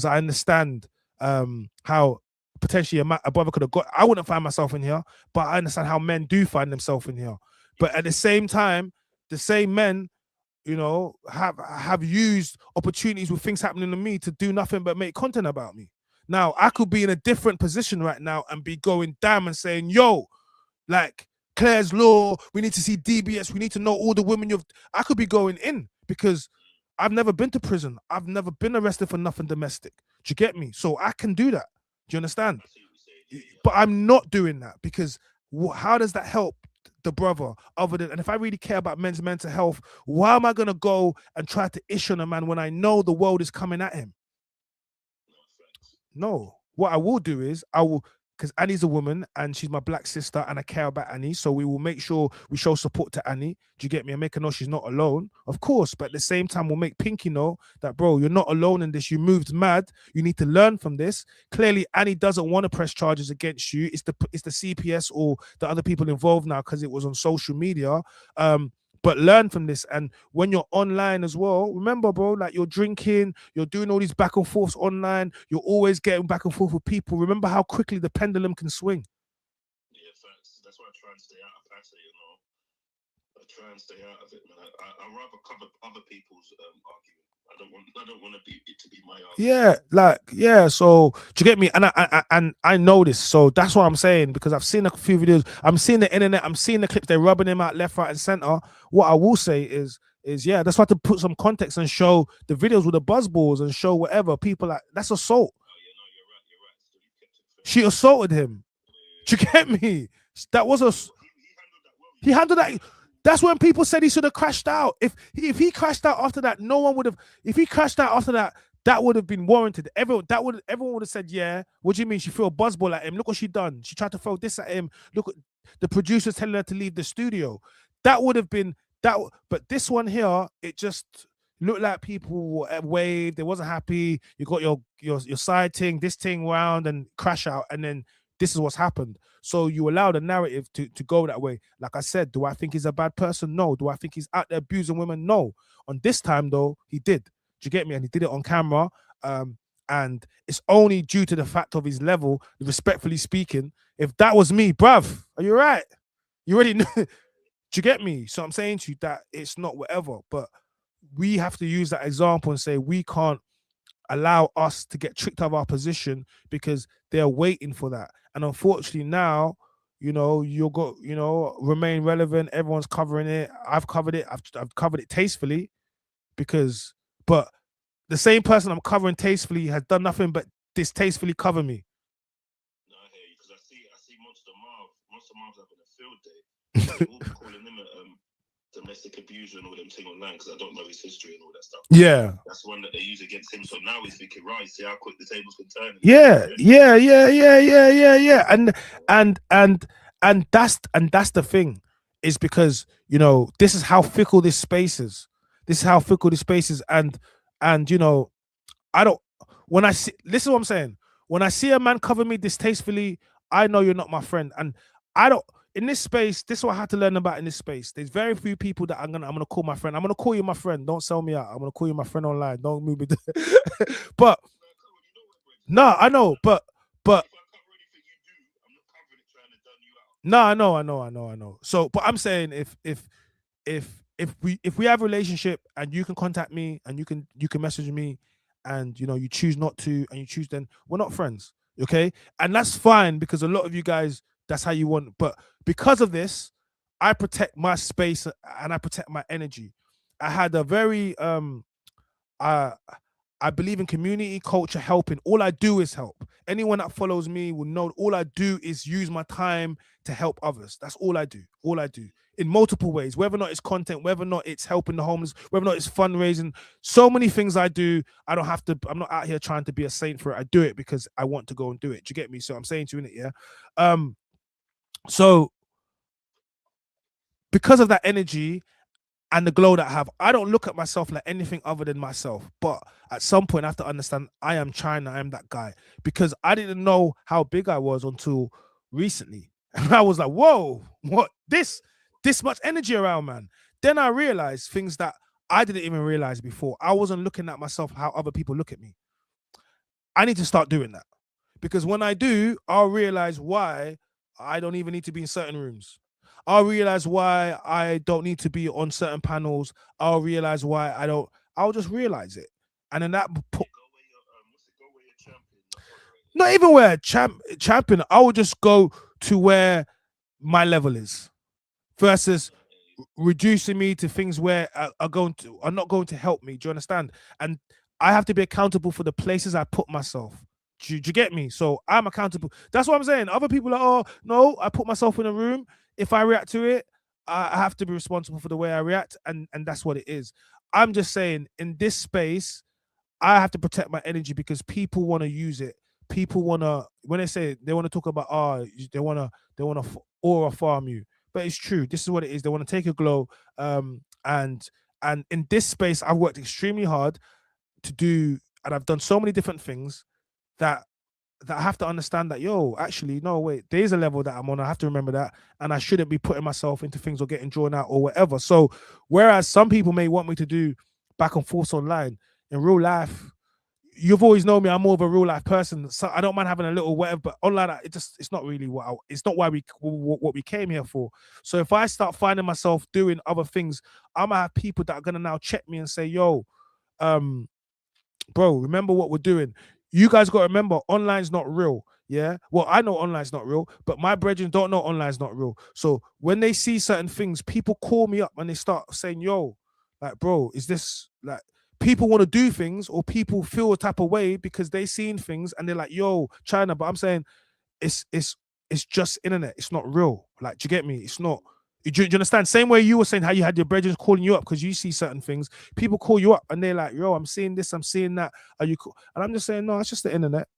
I understand how potentially a brother could have got. I wouldn't find myself in here, but I understand how men do find themselves in here. But at the same time, the same men, have used opportunities with things happening to me to do nothing but make content about me. Now, I could be in a different position right now and be going damn and saying, yo, like Claire's Law, we need to see DBS, we need to know all the women I could be going in because I've never been to prison. I've never been arrested for nothing domestic. Do you get me? So I can do that. Do you understand? But I'm not doing that because how does that help the brother other than, and if I really care about men's mental health, why am I going to go and try to issue on a man when I know the world is coming at him? No, what I will do is because Annie's a woman and she's my black sister and I care about Annie, so we will make sure we show support to Annie. Do you get me? And make her know she's not alone, of course, but at the same time we'll make Pinky know that, bro, you're not alone in this. You moved mad. You need to learn from this. Clearly, Annie doesn't want to press charges against you. It's the CPS or the other people involved now because it was on social media. But learn from this. And when you're online as well, remember, bro, like you're drinking, you're doing all these back and forths online, you're always getting back and forth with people. Remember how quickly the pendulum can swing. Yeah, facts. That's why I try and stay out of Pastor, I try and stay out of it, man. I rather cover other people's argument. I don't want it to be my argument. So do you get me? And I know this, so that's what I'm saying, because I've seen a few videos, I'm seeing the internet, I'm seeing the clips, they're rubbing him out left, right, and center. What I will say is that's why to put some context and show the videos with the buzzballs and show whatever people like that's assault. She assaulted him. Do you get me? That was he handled that. That's when people said he should have crashed out. If he crashed out after that, no one would have. If he crashed out after that, that would have been warranted. Everyone would have said, yeah. What do you mean? She threw a buzzball at him. Look what she done. She tried to throw this at him. Look, the producer's telling her to leave the studio. That would have been that. But this one here, it just looked like people waved. They wasn't happy. You got your side thing, this thing round, and crash out, and then this is what's happened. So you allow the narrative to go that way. Like I said, do I think he's a bad person? No. Do I think he's out there abusing women? No. On this time, though, he did. Do you get me? And he did it on camera. And it's only due to the fact of his level, respectfully speaking. If that was me, bruv, are you right? You already know. Do you get me? So I'm saying to you that it's not whatever. But we have to use that example and say we can't allow us to get tricked out of our position because they're waiting for that. And unfortunately now, you've got, remain relevant. Everyone's covering it. I've covered it. I've covered it tastefully but the same person I'm covering tastefully has done nothing but distastefully cover me. No, I hear you, because I see Monster Marv's having a field day. They will be calling him domestic abuse and all them thing online because I don't know his history and all that stuff. Yeah. That's one that they use against him. So now he's thinking, right, see how quick the tables can turn. Yeah. And that's the thing, is because this is how fickle this space is. And I don't, when I see, listen to what I'm saying. When I see a man cover me distastefully, I know you're not my friend. And I don't, in this space, this is what I had to learn about in this space. There's very few people that I'm gonna call my friend. I'm gonna call you my friend. Don't sell me out. I'm gonna call you my friend online. Don't move me. But no, I know. But no, I know. So, but I'm saying if we have a relationship and you can contact me and you can message me and you choose not to and you choose, then we're not friends, okay? And that's fine because a lot of you guys, that's how you want. But because of this, I protect my space and I protect my energy. I had a very I believe in community, culture, helping. All I do is help. Anyone that follows me will know all I do is use my time to help others. That's all I do. in multiple ways, whether or not it's content, whether or not it's helping the homeless, whether or not it's fundraising. So many things I do. I don't have to, I'm not out here trying to be a saint for it. I do it because I want to go and do it. Do you get me? So I'm saying to you in it, yeah. So because of that energy and the glow that I have, I don't look at myself like anything other than myself. But at some point, I have to understand I am China, I am that guy. Because I didn't know how big I was until recently. And I was like, whoa, what? This much energy around, man. Then I realized things that I didn't even realize before. I wasn't looking at myself how other people look at me. I need to start doing that. Because when I do, I'll realize why I don't even need to be in certain rooms. I'll realize why I don't need to be on certain panels. I'll realize why I'll just realize it. And then that not even where champion, I will just go to where my level is versus reducing me to things where are not going to help me. Do you understand? And I have to be accountable for the places I put myself. Do you get me? So I'm accountable. That's what I'm saying. Other people are, oh no, I put myself in a room. If I react to it, I have to be responsible for the way I react, and that's what it is. I'm just saying, in this space, I have to protect my energy because people want to use it. People want to, when they say they want to talk about, they want to aura farm you, but it's true. This is what it is. They want to take a glow, and in this space, I've worked extremely hard to do, and I've done so many different things that I have to understand that, yo, actually, no, wait, there's a level that I'm on. I have to remember that. And I shouldn't be putting myself into things or getting drawn out or whatever. So whereas some people may want me to do back and forth online, in real life, you've always known me, I'm more of a real life person. So I don't mind having a little whatever, but online, it's not really it's not why what we came here for. So if I start finding myself doing other things, I'm gonna have people that are gonna now check me and say, yo, bro, remember what we're doing. You guys got to remember, online's not real. Yeah. Well, I know online's not real, but my brethren don't know online's not real. So when they see certain things, people call me up and they start saying, yo, like, bro, is this like, people want to do things or people feel a type of way because they seen things and they're like, yo, China. But I'm saying it's just internet. It's not real. Like, do you get me? It's not. Do you understand? Same way you were saying how you had your brethren calling you up because you see certain things. People call you up and they're like, yo, I'm seeing this, I'm seing that. Are you cool? And I'm just saying, no, it's just the internet,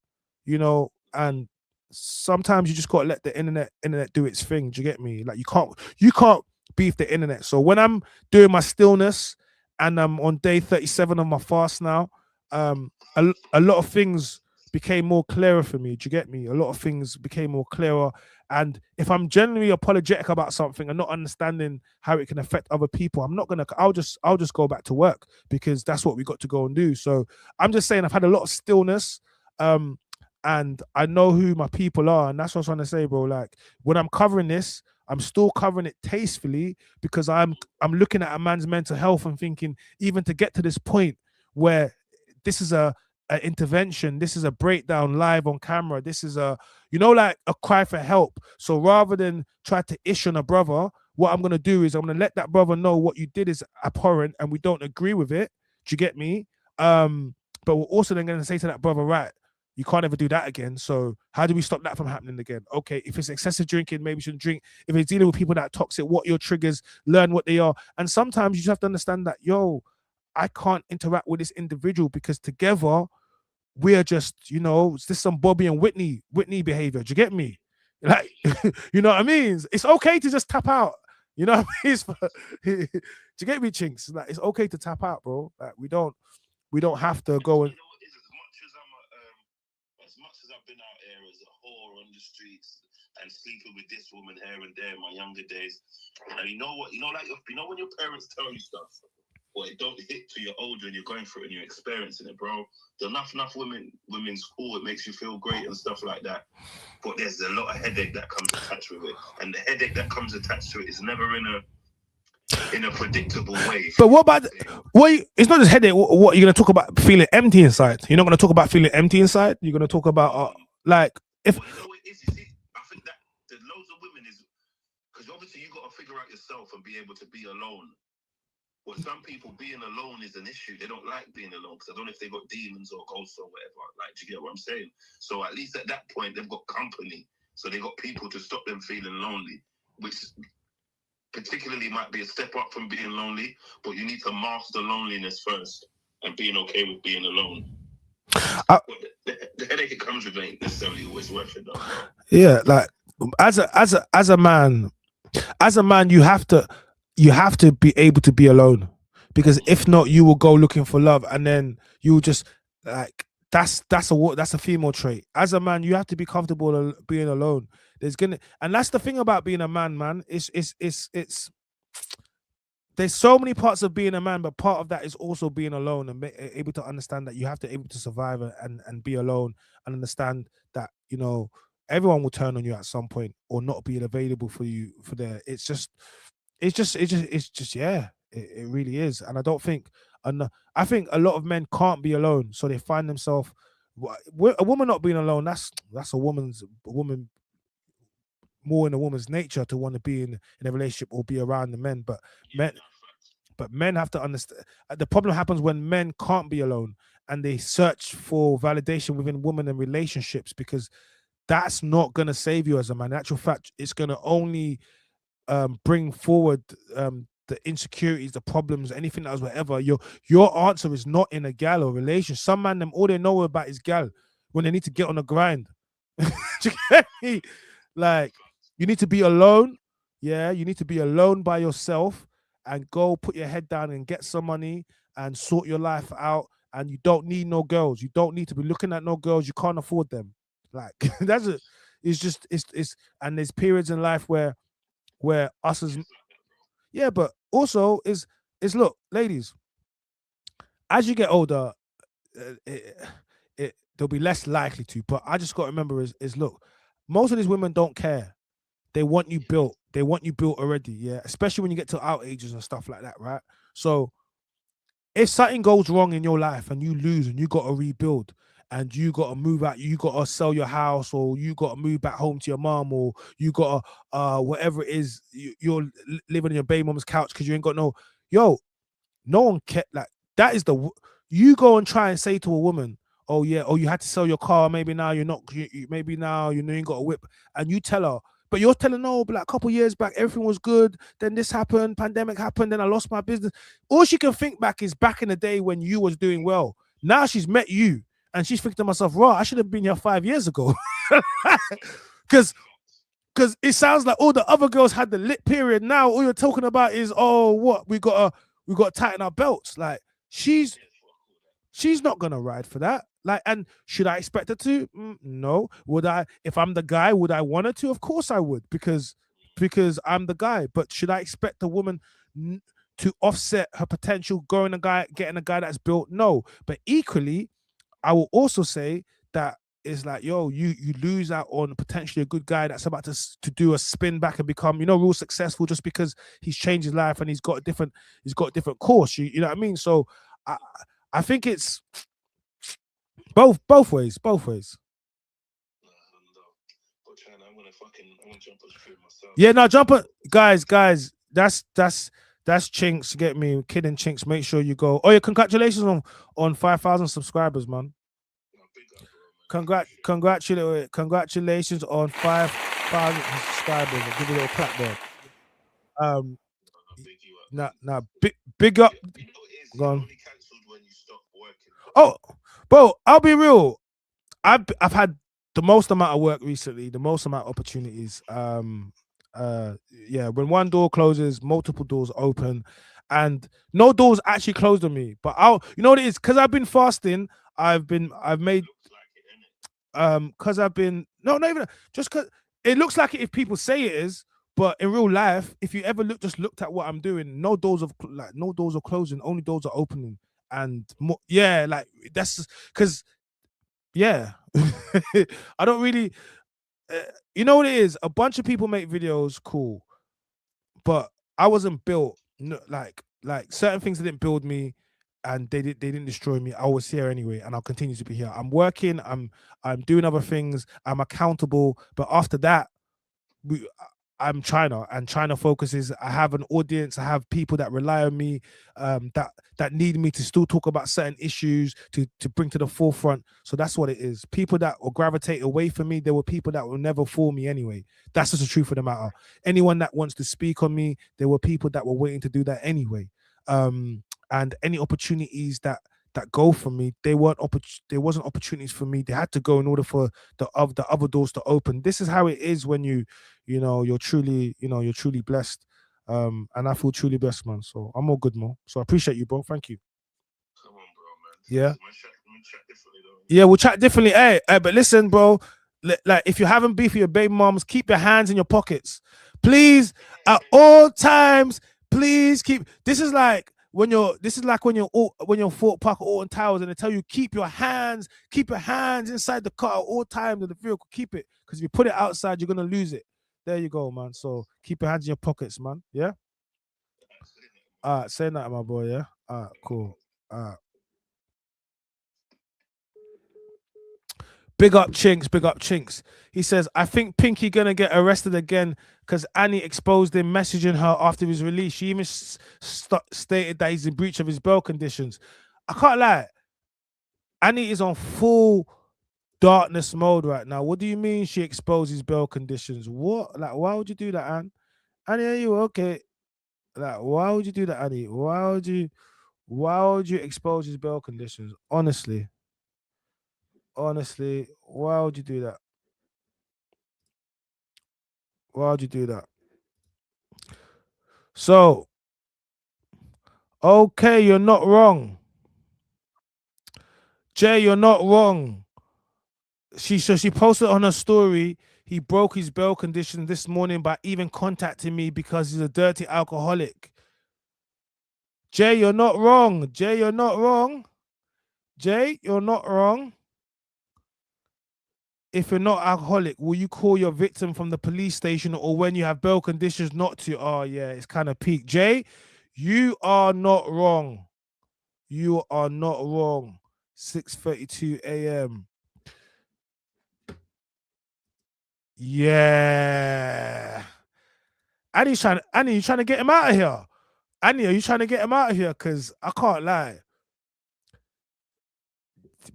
you know, and sometimes you just gotta let the internet do its thing. Do you get me? Like you can't beef the internet. So when I'm doing my stillness and I'm on day 37 of my fast now, a lot of things became more clearer for me. Do you get me? A lot of things became more clearer. And if I'm genuinely apologetic about something and not understanding how it can affect other people, I'll just go back to work because that's what we got to go and do. So I'm just saying I've had a lot of stillness, and I know who my people are, and that's what I'm trying to say, bro. Like when I'm covering this, I'm still covering it tastefully because I'm looking at a man's mental health and thinking, even to get to this point where this is a intervention, this is a breakdown live on camera, this is like a cry for help. So rather than try to ish on a brother, what I'm going to do is I'm going to let that brother know what you did is abhorrent and we don't agree with it. Do you get me? But we're also then going to say to that brother, right, you can't ever do that again. So how do we stop that from happening again? Okay, if it's excessive drinking, maybe you shouldn't drink. If it's dealing with people that are toxic, what your triggers, learn what they are. And sometimes you just have to understand that, yo, I can't interact with this individual because together we're just, it's just some Bobby and Whitney behavior. Do you get me? Like, you know what I mean? It's okay to just tap out. You know what I mean? Do you get me, Chinks? Like, it's okay to tap out, bro. Like, we don't have to go and. As much as I've been out here as a whore on the streets and sleeping with this woman here and there in my younger days, and you know what? When your parents tell you stuff, but it don't hit till you're older and you're going through it and you're experiencing it, bro. There's enough women's cool, it makes you feel great and stuff like that. But there's a lot of headache that comes attached with it. And the headache that comes attached to it is never in a predictable way. But what about it's not just headache. What you're going to talk about feeling empty inside? You're not going to talk about feeling empty inside? You're going to talk about if well, you know what it is, you see, I think that there's loads of women is because obviously you got to figure out yourself and be able to be alone. Well, some people being alone is an issue. They don't like being alone because I don't know if they got demons or ghosts or whatever. Like, do you get what I'm saying? So at least at that point, they've got company. So they got people to stop them feeling lonely, which particularly might be a step up from being lonely, but you need to master loneliness first and being okay with being alone. But the headache it comes with ain't necessarily always worth it, though. Yeah, like as a man, you have to be able to be alone, because if not, you will go looking for love, and then you will just like that's a female trait. As a man, you have to be comfortable being alone. And that's the thing about being a man. It's there's so many parts of being a man, but part of that is also being alone and able to understand that you have to able to survive and be alone, and understand that, you know, everyone will turn on you at some point or not be available for you for their. Yeah, it really is. And I don't think, I think a lot of men can't be alone, so they find themselves. A woman not being alone, that's a woman more in a woman's nature to want to be in a relationship or be around the men, but men have to understand. The problem happens when men can't be alone and they search for validation within women and relationships, because that's not going to save you as a man. In actual fact, it's going to only bring forward the insecurities, the problems, anything else, whatever. Your answer is not in a gal or relation. Some man, them all they know about is gal when they need to get on the grind. Do you get me? Like, you need to be alone. Yeah, you need to be alone by yourself and go put your head down and get some money and sort your life out. And you don't need no girls. You don't need to be looking at no girls. You can't afford them. Like that's it. It's and there's periods in life where us as but also is look, ladies, as you get older, they'll be less likely to. But I just got to remember is look, most of these women don't care. They want you built. They want you built already. Yeah, especially when you get to our ages and stuff like that, right? So if something goes wrong in your life and you lose and you got to rebuild and you got to move out, you got to sell your house, or you got to move back home to your mom, or you got to whatever it is, you're living on your baby mom's couch because you ain't got no one care. Like, that is you go and try and say to a woman, oh yeah, you had to sell your car, maybe now you're not, maybe now you know you got a whip, and you tell her, but you're telling, no, but like a couple years back everything was good, then this happened, pandemic happened, then I lost my business. All she can think back is back in the day when you was doing well. Now she's met you and she's thinking to myself, right, I should have been here 5 years ago. Because it sounds like all the other girls had the lit period. Now all you're talking about is, oh, what we got to tighten our belts. Like, she's not gonna ride for that. Like, and should I expect her to? No. Would I? If I'm the guy, would I want her to? Of course I would, because I'm the guy. But should I expect the woman to offset her potential getting a guy that's built? No. But equally, I will also say that it's like, yo, you lose out on potentially a good guy that's about to do a spin back and become, real successful, just because he's changed his life and he's got a different course. You know what I mean? So I think it's both ways. Yeah, now jump on, guys. That's Chinks. Get me, kidding, Chinks. Make sure you go. Oh yeah, congratulations on 5,000 subscribers, man. Congratulations on 5,000 subscribers. I'll give you a little clap there. Now, big up. Go on. Oh, bro, I'll be real. I've had the most amount of work recently, the most amount of opportunities. When one door closes, multiple doors open, and no doors actually closed on me. But you know what it is? Because I've been fasting, I've made because I've been not even just because it looks like it if people say it is, but in real life, if you ever looked at what I'm doing, no doors are closing, only doors are opening. And like that's because I don't really you know what it is, a bunch of people make videos, cool, but I wasn't built, like certain things didn't build me, and they didn't destroy me. I was here anyway, and I'll continue to be here. I'm working, I'm doing other things, I'm accountable, but after that I'm China, and China focuses. I have an audience. I have people that rely on me, that need me to still talk about certain issues to bring to the forefront. So that's what it is. People that will gravitate away from me, there were people that will never fool me anyway. That's just the truth of the matter. Anyone that wants to speak on me, there were people that were waiting to do that anyway. And any opportunities that go for me, there wasn't opportunities for me. They had to go in order for the other doors to open. This is how it is when you're truly blessed. And I feel truly blessed, man. So I'm all good, Mo. So I appreciate you, bro. Thank you. Come on, bro, man. Yeah. Man, chat differently, though. Yeah, we'll chat differently. Hey, but listen, bro. Like, if you're having beef with your baby moms, keep your hands in your pockets, please. At all times, please keep. This is like when you're Fort Park or Alton Towers, and they tell you keep your hands inside the car at all times of the vehicle. Keep it, because if you put it outside, you're gonna lose it. There you go, man. So keep your hands in your pockets, man. Yeah. Say that, my boy. Yeah. Cool. Big up Chinks. He says, I think Pinky gonna get arrested again because Annie exposed him messaging her after his release. She even stated that he's in breach of his bail conditions. I can't lie. Annie is on full darkness mode right now. What do you mean she exposed his bail conditions? What? Like, why would you do that, Annie? Annie, are you okay? Like, why would you do that, Annie? Why would you expose his bail conditions? Honestly, why would you do that? Why would you do that? So, okay, you're not wrong. Jay, you're not wrong. She posted on her story, he broke his bail condition this morning by even contacting me because he's a dirty alcoholic. Jay, you're not wrong. Jay, you're not wrong. If you're not alcoholic, will you call your victim from the police station, or when you have bail conditions not to? Oh, yeah, it's kind of peak. Jay, you are not wrong. 6:32 a.m. Yeah. Annie, you trying to get him out of here? Annie, are you trying to get him out of here? Because I can't lie.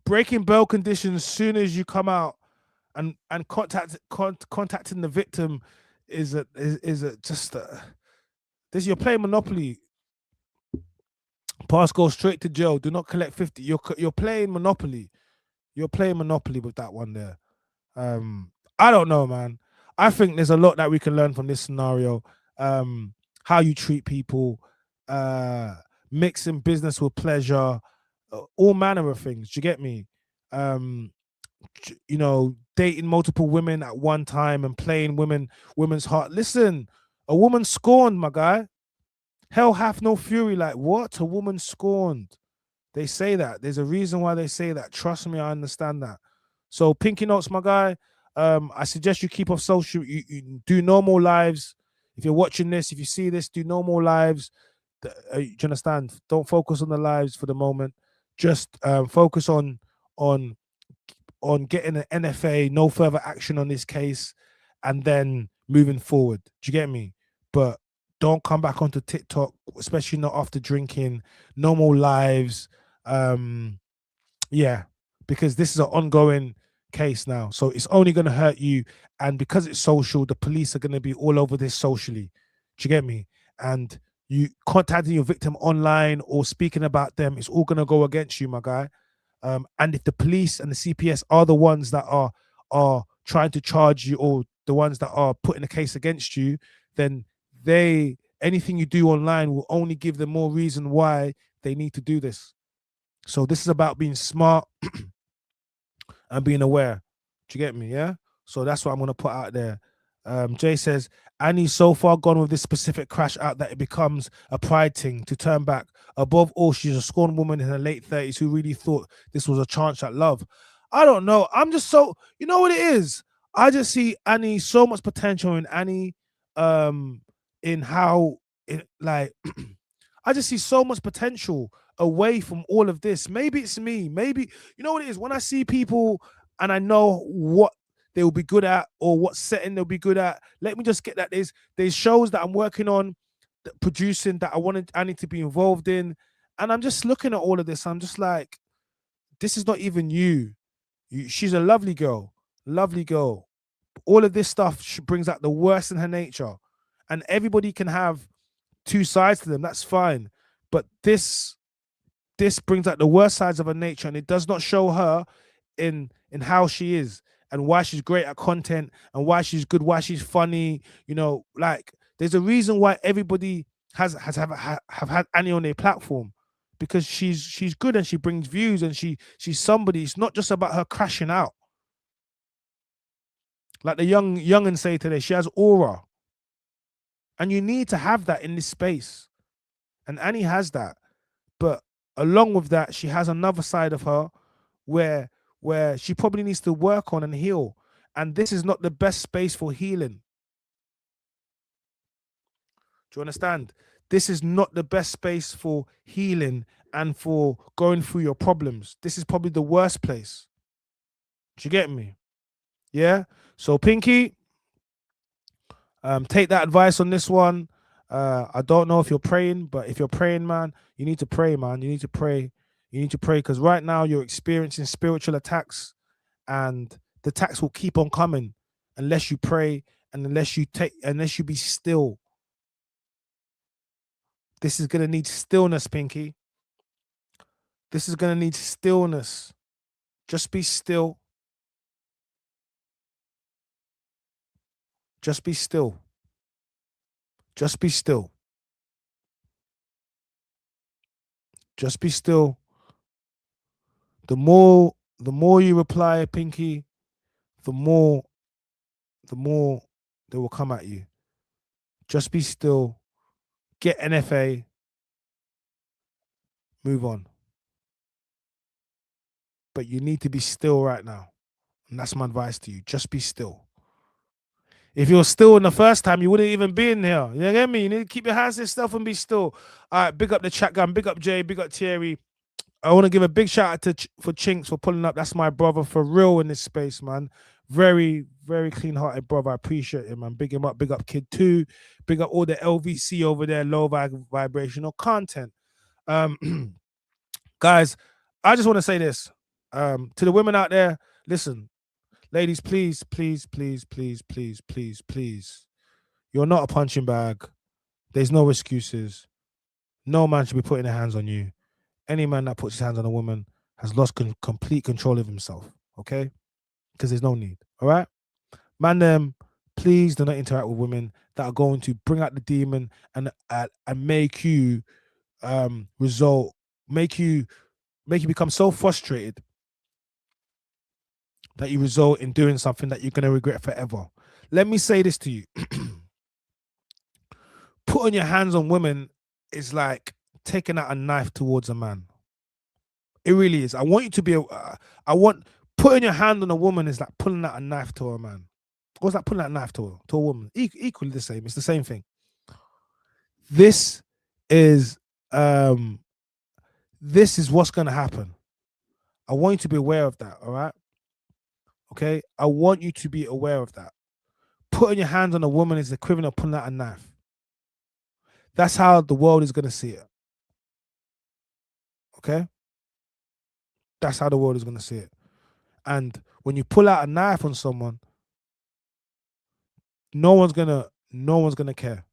Breaking bail conditions as soon as you come out and contacting the victim is this. You're playing Monopoly. Pass goes straight to jail. Do not collect 50. You're playing Monopoly. You're playing Monopoly with that one there. I don't know, man. I think there's a lot that we can learn from this scenario. How you treat people, mixing business with pleasure, all manner of things. Do you get me? Dating multiple women at one time and playing women's heart. Listen, a woman scorned, my guy. Hell hath no fury. Like, what? A woman scorned. They say that. There's a reason why they say that. Trust me, I understand that. So, Pinky Notes, my guy, I suggest you keep off social. You do normal lives. If you're watching this, if you see this, do normal lives. Do you understand? Don't focus on the lives for the moment. Just focus on getting an NFA, no further action on this case, and then moving forward. Do you get me? But don't come back onto TikTok, especially not after drinking. Normal lives. Yeah, because this is an ongoing case now. So it's only going to hurt you. And because it's social, the police are going to be all over this socially. Do you get me? And you contacting your victim online or speaking about them, it's all going to go against you, my guy. And if the police and the CPS are the ones that are trying to charge you, or the ones that are putting a case against you, then anything you do online will only give them more reason why they need to do this. So this is about being smart and being aware. Do you get me? Yeah. So that's what I'm gonna put out there. Jay says, Annie's so far gone with this specific crash out that it becomes a pride thing to turn back. Above all, she's a scorned woman in her late 30s who really thought this was a chance at love. I don't know. I'm just so, you know what it is? I just see Annie, so much potential in Annie, in how it, like, I just see so much potential away from all of this. Maybe it's me. Maybe, you know what it is? When I see people and I know what they will be good at or what setting they'll be good at. Let me just get that. There's shows that I'm working on, producing that I need to be involved in. And I'm just looking at all of this. I'm just like, this is not even you. She's a lovely girl. Lovely girl. All of this stuff brings out the worst in her nature. And everybody can have two sides to them. That's fine. But this brings out the worst sides of her nature, and it does not show her in how she is and why she's great at content and why she's good, why she's funny. You know, like there's a reason why everybody have had Annie on their platform, because she's good and she brings views and she's somebody. It's not just about her crashing out. Like the young'uns say today, she has aura. And you need to have that in this space. And Annie has that. But along with that, she has another side of her where she probably needs to work on and heal. And this is not the best space for healing. Do you understand? This is not the best space for healing and for going through your problems. This is probably the worst place. Do you get me? Yeah? So Pinky, take that advice on this one. I don't know if you're praying, but if you're praying, man, you need to pray, man. You need to pray. You need to pray, because right now you're experiencing spiritual attacks, and the attacks will keep on coming unless you pray and unless you be still. This is gonna need stillness, Pinky. This is gonna need stillness. Just be still. Just be still. Just be still. Just be still. The more you reply, Pinky, the more they will come at you. Just be still. Get NFA. Move on. But you need to be still right now. And that's my advice to you. Just be still. If you're still in the first time, you wouldn't even be in here. You get me? You need to keep your hands to yourself and be still. All right, big up the chat gun. Big up Jay. Big up Thierry. I want to give a big shout out for Chinks for pulling up. That's my brother for real in this space, man. Very, very clean-hearted brother. I appreciate it, man. Big him up. Big up Kid 2. Big up all the LVC over there, low vibrational content. Guys, I just want to say this. To the women out there, listen, ladies, please, please, please, please, please, please, please. You're not a punching bag. There's no excuses. No man should be putting their hands on you. Any man that puts his hands on a woman has lost complete control of himself, okay? Because there's no need, all right? Man, please do not interact with women that are going to bring out the demon and make you make you become so frustrated that you result in doing something that you're going to regret forever. Let me say this to you. Putting your hands on women is like taking out a knife towards a man. It really is. I want you to be putting your hand on a woman is like pulling out a knife to a man. What's that? Pulling out a knife to a woman. Equally the same. It's the same thing. This is what's going to happen. I want you to be aware of that, all right? Okay? I want you to be aware of that. Putting your hands on a woman is the equivalent of pulling out a knife. That's how the world is going to see it. Okay? That's how the world is going to see it. And when you pull out a knife on someone, no one's gonna care.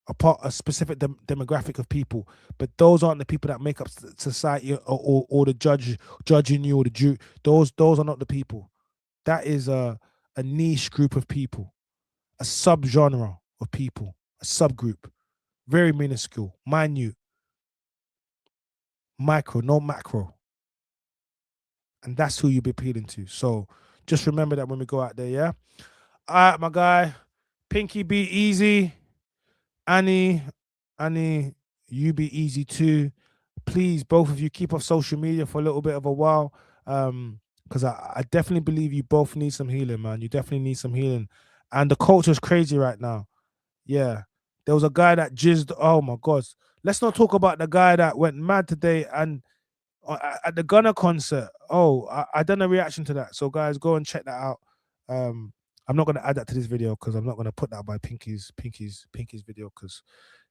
Apart a specific demographic of people, but those aren't the people that make up society or the judging you or the Jew. Those are not the people. That is a niche group of people, a subgenre of people, a subgroup, very minuscule, minute, micro, no macro. And that's who you'll be appealing to. So just remember that when we go out there, yeah? All right, my guy. Pinky, be easy. Annie, you be easy too. Please, both of you, keep off social media for a little bit of a while. Because I definitely believe you both need some healing, man. You definitely need some healing. And the culture's crazy right now. Yeah. There was a guy that jizzed. Oh, my God. Let's not talk about the guy that went mad today and at the Gunner concert. Oh, I done a reaction to that. So guys, go and check that out. I'm not gonna add that to this video because I'm not gonna put that by Pinky's video because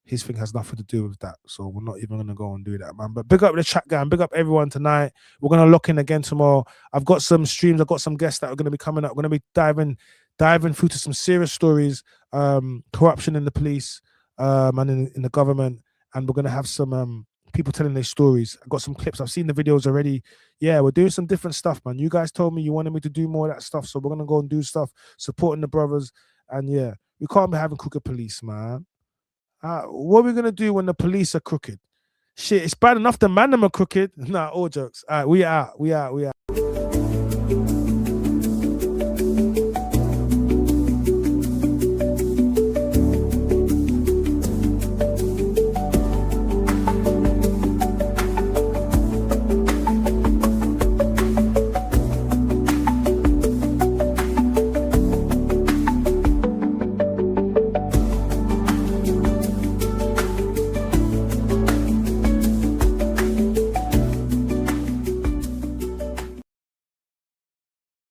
his thing has nothing to do with that. So we're not even gonna go and do that, man. But big up the chat gang, big up everyone tonight. We're gonna lock in again tomorrow. I've got some streams, I've got some guests that are gonna be coming up. We're gonna be diving through to some serious stories, corruption in the police, and in the government, and we're gonna have some people telling their stories. I've got some clips. I've seen the videos already. Yeah, we're doing some different stuff, man. You guys told me you wanted me to do more of that stuff, so we're gonna go and do stuff, supporting the brothers. And yeah, we can't be having crooked police, man. What are we gonna do when the police are crooked? Shit, it's bad enough the man them are crooked. Nah, all jokes. All right, we out.